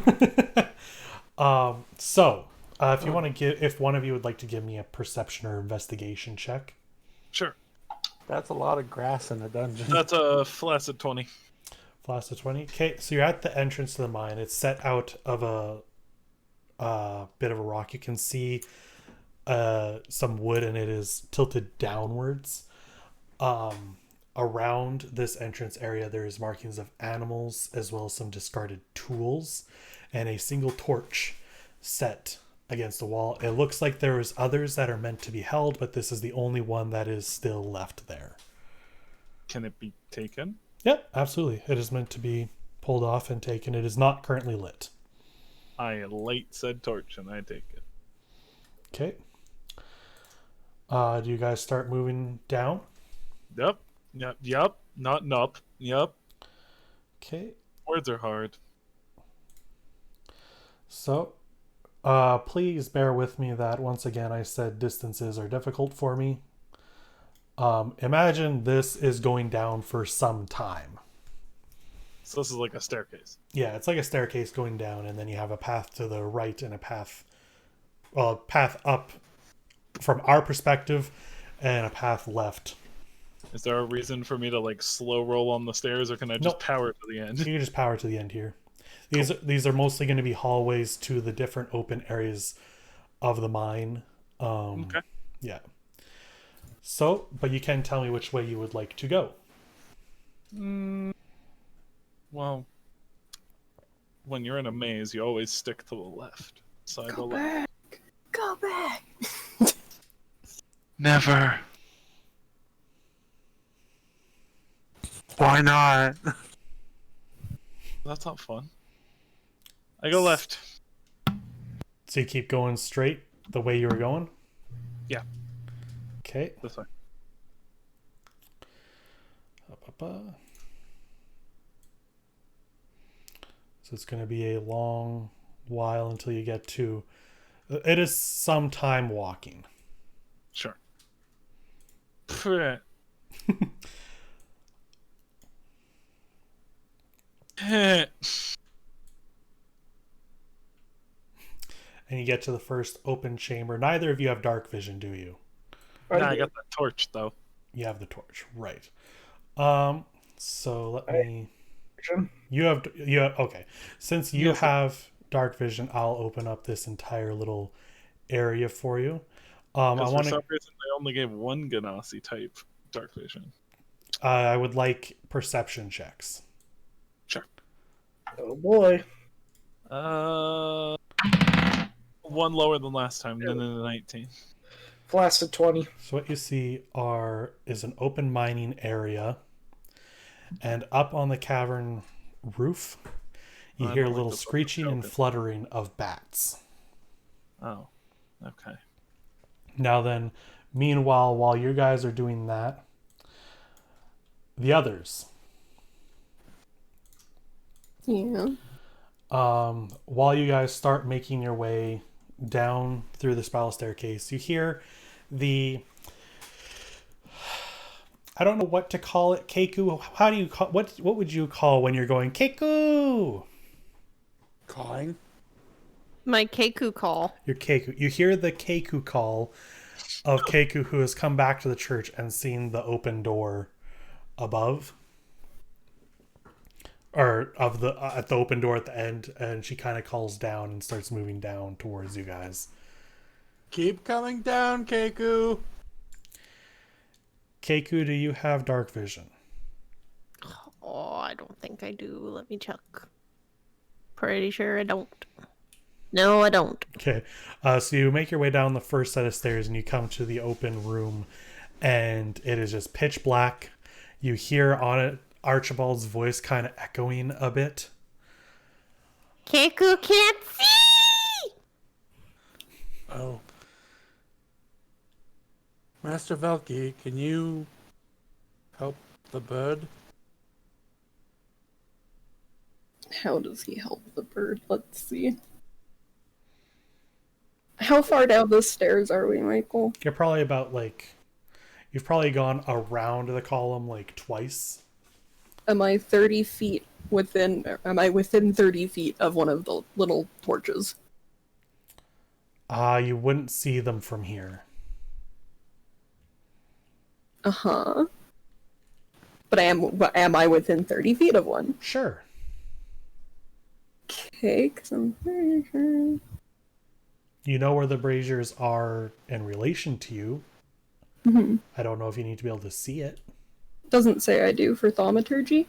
you want to give, if one of you would like to give me a perception or investigation check.
Sure.
That's a lot of grass in a dungeon.
That's a flaccid 20.
Flaccid 20. Okay, so you're at the entrance to the mine. It's set out of a bit of a rock. You can see some wood, and it is tilted downwards. Around this entrance area, there's markings of animals as well as some discarded tools and a single torch set against the wall. It looks like there's others that are meant to be held, but this is the only one that is still left there.
Can it be taken?
Yep, absolutely. It is meant to be pulled off and taken. It is not currently lit.
I light said torch and I take it.
Okay. Do you guys start moving down?
Yep. Not nup. Yep.
Okay.
Words are hard.
So, please bear with me that once again I said distances are difficult for me. Imagine this is going down for some time.
So this is like a staircase.
Yeah, it's like a staircase going down, and then you have a path to the right and a path up from our perspective, and a path left.
Is there a reason for me to like slow roll on the stairs, or can I just
Nope.
power to the end?
You can just power to the end here. These are mostly going to be hallways to the different open areas of the mine.
Okay.
Yeah. So, but you can tell me which way you would like to go.
Well, when you're in a maze, you always stick to the left. So I go left.
Go back.
Never.
Why not?
That's not fun. I go left.
So you keep going straight the way you were going?
Yeah.
Okay.
This way.
So it's going to be a long while until you get to... It is some time walking.
Sure. Pfft.
And you get to the first open chamber. Neither of you have dark vision, do you?
I got that torch though.
You have the torch, right? So let me. You have okay. Since you
Yes,
have dark vision, I'll open up this entire little area for you. I
For
want
some
to.
reason, they only gave one Ganassi type dark vision.
I would like perception checks.
Sure.
Oh boy.
One lower than last time, then in the 19.
Flaccid 20.
So what you see is an open mining area, and up on the cavern roof, you
I
hear a
don't like
little
the
screeching and
open.
fluttering of bats.
Oh, okay.
Now then, meanwhile, while you guys are doing that, the others,
Yeah.
while you guys start making your way down through the spiral staircase, you hear the I don't know what to call it. Keiku. How do you call what would you call when you're going Keiku?
Calling.
My Keiku call.
Your Keiku. You hear the Keiku call of Keiku, who has come back to the church and seen the open door above. Or of the at the open door at the end, and she kind of calls down and starts moving down towards you guys.
Keep coming down, Keiku.
Keiku, do you have dark vision?
Oh, I don't think I do. Let me check. Pretty sure I don't. No, I don't.
Okay, so you make your way down the first set of stairs, and you come to the open room, and it is just pitch black. You hear on it Archibald's voice kind of echoing a bit.
Keiku can't see!
Oh. Master Velki, can you help the bird?
How does he help the bird? Let's see. How far down the stairs are we, Michael?
You're probably about you've probably gone around the column twice.
Am I 30 feet within? Am I within 30 feet of one of the little torches?
You wouldn't see them from here.
Uh-huh. But am I within 30 feet of one?
Sure.
Okay, because I'm pretty sure.
You know where the braziers are in relation to you.
Mm-hmm.
I don't know if you need to be able to see it.
Doesn't say I do for thaumaturgy.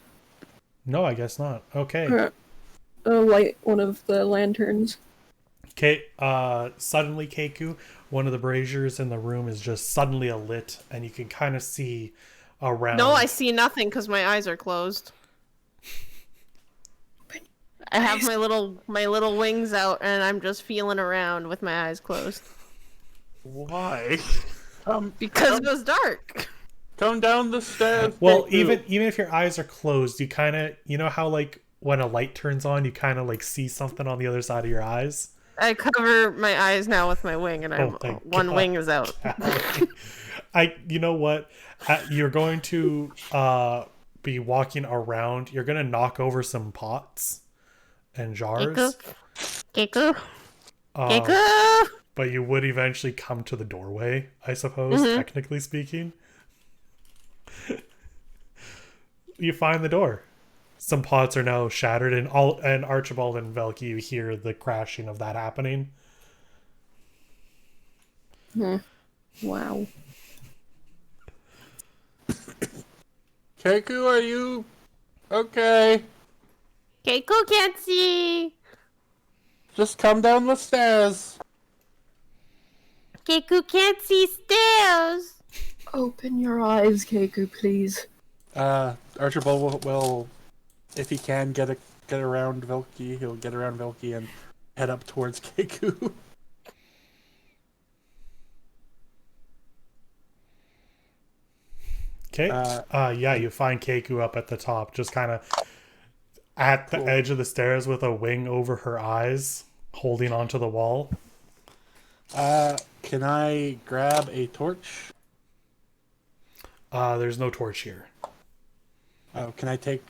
No, I guess not. Okay.
Light one of the lanterns.
Okay, suddenly, Keiku, one of the braziers in the room is just suddenly alit, and you can kind of see around.
No, I see nothing because my eyes are closed. I have my little wings out, and I'm just feeling around with my eyes closed.
Why?
Because it was dark.
Come down the stairs.
Well,
Keiku.
even if your eyes are closed, you kind of, you know how when a light turns on, you kind of see something on the other side of your eyes.
I cover my eyes now with my wing, and
thank
one
God.
wing is out.
You know what? You're going to be walking around. You're going to knock over some pots and jars.
Keiku. Keiku.
But you would eventually come to the doorway, I suppose, technically speaking. You find the door. Some pots are now shattered, and Archibald and Velki, you hear the crashing of that happening.
Wow.
Keiku, are you okay?
Keiku can't see.
Just come down the stairs.
Keiku can't see stairs.
Open your eyes, Keiku, please.
Archibald will, if he can, get around Velki. He'll get around Velki and head up towards Keiku.
Okay. Yeah, you find Keiku up at the top, just kind of at the edge of the stairs with a wing over her eyes, holding onto the wall.
Can I grab a torch?
There's no torch here.
Oh, can I take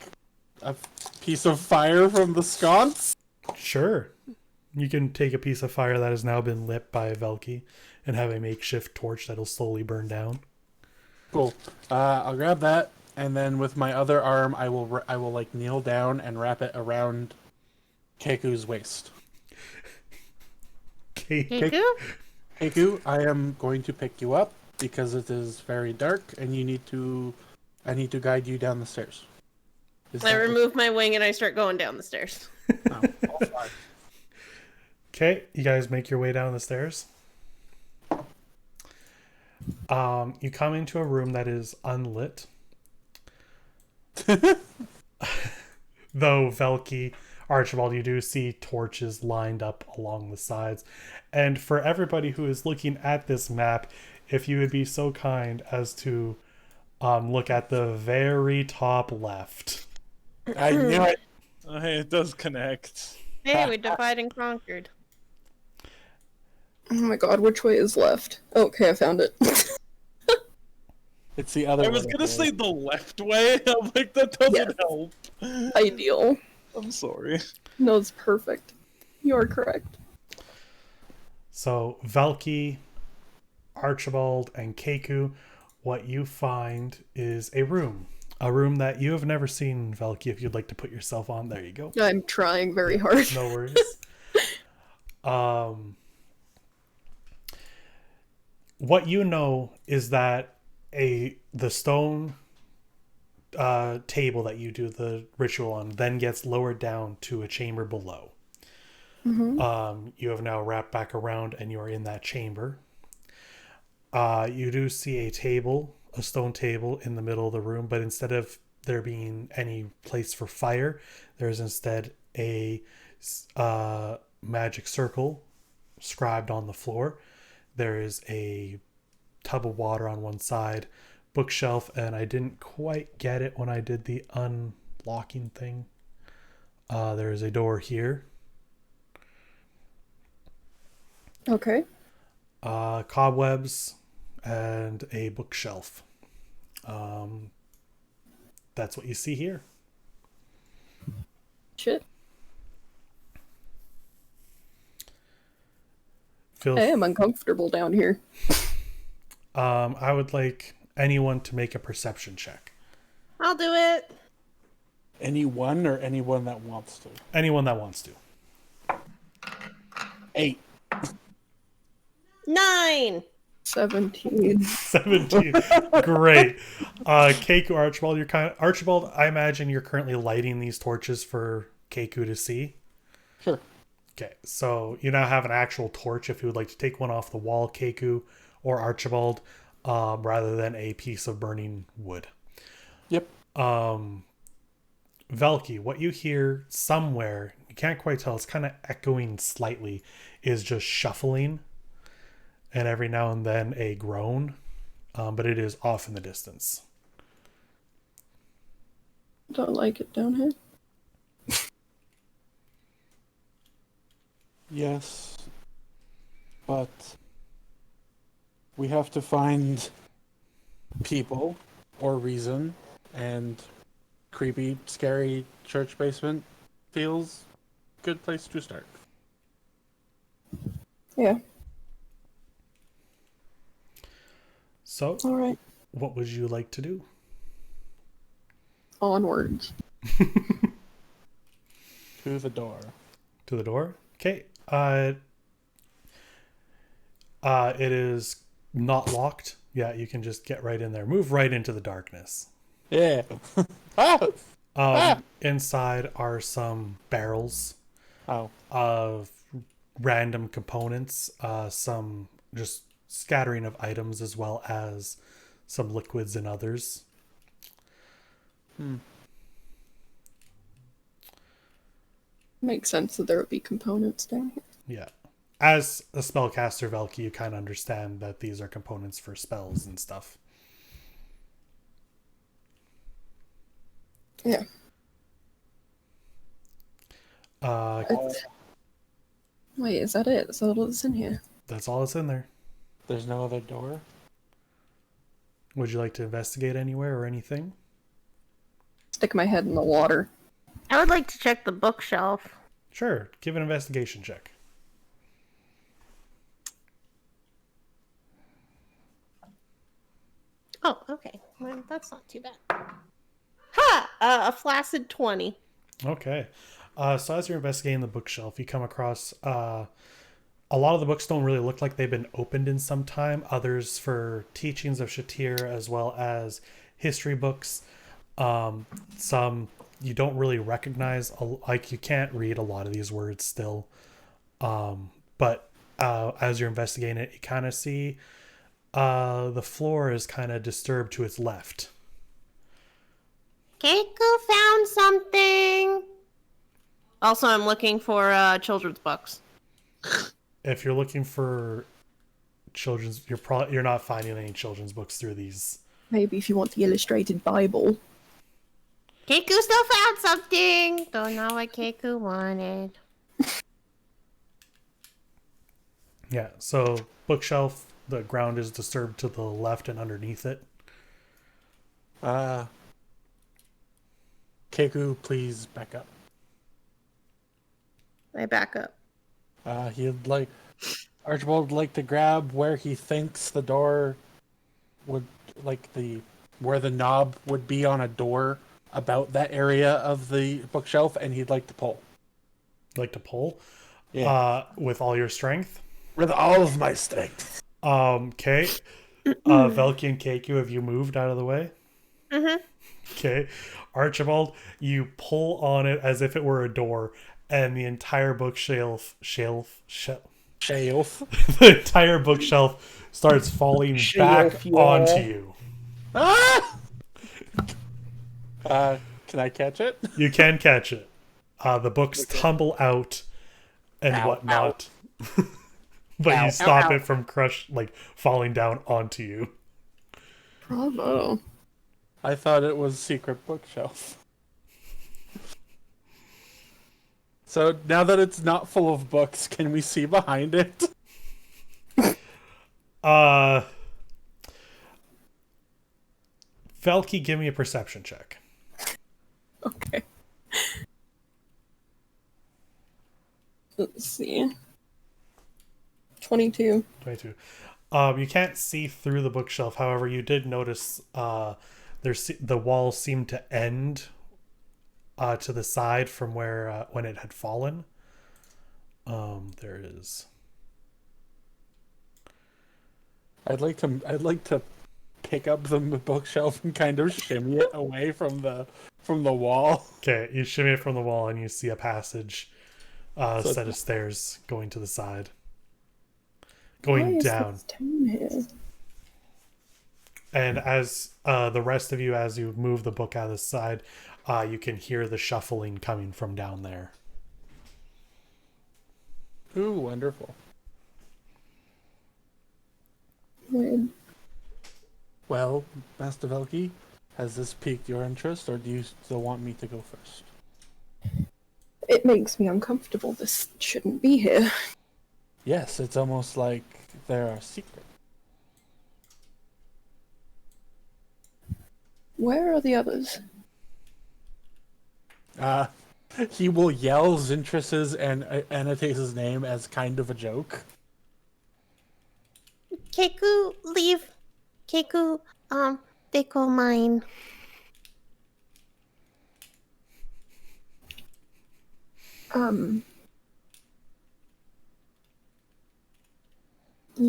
a piece of fire from the sconce?
Sure. You can take a piece of fire that has now been lit by Velki and have a makeshift torch that'll slowly burn down.
Cool. I'll grab that, and then with my other arm, I will kneel down and wrap it around Keiku's waist.
Keiku?
Keiku, I am going to pick you up because it is very dark, and I need to guide you down the stairs.
I remove my wing and I start going down the stairs.
No, all fine.
Okay, you guys make your way down the stairs. You come into a room that is unlit. Though Velki, Archibald, you do see torches lined up along the sides. And for everybody who is looking at this map, if you would be so kind as to look at the very top left.
I knew it.
Hey, it does connect.
Hey, we divide and conquered.
Oh my god, which way is left? Okay, I found it.
It's the other
I was
way.
gonna say the left way. I'm like, that doesn't
Yes.
help.
Ideal.
I'm sorry.
No, it's perfect. You're correct.
So Valky, Archibald, and Keku, what you find is a room. A room that you have never seen, Valky. If you'd like to put yourself on, there you go.
I'm trying very hard.
No worries. What you know is that the stone table that you do the ritual on then gets lowered down to a chamber below. You have now wrapped back around and you are in that chamber. You do see a table, a stone table in the middle of the room, but instead of there being any place for fire, there's instead a magic circle scribed on the floor. There is a tub of water on one side, bookshelf, and I didn't quite get it when I did the unlocking thing. There is a door here.
Okay.
Cobwebs and a bookshelf. That's what you see here.
Shit.
Feel
I am uncomfortable down here.
I would like anyone to make a perception check.
I'll do it.
Anyone or anyone that wants to?
Anyone that wants to.
8.
9.
17.
17. Great. Keku, Archibald, Archibald, I imagine you're currently lighting these torches for Keku to see.
Sure.
Okay, so you now have an actual torch if you would like to take one off the wall, Keku or Archibald, rather than a piece of burning wood.
Yep.
Velky, what you hear somewhere, you can't quite tell, it's kind of echoing slightly, is just shuffling, and every now and then a groan, but it is off in the distance.
Don't like it down here.
Yes. But we have to find people or reason, and creepy, scary church basement feels good place to start.
Yeah.
So,
All right.
what would you like to do?
Onwards.
To the door.
To the door? Okay. It is not locked. Yeah, you can just get right in there. Move right into the darkness.
Yeah.
Inside are some barrels
Oh.
of random components, some just scattering of items, as well as some liquids and others.
Makes sense that there would be components down here.
Yeah. As a spellcaster, Velky, you kind of understand that these are components for spells and stuff.
Yeah. Wait, is that it? Is that all that's in here?
That's all that's in there.
There's no other door?
Would you like to investigate anywhere or anything?
Stick my head in the water.
I would like to check the bookshelf.
Sure. Give an investigation check.
Oh, okay. Well, that's not too bad. Ha! A flaccid 20.
Okay. So as you're investigating the bookshelf, you come across a lot of the books don't really look like they've been opened in some time. Others for teachings of Shatir, as well as history books. Some you don't really recognize, like you can't read a lot of these words still. But as you're investigating it, you kind of see the floor is kind of disturbed to its left.
Keiko found something. Also, I'm looking for children's books.
If you're looking for children's, you're not finding any children's books through these.
Maybe if you want the illustrated Bible.
Keiko still found something. Don't know what Keiko wanted.
Yeah, so bookshelf, the ground is disturbed to the left and underneath it.
Keku, please back up.
I back up.
He'd like Archibald would like to grab where he thinks the door would where the knob would be on a door about that area of the bookshelf, and he'd like to pull.
Like to pull?
Yeah.
With all your strength?
With all of my strength.
Okay. Velky and Keiku, have you moved out of the way?
Mm-hmm.
Okay. Archibald, you pull on it as if it were a door, and the entire bookshelf
Shelf.
the entire bookshelf starts falling back
Shelf, yeah.
onto you.
Ah! Can I catch it?
You can catch it. The books tumble out and
Ow,
whatnot. But
Ow,
you stop
ow,
it from falling down onto you.
Bravo.
I thought it was secret bookshelf. So now that it's not full of books, can we see behind it?
Velky, give me a perception check.
Okay. Let's see. 22.
22. You can't see through the bookshelf. However, you did notice the walls seemed to end to the side from where when it had fallen. There is.
I'd like to pick up the bookshelf and kind of shimmy it away from the wall.
Okay, you shimmy it from the wall and you see a passage,
So
set of stairs going to the side,
Why
going
is
down.
this down here?
And as the rest of you, as you move the book out of the side, you can hear the shuffling coming from down there.
Ooh, wonderful.
Weird.
Well, Master Velky, has this piqued your interest, or do you still want me to go first?
It makes me uncomfortable. This shouldn't be here.
Yes, it's almost like there are secrets.
Where are the others?
He will yell Zintrus's and annotate his name as kind of a joke.
Keku, leave. Keku, they call mine.
You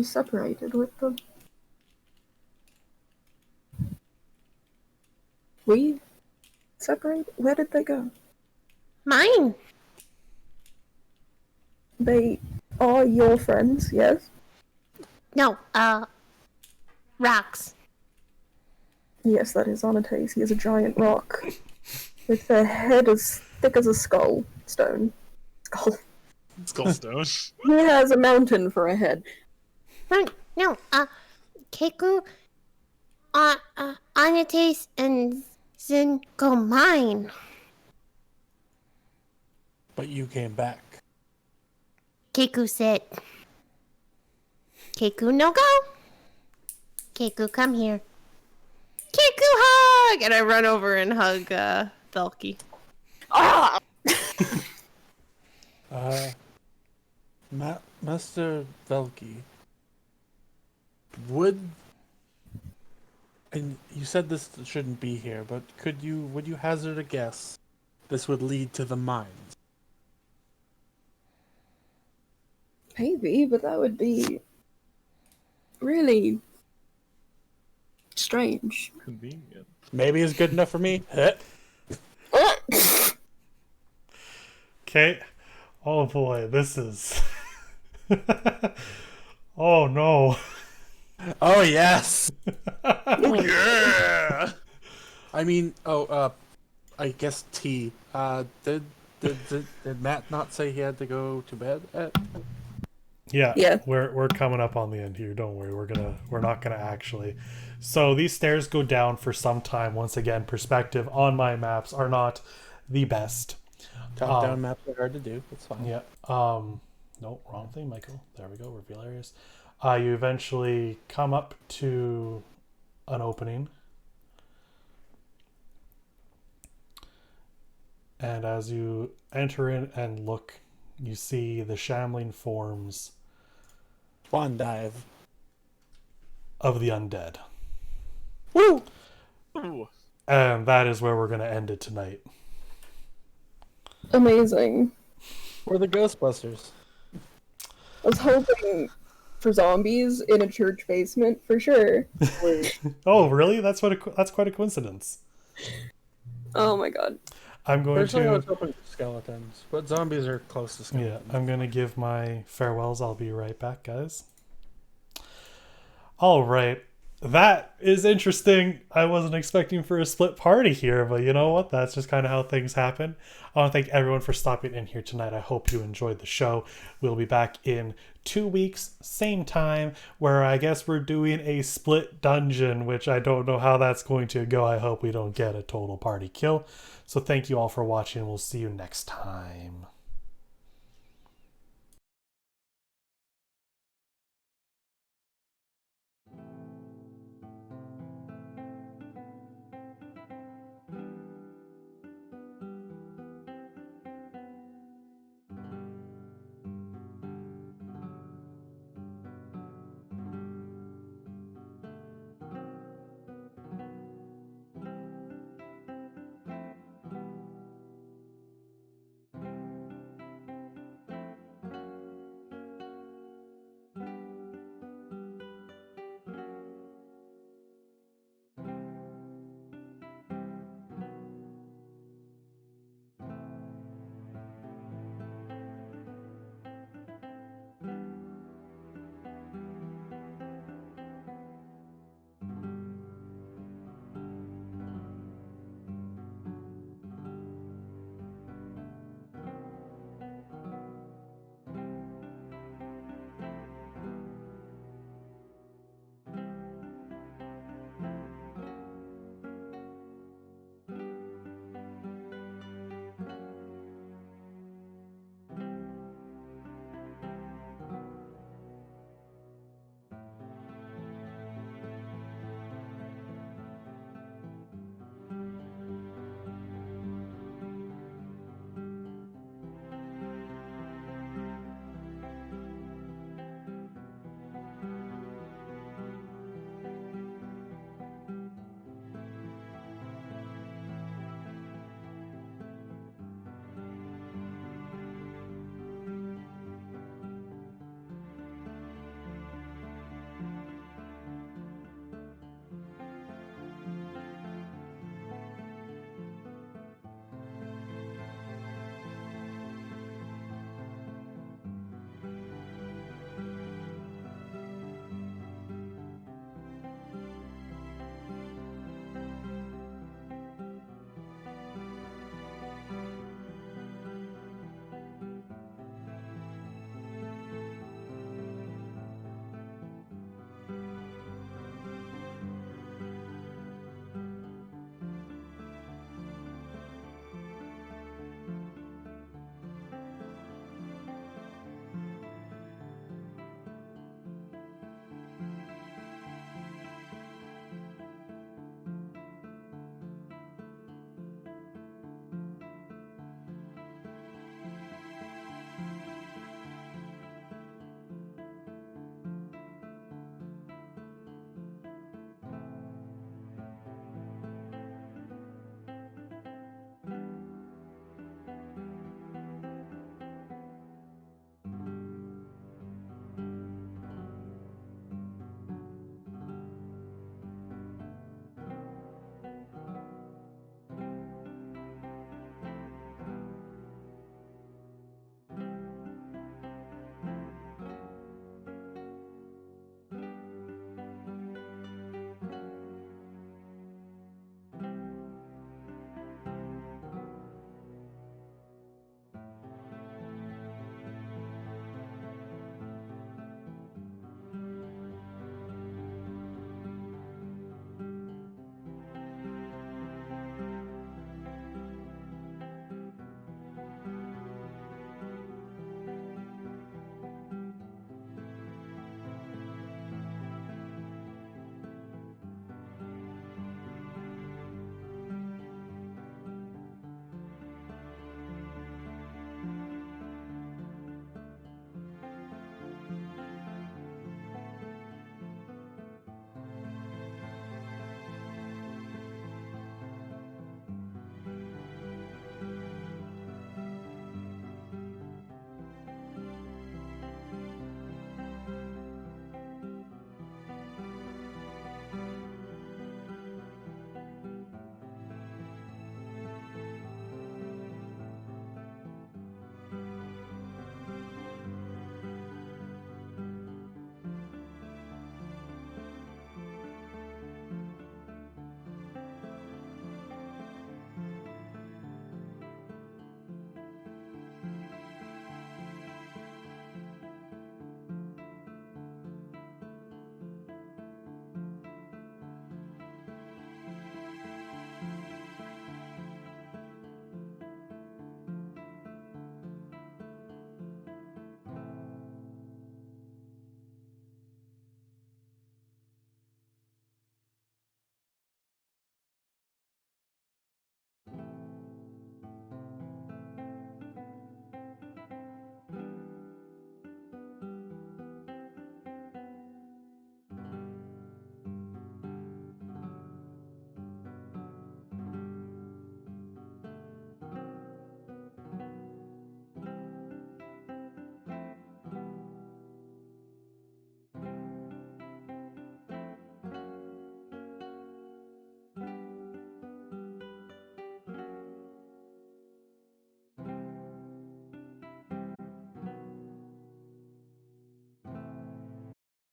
separated with them? We separate? Where did they go?
Mine.
They are your friends, yes?
No, rocks.
Yes, that is Anates. He is a giant rock. With a head as thick as a skull. Stone. Skull.
Skullstone.
He has a mountain for a head.
No, Keku, Anates and Zin go mine.
But you came back.
Keku said. Keku, no go. Keku, come here. Keku, hug! And I run over and hug, Velky.
Ah!
Master Velky, would, and you said this shouldn't be here, but would you hazard a guess this would lead to the mines?
Maybe, but that would be really strange.
Convenient.
Maybe it's good enough for me.
Okay. Oh boy, this is. Oh no.
Oh yes.
Yeah!
I mean, I guess T. Did Matt not say he had to go to bed?
Yeah,
Yeah.
we're coming up on the end here. Don't worry, we're not gonna actually. So these stairs go down for some time. Once again, perspective on my maps are not the best.
Top-down maps are hard to do. It's fine.
Yeah. No, wrong thing, Michael. There we go. Reveal areas. You eventually come up to an opening. And as you enter in and look, you see the shambling forms
Swan dive.
of the undead.
Woo!
Ooh.
And that is where we're going to end it tonight.
Amazing.
We're the Ghostbusters.
I was hoping for zombies in a church basement for sure.
Wait,
Oh, really? That's quite a coincidence.
Oh my god.
I'm going
Personally, I was
to
hoping for skeletons, but zombies are close to
yeah,
skeletons.
I'm going to give my farewells. I'll be right back, guys. All right. That is interesting. I wasn't expecting for a split party here, but you know what? That's just kind of how things happen. I want to thank everyone for stopping in here tonight. I hope you enjoyed the show. We'll be back in 2 weeks, same time, where I guess we're doing a split dungeon, which I don't know how that's going to go. I hope we don't get a total party kill. So thank you all for watching. We'll see you next time.